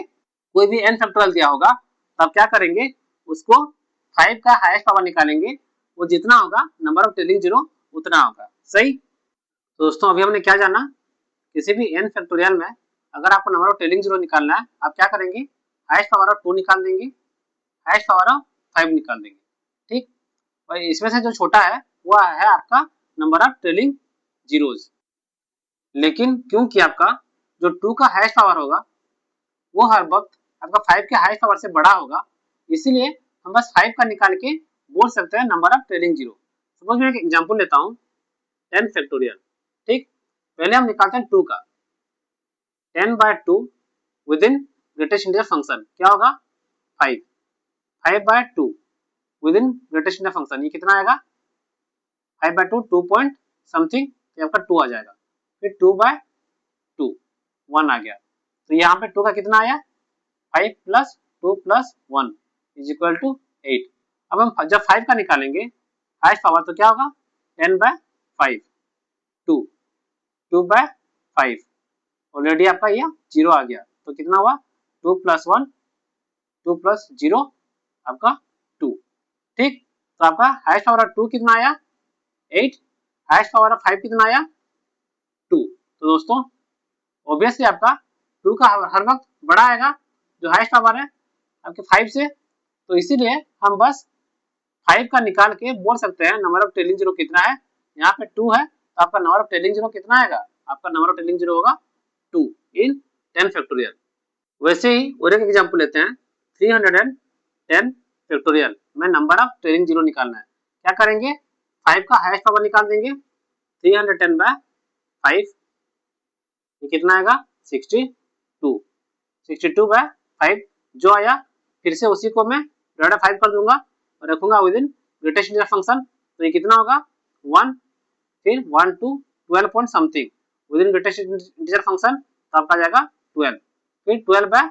कोई भी n फैक्टोरियल दिया होगा तब क्या करेंगे, उसको 5 का हाईएस्ट पावर निकालेंगे, वो जितना होगा नंबर ऑफ ट्रेलिंग जीरो उतना होगा। सही, तो दोस्तों अभी हमने क्या जाना, किसी भी n फैक्टोरियल में अगर आपको नंबर ऑफ ट्रेलिंग जीरो निकालना है, आप क्या करेंगे, हाईएस्ट पावर ऑफ 2 निकाल देंगे, हाईएस्ट पावर ऑफ 5 निकाल देंगे। ठीक, और इसमें से जो छोटा है वो है आपका नंबर ऑफ ट्रेलिंग जीरोज। लेकिन क्योंकि आपका जो 2 का हाईएस्ट पावर होगा वो हर वक्त आपका 5 के हाईएस्ट पावर से बड़ा होगा, इसीलिए हम बस 5 का निकाल के बोल सकते हैं number of trailing zero. Suppose मैं एक एग्जांपल लेता हूँ 10 फैक्टोरियल। ठीक, पहले हम निकालते हैं 2 का, 10 by 2 within greatest integer function क्या होगा 5, 5 by 2 within greatest integer function ये कितना आएगा 5 बाय 2 2 पॉइंट समथिंग, तो आपका 2 आ जाएगा, फिर 2 बाय 2 1 आ गया, तो यहाँ पे 2 का कितना आया 5 plus 2 plus 1 is equal to 8। अब हम जब 5 का निकालेंगे हाईएस्ट पावर तो क्या होगा 10 बाय 5 2 2 बाय 5, ऑलरेडी आपका यह 0 आ गया, तो कितना हुआ 2 प्लस 1 2 प्लस 0 आपका 2। ठीक, तो आपका हाईएस्ट पावर ऑफ 2 कितना आया 8, हाईएस्ट पावर ऑफ 5 कितना आया 2। तो दोस्तों ऑब्वियसली आपका 2 का हर वक्त बड़ा आएगा जो हाईएस्ट पावर है आपके 5 से, तो इसीलिए हम बस 5 का निकाल के बोल सकते हैं नंबर ऑफ ट्रेलिंग जीरो कितना है। यहाँ पे 2 है तो आपका नंबर ऑफ ट्रेलिंग जीरो कितना आएगा, आपका नंबर ऑफ ट्रेलिंग जीरो होगा 2 इन 10 फैक्टोरियल। वैसे ही और एक एग्जांपल लेते हैं 310 फैक्टोरियल में नंबर ऑफ ट्रेलिंग जीरो निकालना है। क्या करेंगे, 5 का हाईएस्ट पावर निकाल देंगे, 310 बाय 5 ये कितना आएगा 62, 62 बाय 5 जो आया फिर से उसी को मैं डिवाइड 5 कर दूंगा और रखूंगा within greatest integer function, तो ये कितना होगा 1 फिर 1 to 12 point something within greatest integer function, तो आपका जाएगा 12 फिर 12 बाय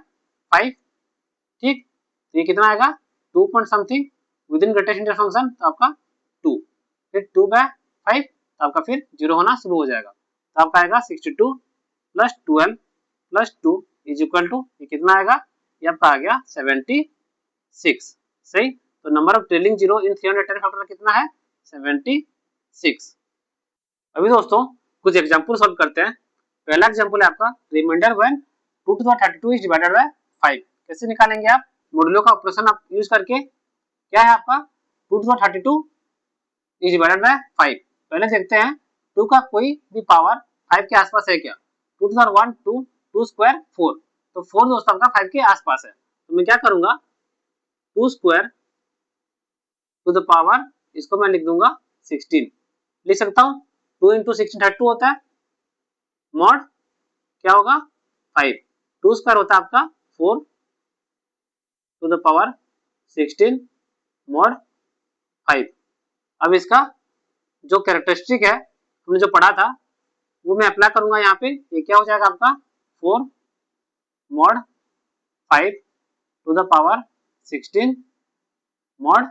5। ठीक, तो ये कितना आएगा 2 point something within greatest integer function, तो आपका 2 फिर 2 बाय 5, तो आपका फिर 0 होना शुरू हो जाएगा, तो आपका आएगा 62 plus 12 plus 2 is equal to ये कितना आएगा, ये आपका आ गया 76। सही, तो number of trailing zero in 310 factorial कितना है 76। अभी दोस्तों कुछ एग्जांपल सॉल्व करते हैं। पहला एग्जांपल है आपका remainder when 2 to the 32 is divided by 5। कैसे निकालेंगे आप, मॉडुलो का ऑपरेशन आप यूज करके। क्या है आपका 2 to the 32 is divided by 5। पहले देखते हैं 2 का कोई भी पावर 5 के आसपास है क्या, 2 टू द 1 2 2 स्क्वायर 4, तो 4 दोस्तों आपका 5 के आसपास है, तो मैं क्या करूंगा 2 स्क्वायर टू द पावर इसको मैं लिख दूंगा 16, लिख सकता हूँ 2 इंटू 16 32 होता है, मॉड क्या होगा 5, 2 स्क्वायर होता है आपका 4 टू द पावर 16 मॉड 5। अब इसका जो कैरेक्टरिस्टिक है हमने जो पढ़ा था वो मैं अप्लाई करूंगा यहाँ पे। ये क्या हो जाएगा आपका 4 mod 5 to the power 16 mod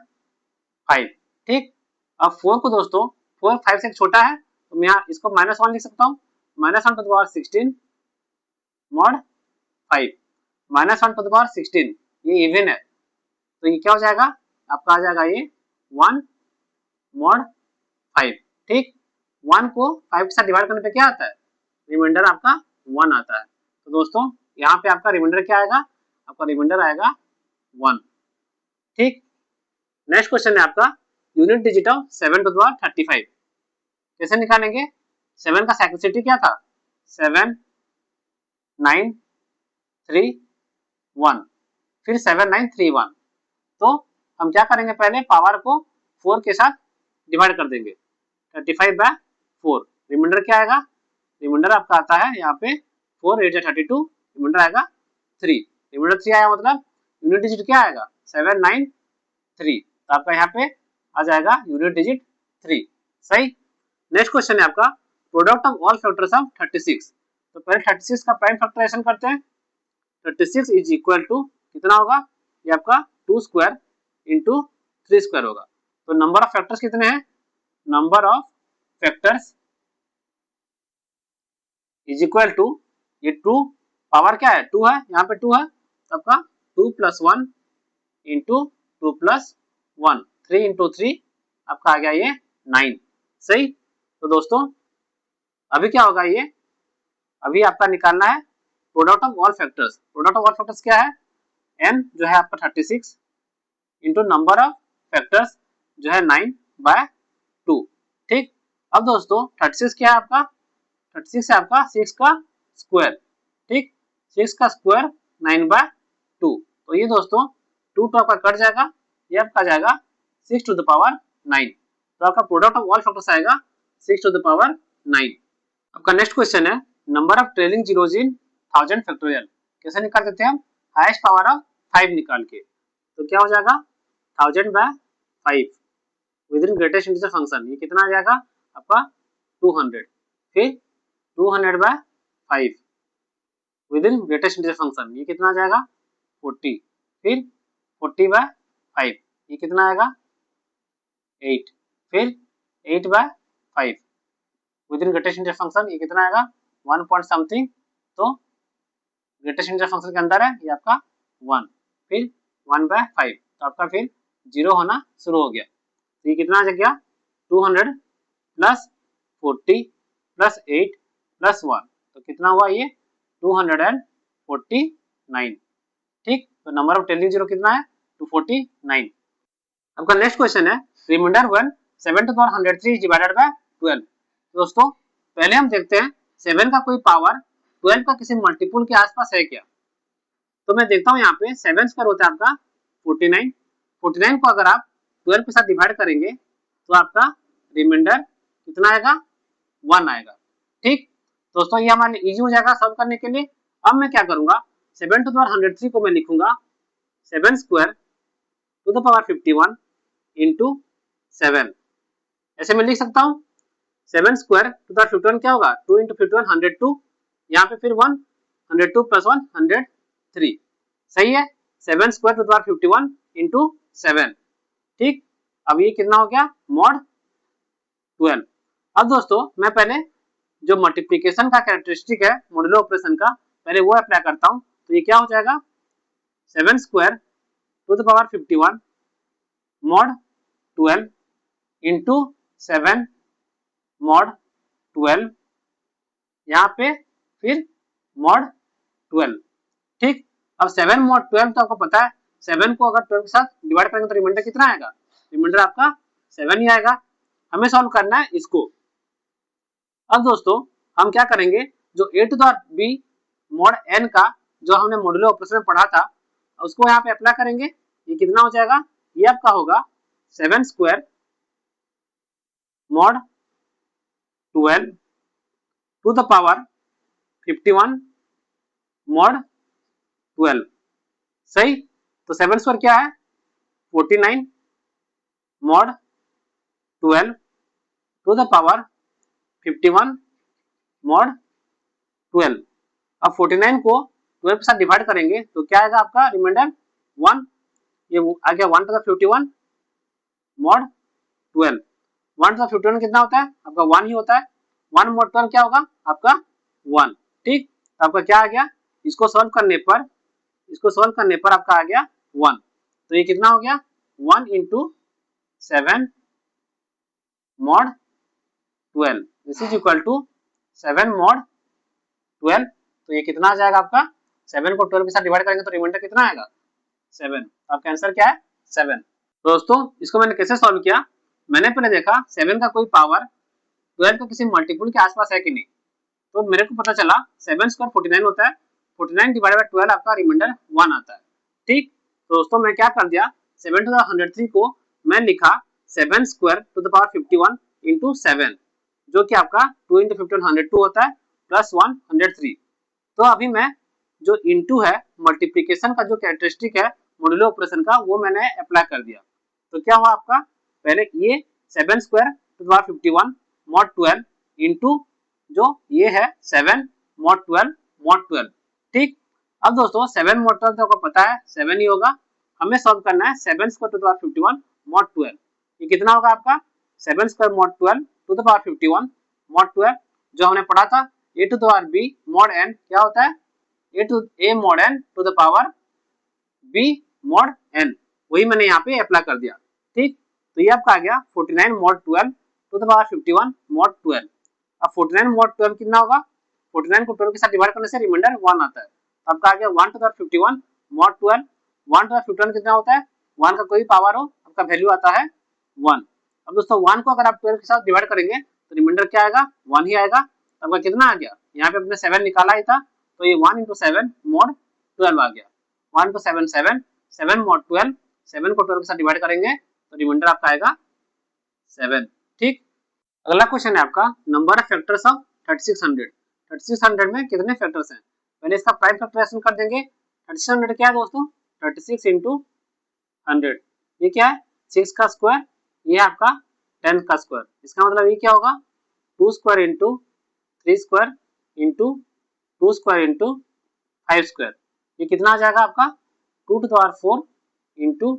5। ठीक, अब 4 को दोस्तों 4 5 से छोटा है तो मैं यहाँ इसको -1 लिख सकता हूँ। -1 to the power 16 mod 5, -1 to the power 16 ये इवन है तो ये क्या हो जाएगा आपका, आ जाएगा ये 1 मॉड 5। ठीक, 1 को 5 के साथ डिवाइड करने पे क्या आता है, रिमाइंडर आपका 1 आता है। तो दोस्तों यहाँ पे आपका रिमाइंडर क्या आएगा, आपका रिमाइंडर आएगा 1। ठीक, नेक्स्ट क्वेश्चन है आपका unit digit of 7 to the power 35 कैसे निकालेंगे। 7 का सेक्रेसिटी क्या था, 7 9 3 1, फिर 7 9 3 1। तो हम क्या करेंगे, पहले पावर को 4 के साथ डिवाइड कर देंगे, 35/4। रिमाइंडर क्या आएगा, रिमाइंडर आपका आता है यहाँ पे 4 8 32, रिमाइंडर आएगा 3। रिमाइंडर 3 आया मतलब यूनिट डिजिट क्या आएगा 7 9 3, तो आपका यहाँ पे आ जाएगा यूनिट डिजिट 3। सही। नेक्स्ट क्वेश्चन है आपका product of all factors of 36। तो पहले 36 का प्राइम फैक्टराइजेशन करते हैं। 36 इज इक्वल टू कितना होगा, ये आपका 2 स्क्वायर इंटू 3 स्क्वायर होगा। तो नंबर ऑफ फैक्टर्स कितने हैं, number of factors is equal to, ये 2 पावर क्या है 2 है, यहाँ पे 2 है तो आपका 2 + 1 इंटू 2 + 1, 3 इंटू 3 आपका आ गया ये 9। सही। तो दोस्तों अभी क्या होगा, ये अभी आपका निकालना है product of all factors. Product of all factors क्या है, n जो है आपका 36 इंटू नंबर ऑफ फैक्टर्स जो है 9/2। ठीक, अब दोस्तों 36 क्या है आपका, 36 है आपका 6 का स्क्वायर। ठीक, 6 का स्क्वायर 9/2। तो ये दोस्तों 2 तो आपका कट जाएगा, ये आपका आ जाएगा 6 टू द पावर 9। तो आपका प्रोडक्ट ऑफ ऑल फैक्टर्स आएगा 6 टू द पावर 9। आपका नेक्स्ट क्वेश्चन है number of trailing zeros in 1000 factorial कैसे निकाल सकते हैं हम, हाईएस्ट पावर ऑफ 5 निकाल के। तो क्या हो जाएगा 1000/5 with in greatest integer function, ये कितना आ जाएगा आपका 200। फिर 200/5 with in greatest integer function, ये कितना आ जाएगा 40। फिर 40/5 ये कितना आएगा 8। फिर 8/5 with in greatest integer function, ये कितना आएगा 1 पॉइंट समथिंग। तो ग्रेटेस्ट इंटीजर फंक्शन के अंदर है ये आपका 1। फिर 1/5 तो आपका फिर 0 होना शुरू हो गया। तो ये कितना आ गया 200 + 40 + 8 + 1, तो कितना हुआ ये 249। ठीक, तो नंबर ऑफ टेलिंग जीरो कितना है 249। आपका नेक्स्ट क्वेश्चन है remainder 1 7 to the power 103 divided by 12। दोस्तों पहले हम देखते हैं 7 का कोई पावर 12 का किसी मल्टीपल के आसपास है क्या। तो मैं देखता हूँ यहाँ पे 7 स्क्वायर होता है आपका 49। 49 को अगर आप 12 के साथ डिवाइड करेंगे तो आपका रिमाइंडर कितना आएगा 1 आएगा। ठीक, दोस्तों ये हमारे लिए इजी हो जाएगा सॉल्व करने के लिए। अब मैं क्या करूंगा 7 टू द पावर 103 को मैं लिखूंगा 7 square to the power 51 into 7, ऐसे मैं लिख सकता हूँ। 7 स्क्वायर टू द पावर 51 क्या होगा 2 इंटू 51 102, यहाँ पे फिर 1 102 + 1 103। सही है, 7 square to the power 51 into 7। ठीक, अब ये कितना हो गया मॉड 12। अब दोस्तों मैं पहले जो मल्टीप्लिकेशन का कैरेक्टरिस्टिक है मॉडुलो ऑपरेशन का पहले वो अप्लाई करता हूँ। तो ये क्या हो जाएगा 7 square to the power 51 mod 12 into 7 mod 12, यहाँ पे फिर मॉड 12। ठीक, अब 7 मॉड 12 तो आपको पता है 7 को अगर 12 के साथ डिवाइड करेंगे तो रिमाइंडर कितना आएगा, रिमाइंडर आपका 7 ही आएगा। हमें सॉल्व करना है इसको। अब दोस्तों हम क्या करेंगे जो a to the b mod n का जो हमने मॉडुलो ऑपरेशन में पढ़ा था उसको यहाँ पे अप्लाई करेंगे। ये कितना हो जाएगा, ये आपका होगा 7 square mod 12 to the power 51 mod 12। सही, तो 7 स्क्वायर क्या है 49 mod 12 to the power 51 mod 12। अब 49 को 12 के साथ डिवाइड करेंगे तो क्या आएगा आपका रिमाइंडर 1, ये आ गया 1 to the 51 mod 12। 1 to the 51 कितना होता है आपका 1 ही होता है, 1 मॉड 12 क्या होगा आपका 1। ठीक, तो आपका क्या आ गया, इसको सॉल्व करने पर आपका आ गया 1, तो ये कितना हो गया 1 into 7 mod 12 this is equal to 7 mod 12। तो ये कितना आ जाएगा आपका, 7 को 12 के साथ डिवाइड करेंगे तो रिमाइंडर कितना आएगा 7। आपका आंसर क्या है 7। दोस्तों इसको मैंने कैसे सॉल्व किया, मैंने पहले देखा 7 का कोई पावर 12 का किसी मल्टीपल के आसपास है कि नहीं, तो मेरे को पता चला 7 स्क्वायर 49 होता है, 49 डिवाइडेड बाय 12 आपका रिमाइंडर 1 आता है। ठीक, तो दोस्तों मैं क्या कर दिया 7 टू द 103 को मैं लिखा 7 square to the power 51 into 7 जो कि आपका 2 इंटू 51 102 होता है प्लस 1 103। तो अभी मैं जो इंटू है मल्टीप्लीकेशन का जो कैरेक्टरिस्टिक है मॉड्यूलो ऑपरेशन का वो मैंने अप्लाई कर दिया। तो क्या हुआ आपका, पहले ये 7 square to the power 51 mod 12 into जो ये है 7 मॉड 12 मॉड 12। ठीक, अब दोस्तों 7 मॉड 12 तो आपको पता है 7 ही होगा, हमें सॉल्व करना है 7 square to the power 51 mod 12। ये कितना होगा आपका 7 square mod 12 to the power 51 mod 12, जो हमने पढ़ा था a to the power b mod n क्या होता है a mod n to the power b mod n, वही मैंने यहाँ पे अप्लाई कर दिया। ठीक, तो ये आपका आ गया 49 mod 12 to the power 51 mod 12। अब 49 मॉड 12 कितना होगा, 49 को 12 के साथ डिवाइड करने से रिमाइंडर 1 आता है, तो आपका आ गया 1 to the 51 mod 12। 1 to the 51 कितना होता है, 1 का कोई पावर हो आपका वैल्यू आता है 1। अब दोस्तों 1 को अगर आप 12 के साथ डिवाइड करेंगे तो रिमाइंडर क्या आएगा 1 ही आएगा। तो आपका कितना आ गया, यहाँ पे अपने 7 निकाला ही था तो ये 1 इंटू 7 मॉड 12 आ गया। 1 टू 7 7 7 मॉड 12, 7 को 12 के साथ डिवाइड करेंगे तो रिमाइंडर आपका आएगा 7। ठीक, अगला क्वेश्चन है आपका नंबर ऑफ फैक्टर्स ऑफ 3600। 3600 में कितने फैक्टर्स हैं, पहले इसका प्राइम फैक्टराइजेशन कर देंगे। 3600 क्या है दोस्तों 36 इंटू 100, ये क्या है 6 का स्क्वायर, ये आपका 10 का स्क्वायर, इसका मतलब ये क्या होगा 2 square into 3 square into 2 square into 5 square, ये कितना आ जाएगा आपका 2 to the power 4 into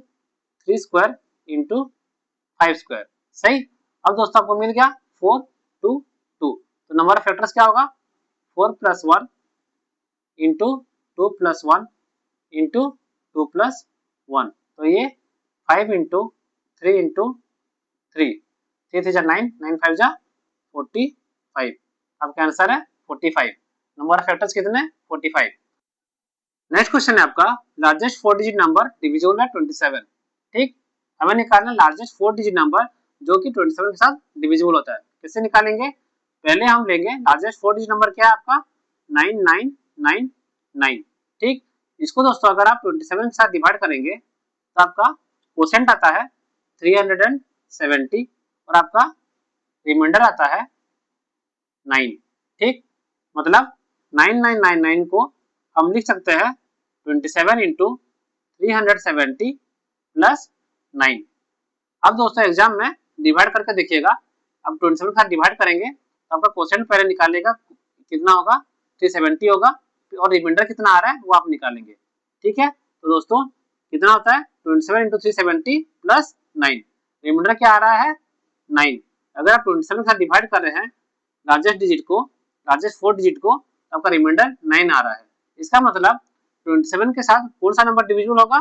3 square into 5 square. सही, अब दोस्तों आपको मिल गया 4 2 2, तो नंबर ऑफ फैक्टर्स क्या होगा 4 plus 1 into 2 plus 1 into 2 plus 1, तो ये 5 इंटू 3 इंटू 3, 3 3 9 9 5 45, आपका आंसर है 45। नंबर ऑफ फैक्टर्स कितने 45। नेक्स्ट क्वेश्चन है आपका largest 4 digit number divisible by 27। ठीक, हमें निकालना लार्जेस्ट 4 डिजिट नंबर जो कि 27 के साथ डिविजिबल होता है। कैसे निकालेंगे, पहले हम लेंगे लार्जेस्ट 4 डिजिट नंबर क्या है आपका 9999। ठीक, इसको दोस्तों अगर आप 27 के साथ डिवाइड करेंगे तो आपका क्वोशिएंट आता है 370 और आपका रिमाइंडर आता है 9। ठीक, मतलब 9999 को हम लिख सकते हैं 27 इंटू 370 प्लस 9। अब दोस्तों एग्जाम में डिवाइड करके देखिएगा, अब 27 के साथ डिवाइड करेंगे तो आपका क्वोशिएंट पहले निकालेगा कितना होगा 370 होगा और रिमाइंडर कितना आ रहा है वो आप निकालेंगे। ठीक है, तो दोस्तों कितना होता है 27 इंटू 370 प्लस 9, रिमाइंडर क्या आ रहा है 9। अगर आप 27 के साथ डिवाइड कर रहे हैं लार्जेस्ट डिजिट को, लार्जेस्ट 4 डिजिट को, तो आपका रिमाइंडर 9 आ रहा है। इसका मतलब 27 के साथ कौन सा नंबर डिविजिबल होगा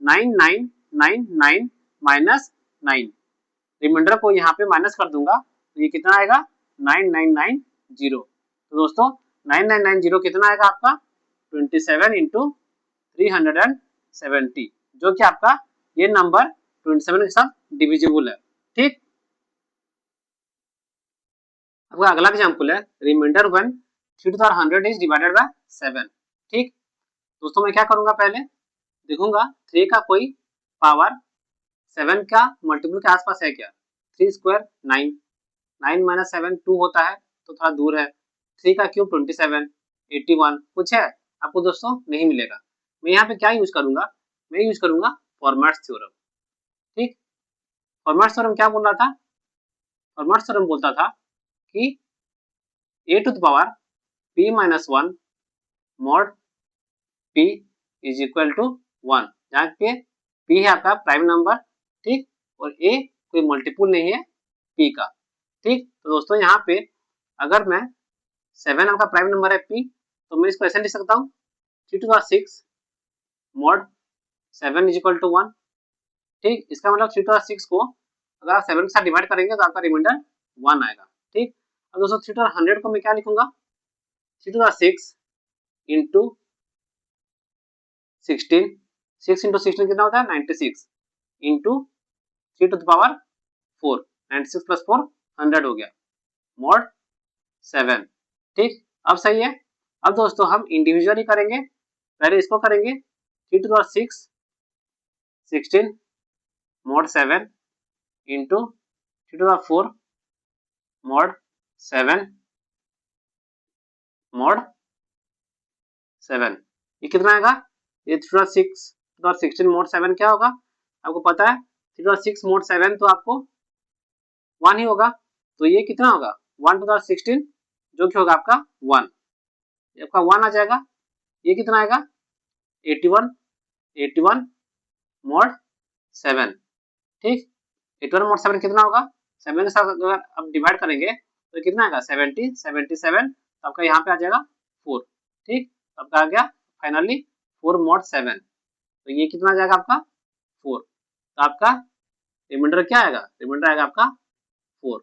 9999 माइनस 9, रिमाइंडर को यहाँ पे माइनस कर दूंगा तो ये कितना आएगा 9990। तो दोस्तों 9990 कितना आएगा आपका 27 इंटू 370, जो कि आपका ये नंबर 27 के साथ डिविजिबल है। ठीक, आपका अगला एग्जाम्पल है remainder when 3 to the 100 is divided by 7। ठीक, दोस्तों मैं क्या करूंगा पहले देखूंगा 3 का कोई पावर 7 का मल्टीपल के आसपास है क्या, 3 स्क्वायर 9, 9 माइनस 7 2 होता है तो थोड़ा दूर है, 3 का क्यूब 27 81, कुछ है आपको दोस्तों नहीं मिलेगा। मैं यहाँ पे क्या यूज करूंगा, मैं यूज करूंगा फॉर्मेट्स थ्योरम। ठीक, फॉर्मेट्स थ्योरम क्या बोल रहा था फर्माट थ्योरम बोलता था कि a to the power p minus 1 mod p is equal to 1, जहाँ पे p है आपका प्राइम नंबर, ठीक, और a कोई मल्टीपुल नहीं है p का, ठीक। तो दोस्तों यहाँ पे अगर मैं 7 आपका प्राइम नंबर है p, तो मैं इसको ऐसे लिख सकता हूँ 3 to the 6 mod 7 is equal to 1, ठीक। इसका मतलब 3 टू द 6 को अगर आप 7 के साथ डिवाइड करेंगे तो आपका रिमाइंडर 1 आएगा, ठीक। अब दोस्तों 3 टू द 100 को मैं क्या लिखूंगा, 3 टू द 6 इंटू 16, 6 इंटू 16 कितना होता है 96, into 3 to the power 4, 96 plus 4 100 हो गया, मॉड 7, ठीक। अब सही है। अब दोस्तों हम इंडिविजुअली करेंगे, पहले इसको करेंगे 3 to the 6 16 mod 7 into 3 to the 4 mod 7 mod 7, ये कितना आएगा, ये 3 to the 6 to the 16 mod 7 क्या होगा, आपको पता है 3 टू द 6 मॉड 7 तो आपको 1 ही होगा, तो ये कितना होगा 1 टू द 16 जो कि होगा आपका 1, आपका 1 आ जाएगा, ये कितना आएगा 81 81 मॉड 7, ठीक। 81 मॉड 7 कितना होगा, 7 के साथ अगर आप डिवाइड करेंगे तो कितना आएगा 70 77, तो आपका यहाँ पे आ जाएगा 4, ठीक। तो आपका आ गया फाइनली 4 मॉड 7, तो ये कितना आ जाएगा आपका 4, तो आपका रिमाइंडर क्या आएगा, रिमाइंडर आएगा आपका 4।